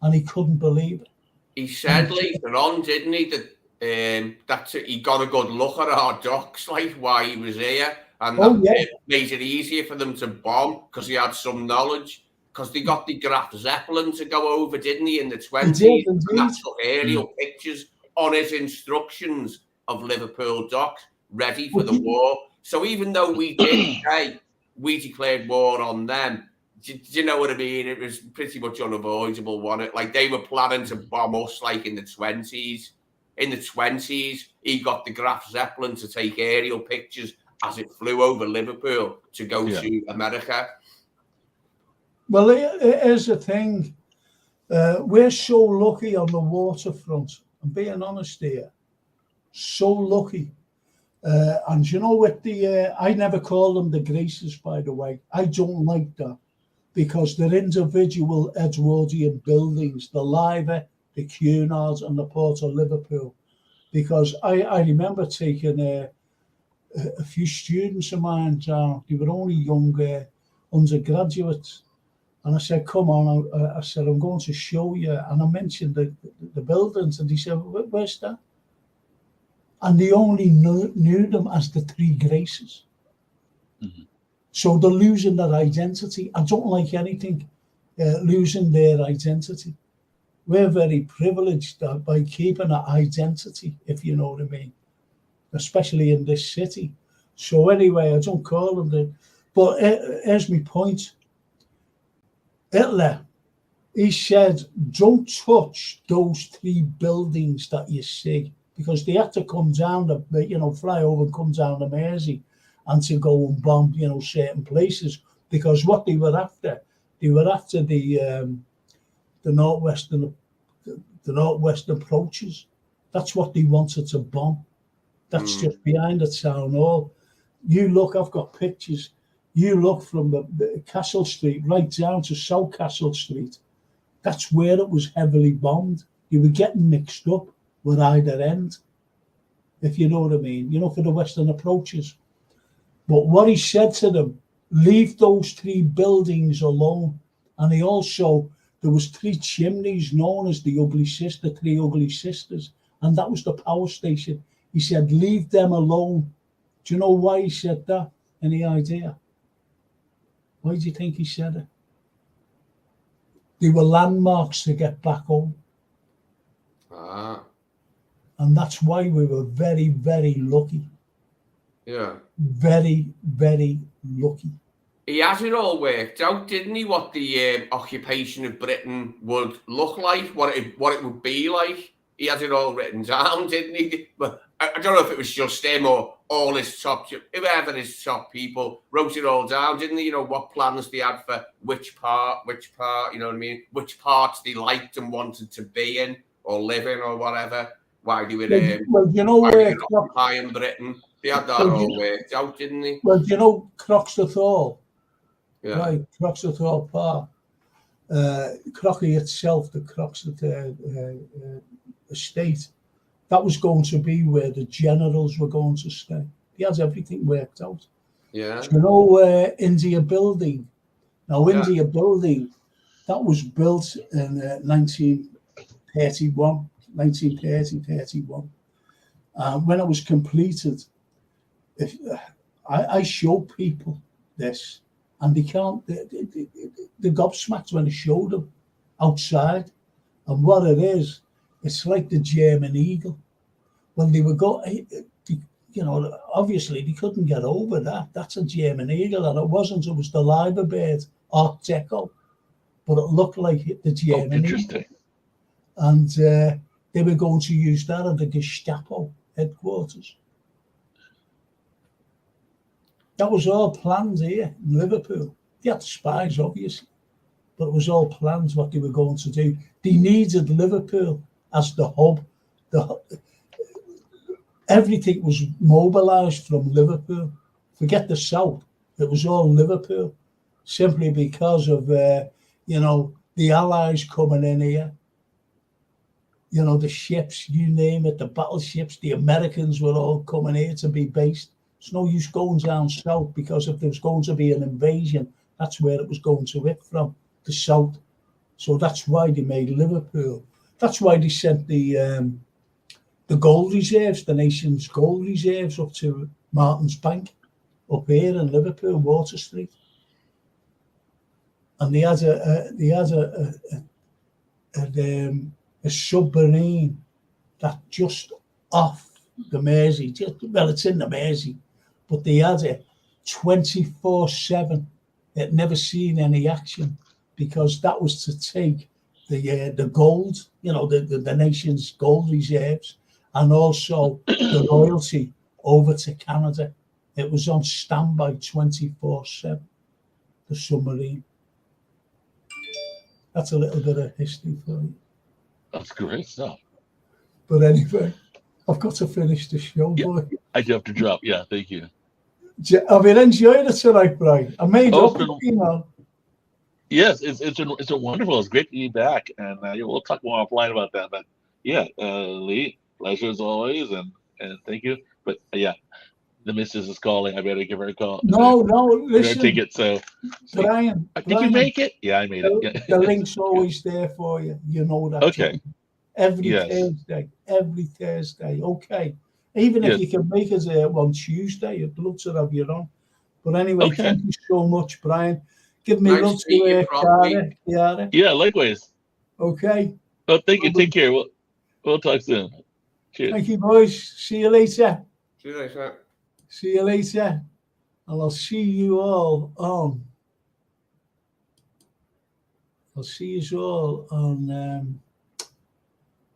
And he couldn't believe it. He said later on, didn't he, that he got a good look at our docks, like, while he was here. And that made it easier for them to bomb because he had some knowledge. Because they got the Graf Zeppelin to go over, didn't he, in the 20s? And that took aerial pictures on his instructions of Liverpool docks, ready for the war. So even though we did say we declared war on them, do you know what I mean? It was pretty much unavoidable, wasn't it? Like, they were planning to bomb us, like, in the 20s. In the 20s, he got the Graf Zeppelin to take aerial pictures as it flew over Liverpool to go to America. Well, here's the thing. We're so lucky on the waterfront. I'm being honest here. So lucky. And you know, with the, I never call them the Graces, by the way. I don't like that because they're individual Edwardian buildings, the Liver, the Cunards, and the Port of Liverpool. Because I remember taking a few students of mine down. They were only young undergraduates. And I said, come on, I said, I'm going to show you. And I mentioned the buildings, and he said, where's that? And they only knew them as the Three Graces. Mm-hmm. So they're losing their identity. I don't like anything losing their identity. We're very privileged by keeping our identity, if you know what I mean, especially in this city. So anyway, I don't call them that. But here's my point. Hitler, he said, don't touch those three buildings that you see, because they had to come down, fly over and come down the Mersey and to go and bomb, certain places, because what they were after the northwestern approaches. That's what they wanted to bomb. That's just behind the town hall. You look, I've got pictures. You look from the Castle Street right down to South Castle Street. That's where it was heavily bombed. You were getting mixed up with either end, if you know what I mean, for the western approaches. But what he said to them, leave those three buildings alone. And he also, there was three chimneys known as the Three Ugly Sisters. And that was the power station. He said, leave them alone. Do you know why he said that? Any idea? Why do you think he said it? They were landmarks to get back home. And that's why we were very, very lucky. Yeah. Very, very lucky. He has it all worked out, didn't he? What the occupation of Britain would look like, what it would be like. He has it all written down, didn't he? But I don't know if it was just him or all his whoever his top people wrote it all down, didn't he? What plans they had for which part, you know what I mean? Which parts they liked and wanted to be in or live in or whatever. Why they were occupying Britain. They had that all worked out, didn't they? Well, Croxteth Hall. Yeah. Right, Croxteth Hall Park. Crocky itself, the Croxteth estate, that was going to be where the generals were going to stay. He has everything worked out. Yeah. India Building. Now, India Building, that was built in 1931. When it was completed, I show people this, and they can't, they're gobsmacked when I show them outside. And what it is, it's like the German Eagle. When they were obviously they couldn't get over that. That's a German Eagle, and it wasn't. It was the Liver bird, Art Deco, but it looked like the German Eagle. And they were going to use that at the Gestapo headquarters. That was all planned here in Liverpool. They had spies, obviously, but it was all planned what they were going to do. They needed Liverpool as the hub. Everything was mobilised from Liverpool. Forget the south; it was all Liverpool, simply because of the Allies coming in here. The ships, you name it, the battleships, the Americans were all coming here to be based. It's no use going down south, because if there was going to be an invasion, that's where it was going to hit from, the south. So that's why they made Liverpool. That's why they sent the gold reserves, the nation's gold reserves, up to Martin's Bank up here in Liverpool, Water Street, and they had a submarine that just off the Mersey. Well, it's in the Mersey, but they had it 24/7. It never seen any action because that was to take the gold, the nation's gold reserves, and also the royalty over to Canada. It was on standby 24/7. The submarine. That's a little bit of history for you. That's great stuff. But anyway, I've got to finish the show, boy. I do have to drop. Yeah, thank you. Have you enjoyed it tonight, Brian? I made up, Yes, it's a wonderful. It's great to be back, and we'll talk more offline about that. But yeah, Lee, pleasure as always, and thank you. But yeah, the missus is calling. I better give her a call. No, listen. Take it. So, Brian, did you make it? Yeah, I made it. Yeah. The link's always there for you. You know that. Okay. Every Thursday. Okay. Even if you can make us on Tuesday, I'd love to have you on. But anyway, thank you so much, Brian. Give me love to Chiara. Yeah, likewise. Okay. Oh, thank you. Take care. We'll talk soon. Cheers. Thank you, boys. See you later. See you later. See you later. And I'll see you all on. I'll see you all on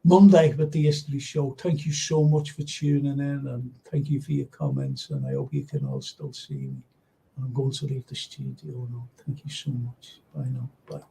Monday with the History Show. Thank you so much for tuning in, and thank you for your comments. And I hope you can all still see me. I'm going to leave the studio now. Thank you so much. Bye now. Bye.